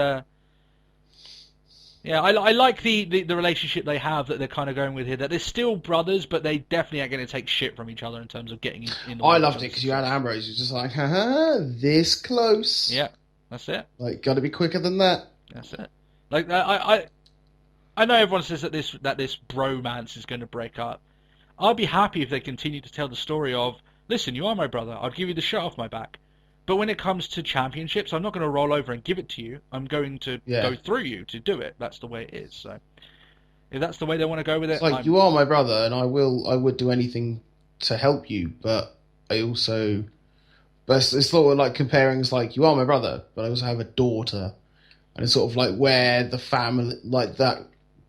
I like the relationship they have that they're kind of going with here. That they're still brothers, but they definitely aren't going to take shit from each other in terms of getting in. I loved it because you had Ambrose who's just like, haha, this close. Yeah, that's it. Like, got to be quicker than that. That's it. Like, I know everyone says that this bromance is going to break up. I'd be happy if they continue to tell the story of, listen, you are my brother. I'll give you the shirt off my back. But when it comes to championships, I'm not going to roll over and give it to you. I'm going to go through you to do it. That's the way it is. So if that's the way they want to go with it, it's like, you are my brother, and I would do anything to help you. But it's sort of like comparing. It's like, you are my brother, but I also have a daughter, and it's sort of like where the family, like that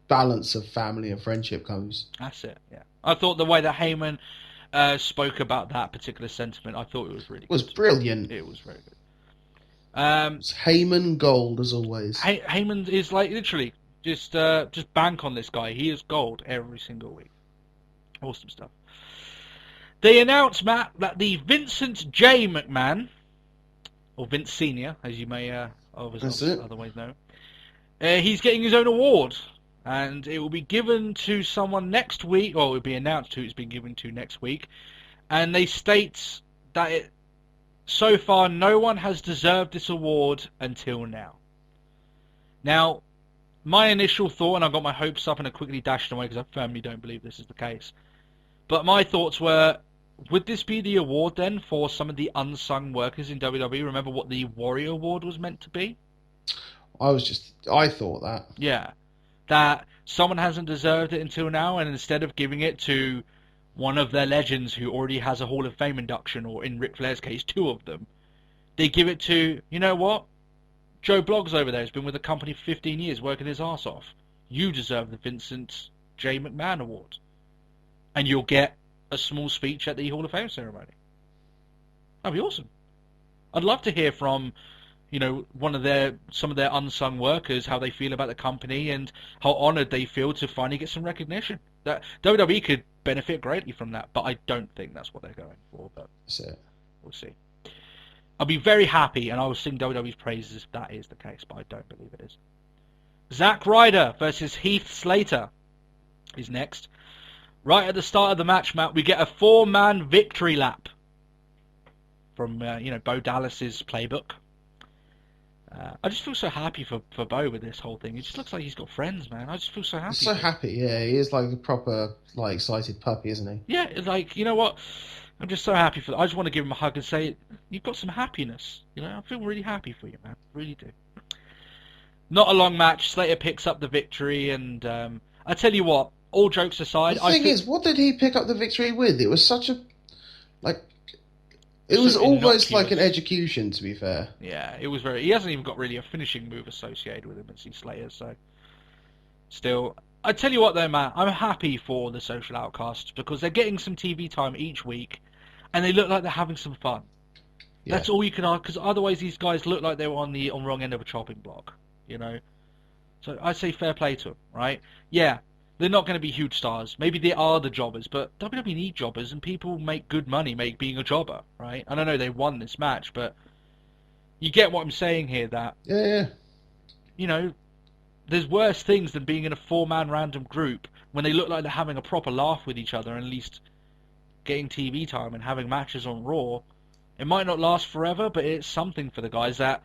balance of family and friendship comes. That's it. Yeah, I thought the way that Heyman spoke about that particular sentiment, I thought it was really good. It was brilliant. It was very good. It's Heyman gold, as always. Heyman is like, literally, just bank on this guy. He is gold every single week. Awesome stuff. They announced, Matt, that the Vincent J. McMahon, or Vince Senior, as you may otherwise know, he's getting his own award. And it will be given to someone next week, or it will be announced who it's been given to next week. And they state that so far no one has deserved this award until now. Now, my initial thought, and I got my hopes up and I quickly dashed them away because I firmly don't believe this is the case. But my thoughts were, would this be the award then for some of the unsung workers in WWE? Remember what the Warrior Award was meant to be? I thought that. Yeah. That someone hasn't deserved it until now, and instead of giving it to one of their legends who already has a Hall of Fame induction, or in Ric Flair's case, 2 of them, they give it to, you know what? Joe Bloggs over there has been with the company for 15 years, working his ass off. You deserve the Vincent J. McMahon Award. And you'll get a small speech at the Hall of Fame ceremony. That'd be awesome. I'd love to hear from, some of their unsung workers, how they feel about the company and how honoured they feel to finally get some recognition. That WWE could benefit greatly from that, but I don't think that's what they're going for. But we'll see. I'll be very happy, and I will sing WWE's praises if that is the case, but I don't believe it is. Zack Ryder versus Heath Slater is next. Right at the start of the match, Matt, we get a 4-man victory lap from Bo Dallas's playbook. I just feel so happy for Bo with this whole thing. It just looks like he's got friends, man. I just feel so happy. He's so happy, yeah. He is like a proper, excited puppy, isn't he? Yeah, you know what? I'm just so happy for that. I just want to give him a hug and say, you've got some happiness. I feel really happy for you, man. Really do. Not a long match. Slater picks up the victory, and I tell you what, all jokes aside... The thing is, what did he pick up the victory with? It was such a... It was almost innocuous. like an execution, to be fair. Yeah, it was very... He hasn't even got really a finishing move associated with him as Heath Slater, so... Still... I tell you what though, Matt, I'm happy for the Social Outcasts because they're getting some TV time each week and they look like they're having some fun. Yeah. That's all you can ask, because otherwise these guys look like they were on the wrong end of a chopping block, you know? So I say fair play to them, right? Yeah, they're not going to be huge stars. Maybe they are the jobbers, but WWE need jobbers and people make good money being a jobber, right? And I know they won this match, but you get what I'm saying here, that, Yeah. you know, there's worse things than being in a four-man random group when they look like they're having a proper laugh with each other and at least getting TV time and having matches on Raw. It might not last forever, but it's something for the guys that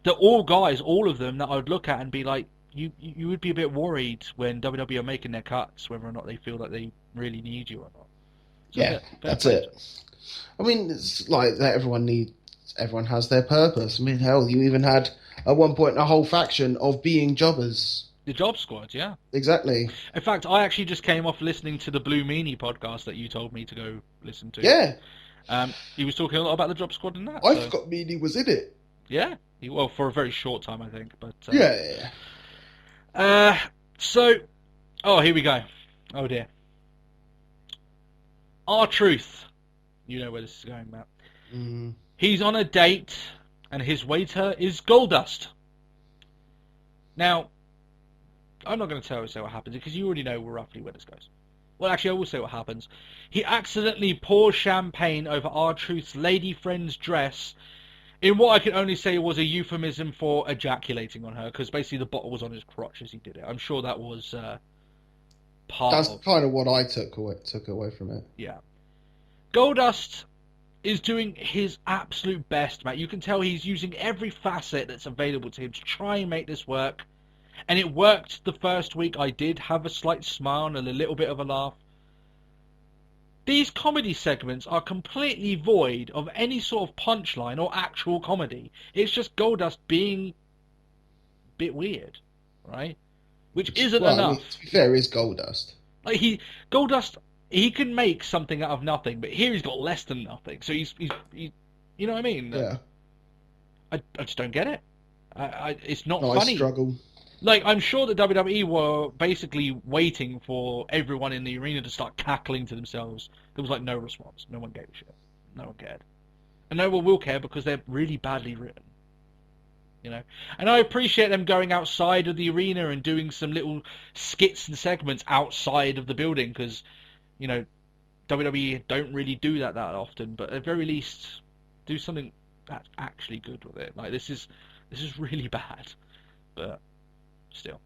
they're all guys, all of them, that I would look at and be like, you would be a bit worried when WWE are making their cuts, whether or not they feel like they really need you or not. So Yeah, that's it. I mean, it's like that everyone has their purpose. I mean, hell, you even had, at one point, a whole faction of being jobbers. The Job Squad, yeah. Exactly. In fact, I actually just came off listening to the Blue Meanie podcast that you told me to go listen to. Yeah. He was talking a lot about the Job Squad in that. I forgot Meanie was in it. Yeah. Well, for a very short time, I think. But Yeah. So, here we go. Oh dear. R-Truth. You know where this is going, Matt. Mm. He's on a date, and his waiter is Goldust. Now, I'm not going to say what happens, because you already know roughly where this goes. Well, actually, I will say what happens. He accidentally pours champagne over R-Truth's lady friend's dress in what I can only say was a euphemism for ejaculating on her, because basically the bottle was on his crotch as he did it. I'm sure that was That's kind of what I took away from it. Yeah. Goldust is doing his absolute best, Matt. You can tell he's using every facet that's available to him to try and make this work. And it worked the first week. I did have a slight smile and a little bit of a laugh. These comedy segments are completely void of any sort of punchline or actual comedy. It's just Goldust being a bit weird, right? Which isn't enough. I mean, to be fair, is Goldust. Like Goldust, he can make something out of nothing, but here he's got less than nothing. So he's you know what I mean? Yeah. I just don't get it. It's not Nice funny. struggle. Like, I'm sure that WWE were basically waiting for everyone in the arena to start cackling to themselves. There was, like, no response. No one gave a shit. No one cared. And no one will care because they're really badly written. You know? And I appreciate them going outside of the arena and doing some little skits and segments outside of the building because, you know, WWE don't really do that often. But at the very least, do something that's actually good with it. Like, this is really bad. But... still.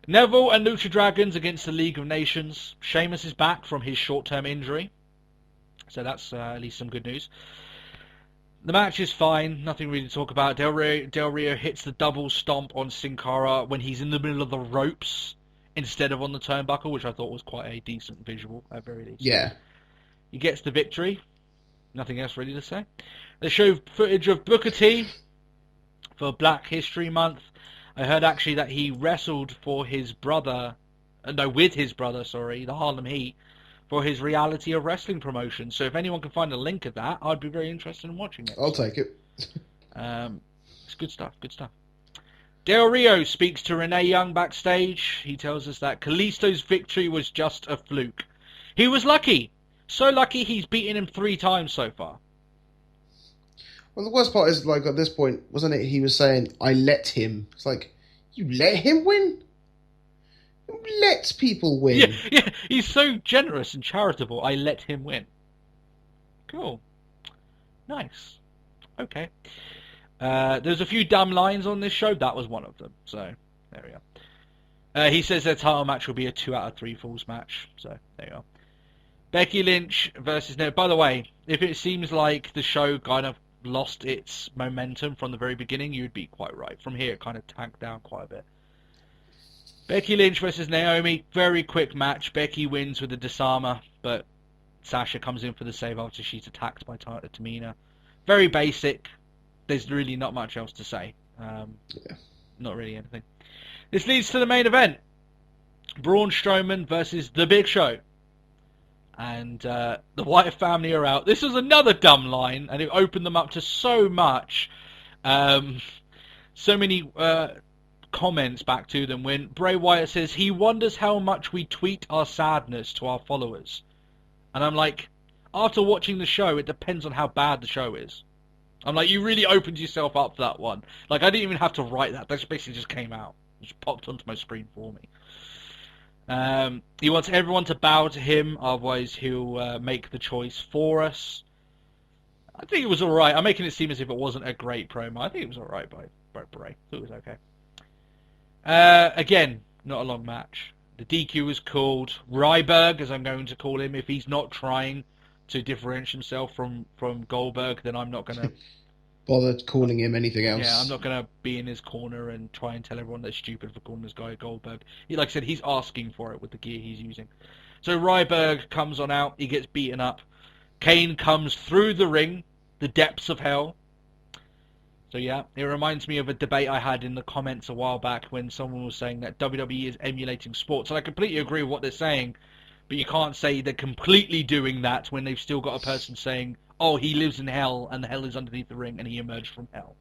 Neville and Lucha Dragons against the League of Nations. Sheamus is back from his short-term injury. So that's at least some good news. The match is fine. Nothing really to talk about. Del Rio hits the double stomp on Sin Cara when he's in the middle of the ropes instead of on the turnbuckle, which I thought was quite a decent visual at very least. Yeah. He gets the victory. Nothing else really to say. They show footage of Booker T for Black History Month. I heard actually that he wrestled for his brother, with his brother, the Harlem Heat, for his Reality of Wrestling promotion. So if anyone can find a link of that, I'd be very interested in watching it. I'll take it. It's good stuff, good stuff. Del Rio speaks to Renee Young backstage. He tells us that Kalisto's victory was just a fluke. He was lucky. So lucky he's beaten him 3 times so far. Well, the worst part is, like, at this point, wasn't it, he was saying, I let him. It's like, you let him win? Who lets people win? Yeah, he's so generous and charitable. I let him win. Cool. Nice. Okay. There's a few dumb lines on this show. That was one of them. So, there we go. He says their title match will be a 2 out of 3 falls match. So, there you go. Becky Lynch versus... Now, by the way, if it seems like the show kind of lost its momentum from the very beginning, you'd be quite right. From here, it kind of tanked down quite a bit. Becky Lynch versus Naomi, very quick match. Becky wins with a disarmer, but Sasha comes in for the save after she's attacked by Tamina. Very basic. There's really not much else to say. Not really anything. This leads to the main event. Braun Strowman versus The Big Show. and the Wyatt family are out. This was another dumb line, and it opened them up to so much, so many comments back to them when Bray Wyatt says he wonders how much we tweet our sadness to our followers. And I'm like, after watching the show, it depends on how bad the show is. I'm like, you really opened yourself up for that one. Like, I didn't even have to write that. That basically just came out. It just popped onto my screen for me. He wants everyone to bow to him, otherwise he'll make the choice for us. I think it was alright. I'm making it seem as if it wasn't a great promo. I think it was alright by Bray. I thought it was okay. Again, not a long match. The DQ was called. Ryberg, as I'm going to call him, if he's not trying to differentiate himself from Goldberg, then I'm not going to bother calling him anything else. Yeah, I'm not going to be in his corner and try and tell everyone they're stupid for calling this guy Goldberg. Like I said, he's asking for it with the gear he's using. So Ryberg comes on out. He gets beaten up. Kane comes through the ring, the depths of hell. So yeah, it reminds me of a debate I had in the comments a while back when someone was saying that WWE is emulating sports. And I completely agree with what they're saying, but you can't say they're completely doing that when they've still got a person saying, oh, he lives in hell and the hell is underneath the ring and he emerged from hell.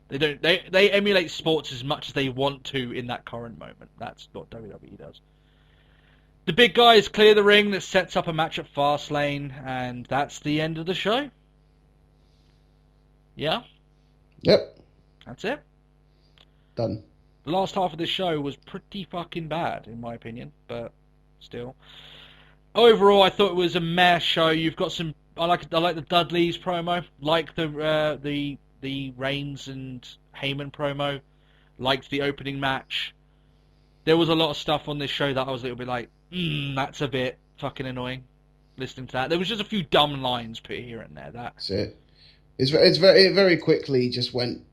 They emulate sports as much as they want to in that current moment. That's what WWE does. The big guys clear the ring. That sets up a match at Fastlane, and that's the end of the show. Yeah? Yep. That's it. Done. The last half of this show was pretty fucking bad, in my opinion, but still. Overall, I thought it was a meh show. You've got some. I like the Dudley's promo, like the Reigns and Heyman promo, liked the opening match. There was a lot of stuff on this show that I was a little bit like, that's a bit fucking annoying. Listening to that, there was just a few dumb lines put here and there. That's it. It very quickly just went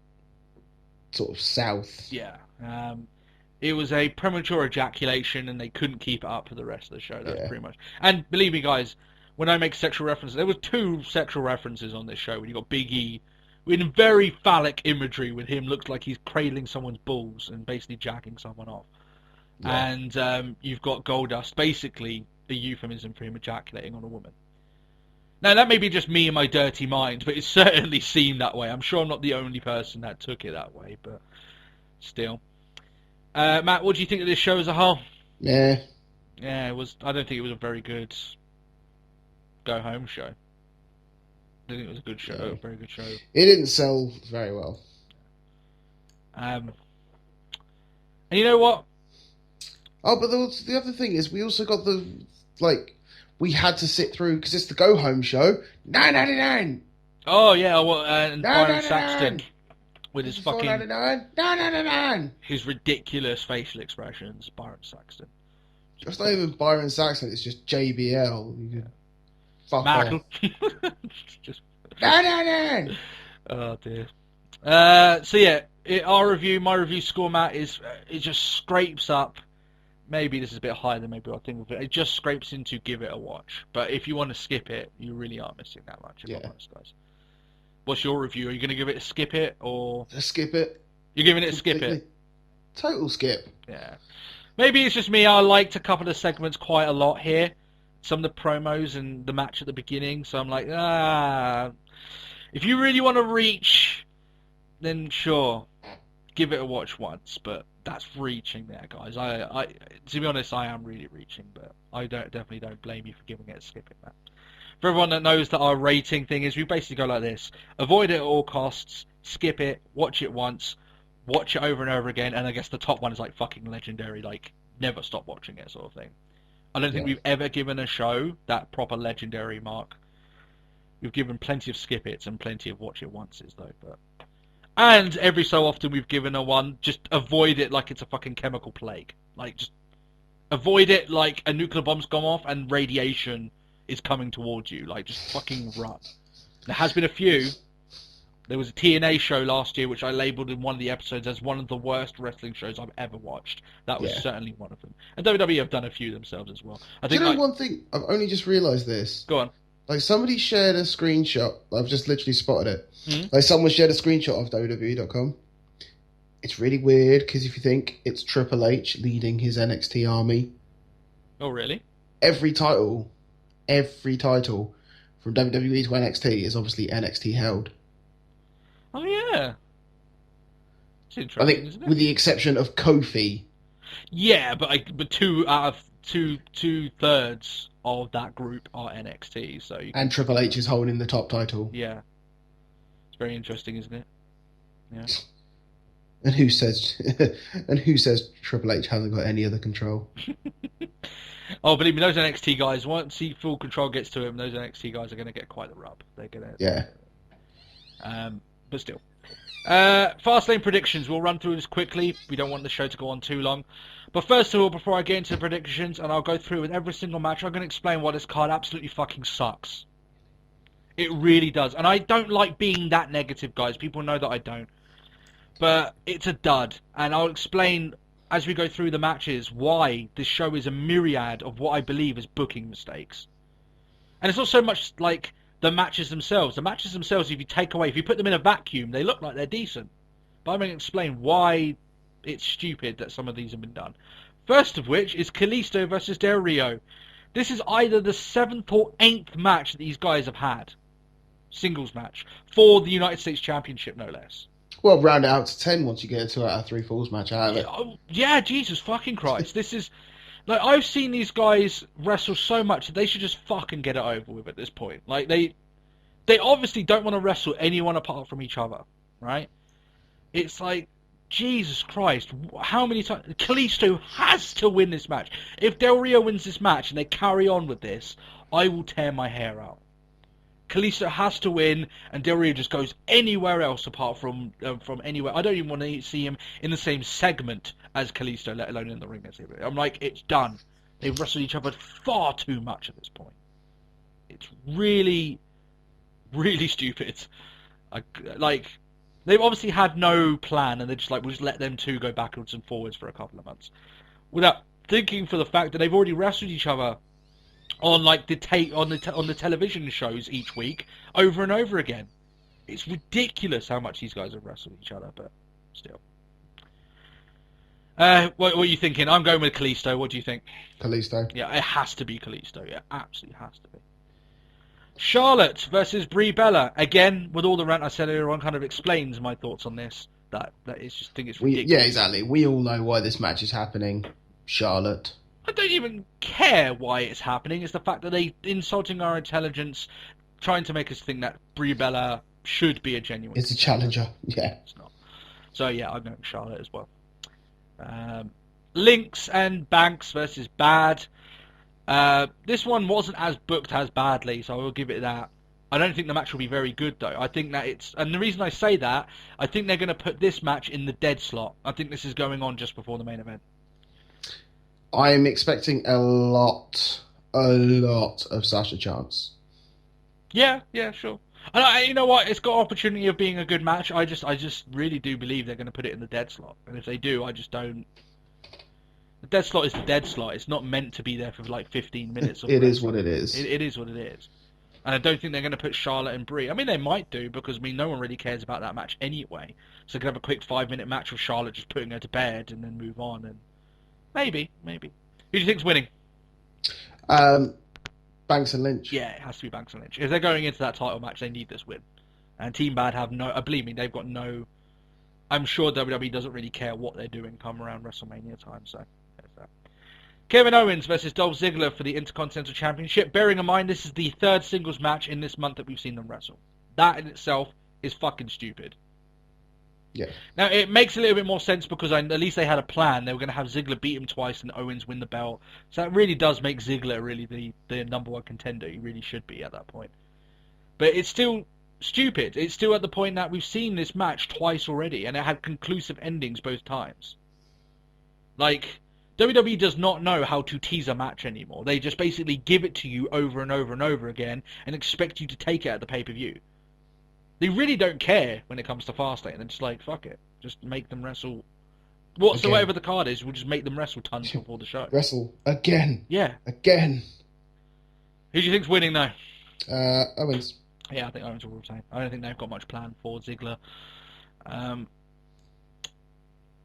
sort of south. Yeah. It was a premature ejaculation, and they couldn't keep it up for the rest of the show. That's pretty much. And believe me, guys, when I make sexual references, there were 2 sexual references on this show. When you got Big E, in very phallic imagery, with him looks like he's cradling someone's balls and basically jacking someone off. Yeah. And you've got Goldust, basically a euphemism for him ejaculating on a woman. Now, that may be just me and my dirty mind, but it certainly seemed that way. I'm sure I'm not the only person that took it that way, but still. Matt, what do you think of this show as a whole? Yeah. Yeah, it was. I don't think it was a very good go-home show. I think it was a good show, a very good show. It didn't sell very well. And you know what? Oh, but the other thing is, we also got we had to sit through, because it's the go-home show, $9.99. Oh, yeah, well, and Byron Saxton with his fucking... $9.99. His ridiculous facial expressions, Byron Saxton. It's not even Byron Saxton, it's just JBL. You can fuck Michael. off. Just... $9.99. Oh, dear. So, yeah, my review score, Matt, is it just scrapes up. Maybe this is a bit higher than maybe I think. It just scrapes into give it a watch. But if you want to skip it, you really are missing that much. If I'm honest, guys. What's your review? Are you going to give it a skip it or a skip it? You're giving it a skip it. Total skip. Yeah. Maybe it's just me. I liked a couple of segments quite a lot here. Some of the promos and the match at the beginning. So I'm like, if you really want to reach, then sure, give it a watch once. But that's reaching there, guys. I to be honest, I am really reaching, but I definitely don't blame you for giving it a skip it, man. For everyone that knows that our rating thing is, we basically go like this: avoid it at all costs, skip it, watch it once, watch it over and over again, and I guess the top one is like fucking legendary, like never stop watching it sort of thing. I don't think we've ever given a show that proper legendary mark. We've given plenty of skip it's and plenty of watch it onces though, but. And every so often we've given a one, just avoid it like it's a fucking chemical plague. Like, just avoid it like a nuclear bomb's gone off and radiation is coming towards you. Like, just fucking run. There has been a few. There was a TNA show last year, which I labelled in one of the episodes as one of the worst wrestling shows I've ever watched. That was certainly one of them. And WWE have done a few themselves as well. I think, do you know one thing? I've only just realised this. Go on. Like, somebody shared a screenshot. I've just literally spotted it. Mm-hmm. Like, someone shared a screenshot of WWE.com. It's really weird, because if you think it's Triple H leading his NXT army. Oh, really? Every title every title from WWE to NXT is obviously NXT held. Oh yeah. It's I interesting, think, isn't it? with the exception of Kofi. Yeah, but two out of two thirds of that group are NXT, so you can, And Triple H is holding the top title. yeah, it's very interesting, isn't it? Yeah. And who says Triple H hasn't got any other control? Oh, believe me, those NXT guys, once full control gets to him, those NXT guys are going to get quite the rub. They're going to. Yeah. But still. Fastlane predictions. We'll run through this quickly. We don't want the show to go on too long. But first of all, before I get into the predictions, and I'll go through with every single match, I'm going to explain why this card absolutely fucking sucks. It really does. And I don't like being that negative, guys. People know that I don't. But it's a dud. And I'll explain, as we go through the matches, why this show is a myriad of what I believe is booking mistakes. And it's not so much like the matches themselves. The matches themselves, if you put them in a vacuum, they look like they're decent. But I'm going to explain why it's stupid that some of these have been done. First of which is Kalisto versus Del Rio. This is either the 7th or 8th match that these guys have had. Singles match. For the United States Championship, no less. Well, round it out to 10 once you get a 2 out of 3 falls match out of it. Yeah, Jesus fucking Christ. This is... Like, I've seen these guys wrestle so much that they should just fucking get it over with at this point. Like, they obviously don't want to wrestle anyone apart from each other, right? It's like, Jesus Christ, how many times... Kalisto has to win this match. If Del Rio wins this match and they carry on with this, I will tear my hair out. Kalisto has to win, and Del Rio just goes anywhere else apart from anywhere. I don't even want to see him in the same segment as Kalisto, let alone in the ring. I'm like, it's done. They've wrestled each other far too much at this point. It's really, really stupid. Like, they've obviously had no plan, and they're just like, we'll just let them two go backwards and forwards for a couple of months, without thinking for the fact that they've already wrestled each other on like on the television shows each week over and over again. It's ridiculous how much these guys have wrestled each other, but still. What are you thinking? I'm going with Kalisto. What do you think? Kalisto. Yeah, it has to be Kalisto. Yeah, absolutely has to be. Charlotte versus Brie Bella. Again, with all the rant I said earlier on, kind of explains my thoughts on this. That is just think it's ridiculous. Yeah, exactly. We all know why this match is happening. Charlotte. I don't even care why it's happening. It's the fact that they're insulting our intelligence, trying to make us think that Brie Bella should be a genuine... It's a challenger, yeah. It's not. So yeah, I'm going with Charlotte as well. Lynx and Banks versus Bad. This one wasn't as booked as badly, so I will give it that. I don't think the match will be very good, though. I think that it's... And the reason I say that, I think they're going to put this match in the dead slot. I think this is going on just before the main event. I'm expecting a lot of Sasha chance. Yeah, sure. And you know what? It's got opportunity of being a good match. I just really do believe they're going to put it in the dead slot. And if they do, I just don't... The dead slot is the dead slot. It's not meant to be there for like 15 minutes. It is what it is. It is what it is. And I don't think they're going to put Charlotte and Brie. I mean, they might do, because no one really cares about that match anyway. So they could have a quick 5-minute match with Charlotte just putting her to bed and then move on. And maybe. Who do you think's winning? Banks and Lynch. Yeah, it has to be Banks and Lynch. If they're going into that title match, they need this win. And Team Bad have no... believe me, they've got no... I'm sure WWE doesn't really care what they're doing come around WrestleMania time, so there's that. Kevin Owens versus Dolph Ziggler for the Intercontinental Championship. Bearing in mind, this is the 3rd singles match in this month that we've seen them wrestle. That in itself is fucking stupid. Yeah. Now, it makes a little bit more sense because at least they had a plan. They were going to have Ziggler beat him twice and Owens win the belt. So that really does make Ziggler really the number one contender. He really should be at that point. But it's still stupid. It's still at the point that we've seen this match twice already, and it had conclusive endings both times. Like, WWE does not know how to tease a match anymore. They just basically give it to you over and over and over again and expect you to take it at the pay-per-view. They really don't care when it comes to Fastlane. They're just like, fuck it. Just make them wrestle. Whatever the card is, we'll just make them wrestle tons before the show. Wrestle. Again. Yeah. Again. Who do you think's winning, though? Owens. Yeah, I think Owens will retain. I don't think they've got much plan for Ziggler.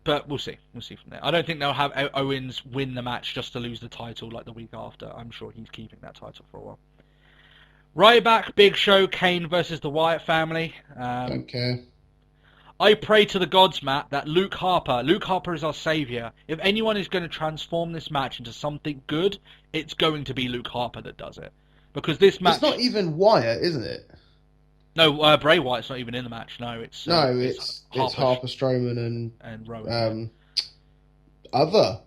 But we'll see. We'll see from there. I don't think they'll have Owens win the match just to lose the title like the week after. I'm sure he's keeping that title for a while. Ryback, Big Show, Kane versus the Wyatt family. Don't care. I pray to the gods, Matt, that Luke Harper is our saviour. If anyone is going to transform this match into something good, it's going to be Luke Harper that does it. Because this match... It's not even Wyatt, isn't it? No, Bray Wyatt's not even in the match. No, it's Harper, Strowman, and Rowan. Rowan,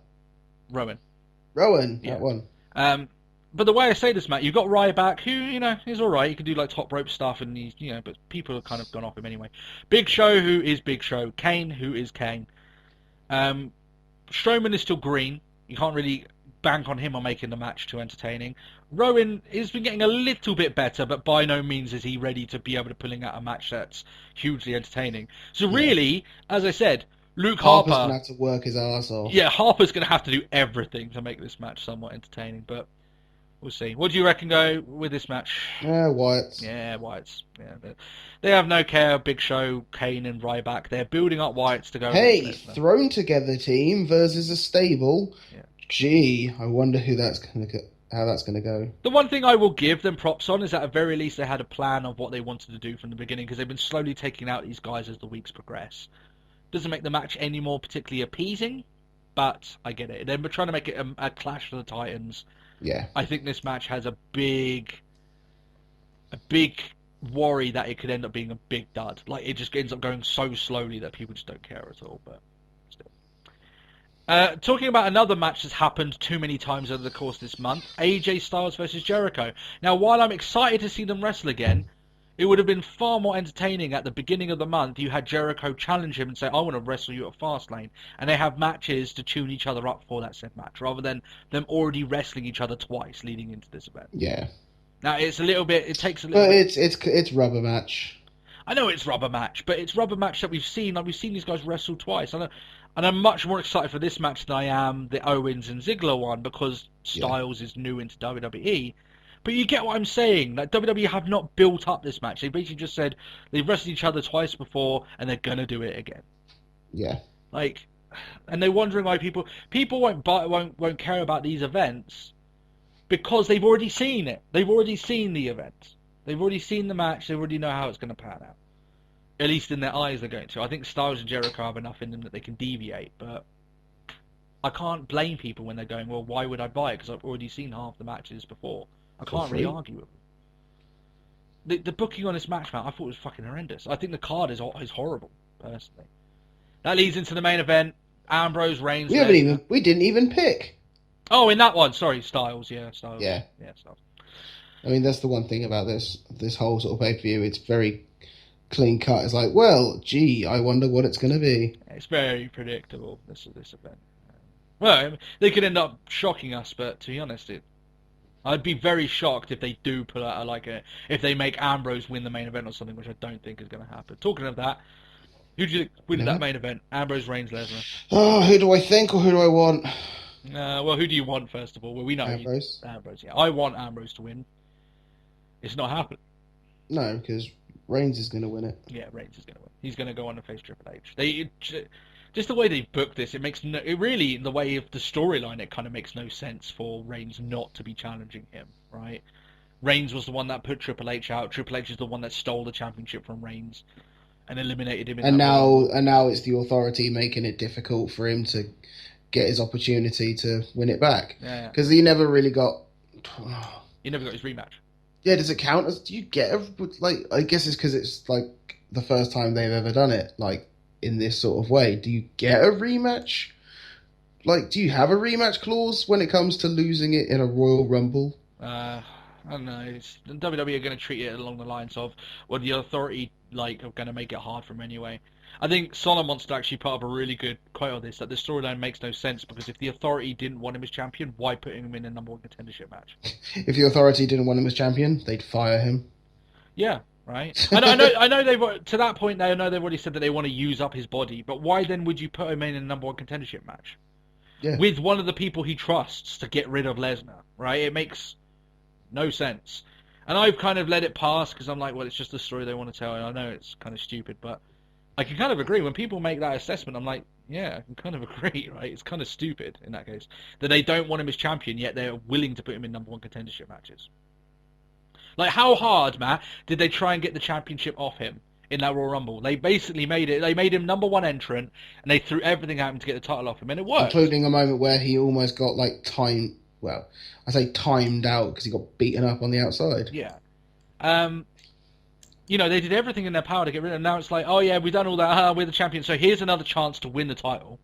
Yeah. that one. But the way I say this, Matt, you've got Ryback, who, he's alright. He can do, like, top rope stuff, and he's, but people have kind of gone off him anyway. Big Show, who is Big Show. Kane, who is Kane. Strowman is still green. You can't really bank on him on making the match too entertaining. Rowan has been getting a little bit better, but by no means is he ready to be able to pulling out a match that's hugely entertaining. So really, as I said, Luke Harper's Harper... going to have to work his ass off. Yeah, Harper's going to have to do everything to make this match somewhat entertaining, but... We'll see. What do you reckon go with this match? Yeah, Wyatt's. Yeah, Wyatt's. Yeah, they have no care. Big Show, Kane, and Ryback. They're building up Wyatt's to go. Hey, thrown together team versus a stable. Yeah. Gee, I wonder how that's going to go. The one thing I will give them props on is that at very least they had a plan of what they wanted to do from the beginning, because they've been slowly taking out these guys as the weeks progress. Doesn't make the match any more particularly appeasing, but I get it. They're trying to make it a clash for the Titans. Yeah. I think this match has a big worry that it could end up being a big dud. Like, it just ends up going so slowly that people just don't care at all, but still. Talking about another match that's happened too many times over the course of this month, AJ Styles versus Jericho. Now, while I'm excited to see them wrestle again, it would have been far more entertaining at the beginning of the month. You had Jericho challenge him and say, I want to wrestle you at Fastlane. And they have matches to tune each other up for that said match, rather than them already wrestling each other twice leading into this event. Yeah. Now, it's a little bit... It takes a little bit... It's rubber match. I know it's rubber match, but it's rubber match that we've seen. Like, we've seen these guys wrestle twice. And I'm much more excited for this match than I am the Owens and Ziggler one, because Styles is new into WWE. But you get what I'm saying. Like, WWE have not built up this match. They basically just said they've wrestled each other twice before and they're gonna do it again. Yeah. Like, and they're wondering why people won't care about these events because they've already seen it. They've already seen the event. They've already seen the match. They already know how it's gonna pan out. At least in their eyes, they're going to. I think Styles and Jericho have enough in them that they can deviate, but I can't blame people when they're going, well, why would I buy it? Because I've already seen half the matches before. I can't really argue with them. The booking on this match, man, I thought was fucking horrendous. I think the card is horrible, personally. That leads into the main event. Ambrose, Reigns. We didn't even pick. Oh, in that one, sorry, Styles. Yeah, Styles. Yeah, Styles. I mean, that's the one thing about this whole sort of pay-per-view. It's very clean cut. It's like, well, gee, I wonder what it's going to be. It's very predictable. This event. Well, they could end up shocking us, but to be honest, I'd be very shocked if they do pull out if they make Ambrose win the main event or something, which I don't think is going to happen. Talking of that, who do you think win that main event? Ambrose, Reigns, Lesnar. Oh, who do I think or who do I want? Well, who do you want first of all? Well, we know Ambrose. Ambrose, yeah. I want Ambrose to win. It's not happening. No, because Reigns is going to win it. Yeah, Reigns is going to win. He's going to go on to face Triple H. Just the way they booked this, in the way of the storyline, it kind of makes no sense for Reigns not to be challenging him, right? Reigns was the one that put Triple H out. Triple H is the one that stole the championship from Reigns and eliminated him. And now it's the Authority making it difficult for him to get his opportunity to win it back. Yeah. Because he never really got. He never got his rematch. Yeah, does it count as? Do you get I guess it's because it's like the first time they've ever done it, like in this sort of way. Do you get a rematch? Like, do you have a rematch clause when it comes to losing it in a Royal Rumble? I don't know. WWE are going to treat it along the lines of, well, the Authority are going to make it hard for him anyway. I think Solomon's actually put up a really good quote on this, that the storyline makes no sense because if the Authority didn't want him as champion, why putting him in a number one contendership match? If the Authority didn't want him as champion, they'd fire him. Yeah, right. I know they've to that point. I know they've already said that they want to use up his body, but why then would you put him in a number one contendership match? Yeah. With one of the people he trusts to get rid of Lesnar, right? It makes no sense. And I've kind of let it pass because I'm like, well, it's just the story they want to tell. And I know it's kind of stupid, but I can kind of agree. When people make that assessment, I'm like, yeah, I can kind of agree, right? It's kind of stupid in that case that they don't want him as champion, yet they're willing to put him in number one contendership matches. Like, how hard, Matt, did they try and get the championship off him in that Royal Rumble? They basically made him number one entrant, and they threw everything at him to get the title off him, and it worked. Including a moment where he almost got, like, timed out because he got beaten up on the outside. Yeah. You know, they did everything in their power to get rid of him. Now it's like, oh yeah, we've done all that, we're the champion, so here's another chance to win the title.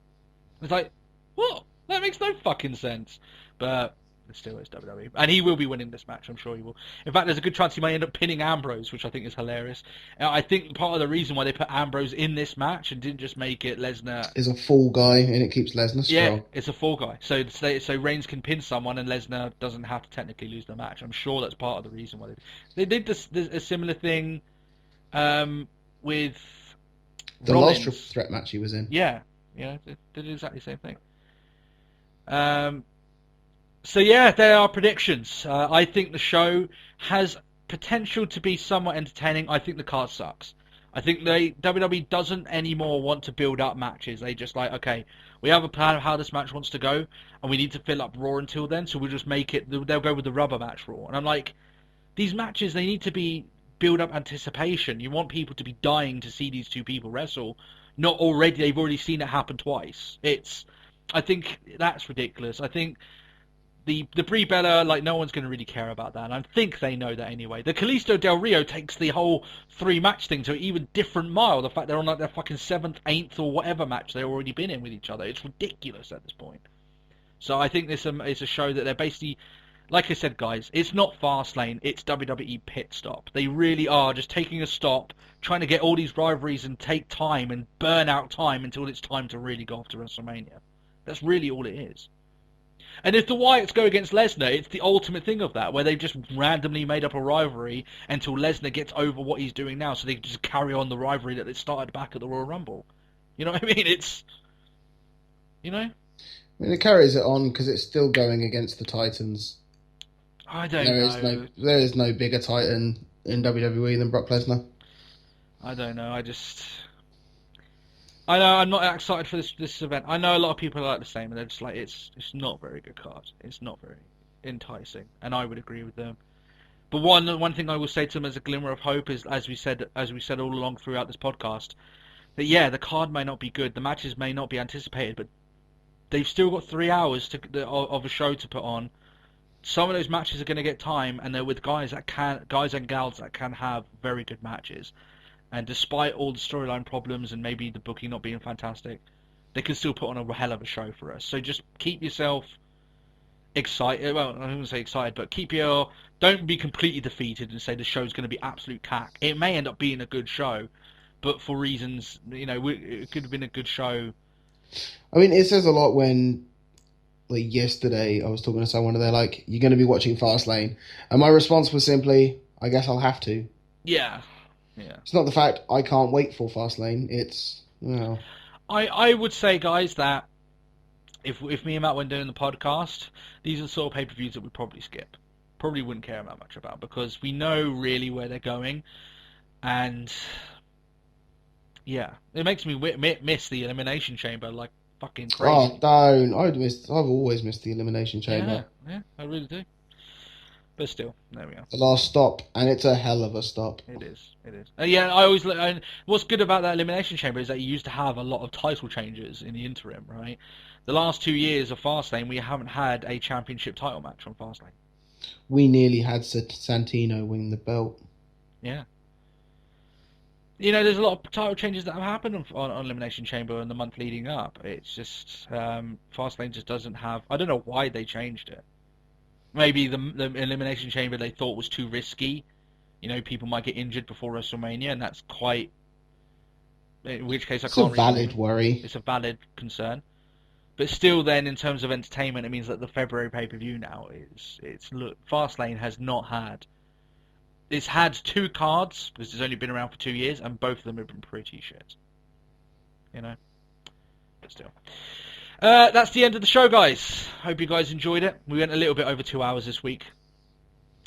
It's like, what? That makes no fucking sense. But it still is WWE. And he will be winning this match, I'm sure he will. In fact, there's a good chance he might end up pinning Ambrose, which I think is hilarious. I think part of the reason why they put Ambrose in this match and didn't just make it Lesnar... is a fall guy, and it keeps Lesnar strong. Yeah, it's a fall guy. So Reigns can pin someone and Lesnar doesn't have to technically lose the match. I'm sure that's part of the reason why they did a similar thing with the Rollins. last triple threat match he was in. Yeah, they did exactly the same thing. So yeah, there are predictions. I think the show has potential to be somewhat entertaining. I think the card sucks. I think WWE doesn't anymore want to build up matches. They just like, okay, we have a plan of how this match wants to go, and we need to fill up Raw until then, so we'll just make it, they'll go with the rubber match Raw. And I'm like, these matches, they need to be build up anticipation. You want people to be dying to see these two people wrestle. They've already seen it happen twice. I think that's ridiculous. I think the Brie Bella, like, no one's going to really care about that, and I think they know that anyway. The Kalisto Del Rio takes the whole 3-match thing to an even different mile. The fact they're on like their fucking 7th, 8th, or whatever match they've already been in with each other. It's ridiculous at this point. So I think it's a show that they're basically, like I said, guys, it's not Fastlane, it's WWE Pit Stop. They really are just taking a stop, trying to get all these rivalries and take time and burn out time until it's time to really go off to WrestleMania. That's really all it is. And if the Wyatts go against Lesnar, it's the ultimate thing of that, where they've just randomly made up a rivalry until Lesnar gets over what he's doing now, so they can just carry on the rivalry that they started back at the Royal Rumble. You know what I mean? It's, you know? I mean, it carries it on because it's still going against the Titans. I don't know. There is no bigger Titan in WWE than Brock Lesnar. I don't know. I know I'm not excited for this event. I know a lot of people are like the same, and they're just like, it's not a very good card. It's not very enticing, and I would agree with them. But one thing I will say to them as a glimmer of hope is, as we said all along throughout this podcast, that yeah, the card may not be good, the matches may not be anticipated, but they've still got 3 hours of a show to put on. Some of those matches are going to get time, and they're with guys and gals that can have very good matches. And despite all the storyline problems and maybe the booking not being fantastic, they can still put on a hell of a show for us. So just keep yourself excited. Well, I don't say excited, but don't be completely defeated and say the show's going to be absolute cack. It may end up being a good show, but for reasons, it could have been a good show. I mean, it says a lot when, like, yesterday I was talking to someone and they're like, you're going to be watching Fastlane. And my response was simply, I guess I'll have to. Yeah. Yeah. It's not the fact I can't wait for Fastlane. It's, well... I would say, guys, that if me and Matt were doing the podcast, these are the sort of pay-per-views that we'd probably skip. Probably wouldn't care that much about, because we know really where they're going. And, yeah, it makes me miss the Elimination Chamber like fucking crazy. Oh, don't. I've always missed the Elimination Chamber. Yeah, I really do. But still, there we go. The last stop, and it's a hell of a stop. It is. Yeah, I always. And what's good about that Elimination Chamber is that you used to have a lot of title changes in the interim, right? The last 2 years of Fastlane, we haven't had a championship title match on Fastlane. We nearly had Santino win the belt. Yeah. There's a lot of title changes that have happened on Elimination Chamber in the month leading up. It's just Fastlane just doesn't have. I don't know why they changed it. Maybe the Elimination Chamber they thought was too risky. People might get injured before WrestleMania, and that's quite... In which case, It's a valid worry. It's a valid concern. But still, then, in terms of entertainment, it means that the February pay-per-view now look, Fastlane has not had... It's had 2 cards, because it's only been around for 2 years, and both of them have been pretty shit. But still... that's the end of the show, guys. Hope you guys enjoyed it. We went a little bit over 2 hours this week.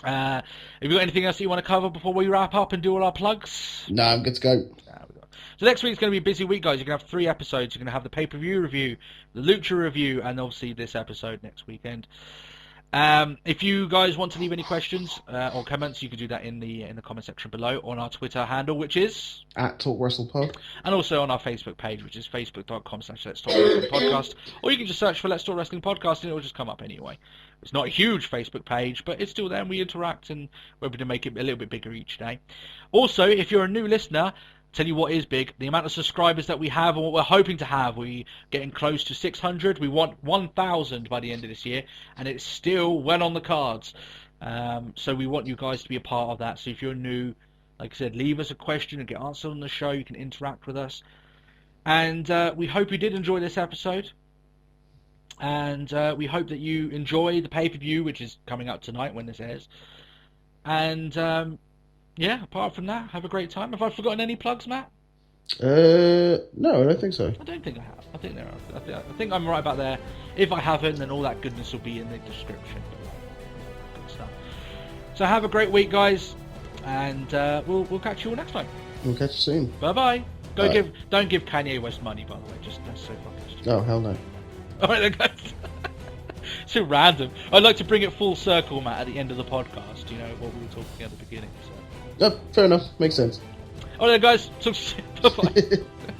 Have you got anything else that you want to cover before we wrap up and do all our plugs? No, I'm good to go. So next week's going to be a busy week, guys. You're going to have 3 episodes. You're going to have the pay-per-view review, the Lucha review, and obviously this episode next weekend. If you guys want to leave any questions or comments, you can do that in the comment section below on our Twitter handle, which is At Talk Wrestle Pod. and also on our Facebook page, which is facebook.com/Let's Talk Wrestling Podcast. Or you can just search for Let's Talk Wrestling Podcast and it will just come up anyway. It's not a huge Facebook page, but it's still there and we interact and we're able to make it a little bit bigger each day. Also, if you're a new listener, tell you what is big, the amount of subscribers that we have and what we're hoping to have. We're getting close to 600. We want 1,000 by the end of this year, and it's still well on the cards. So we want you guys to be a part of that. So if you're new, like I said, leave us a question and get answered on the show. You can interact with us. And we hope you did enjoy this episode. And we hope that you enjoy the pay-per-view, which is coming out tonight when this airs. And yeah, apart from that, have a great time. Have I forgotten any plugs, Matt? No, I don't think so. I don't think I have. I think there are. I think I'm right about there. If I haven't, then all that goodness will be in the description. Good stuff. So have a great week, guys, and we'll catch you all next time. We'll catch you soon. Bye bye. Bye. Don't give Kanye West money, by the way. Just that's so fucking stupid. Oh, hell no. All right, then, guys. So random. I'd like to bring it full circle, Matt, at the end of the podcast. You know what we were talking at the beginning. So. Fair enough. Makes sense. All right, guys. Bye bye.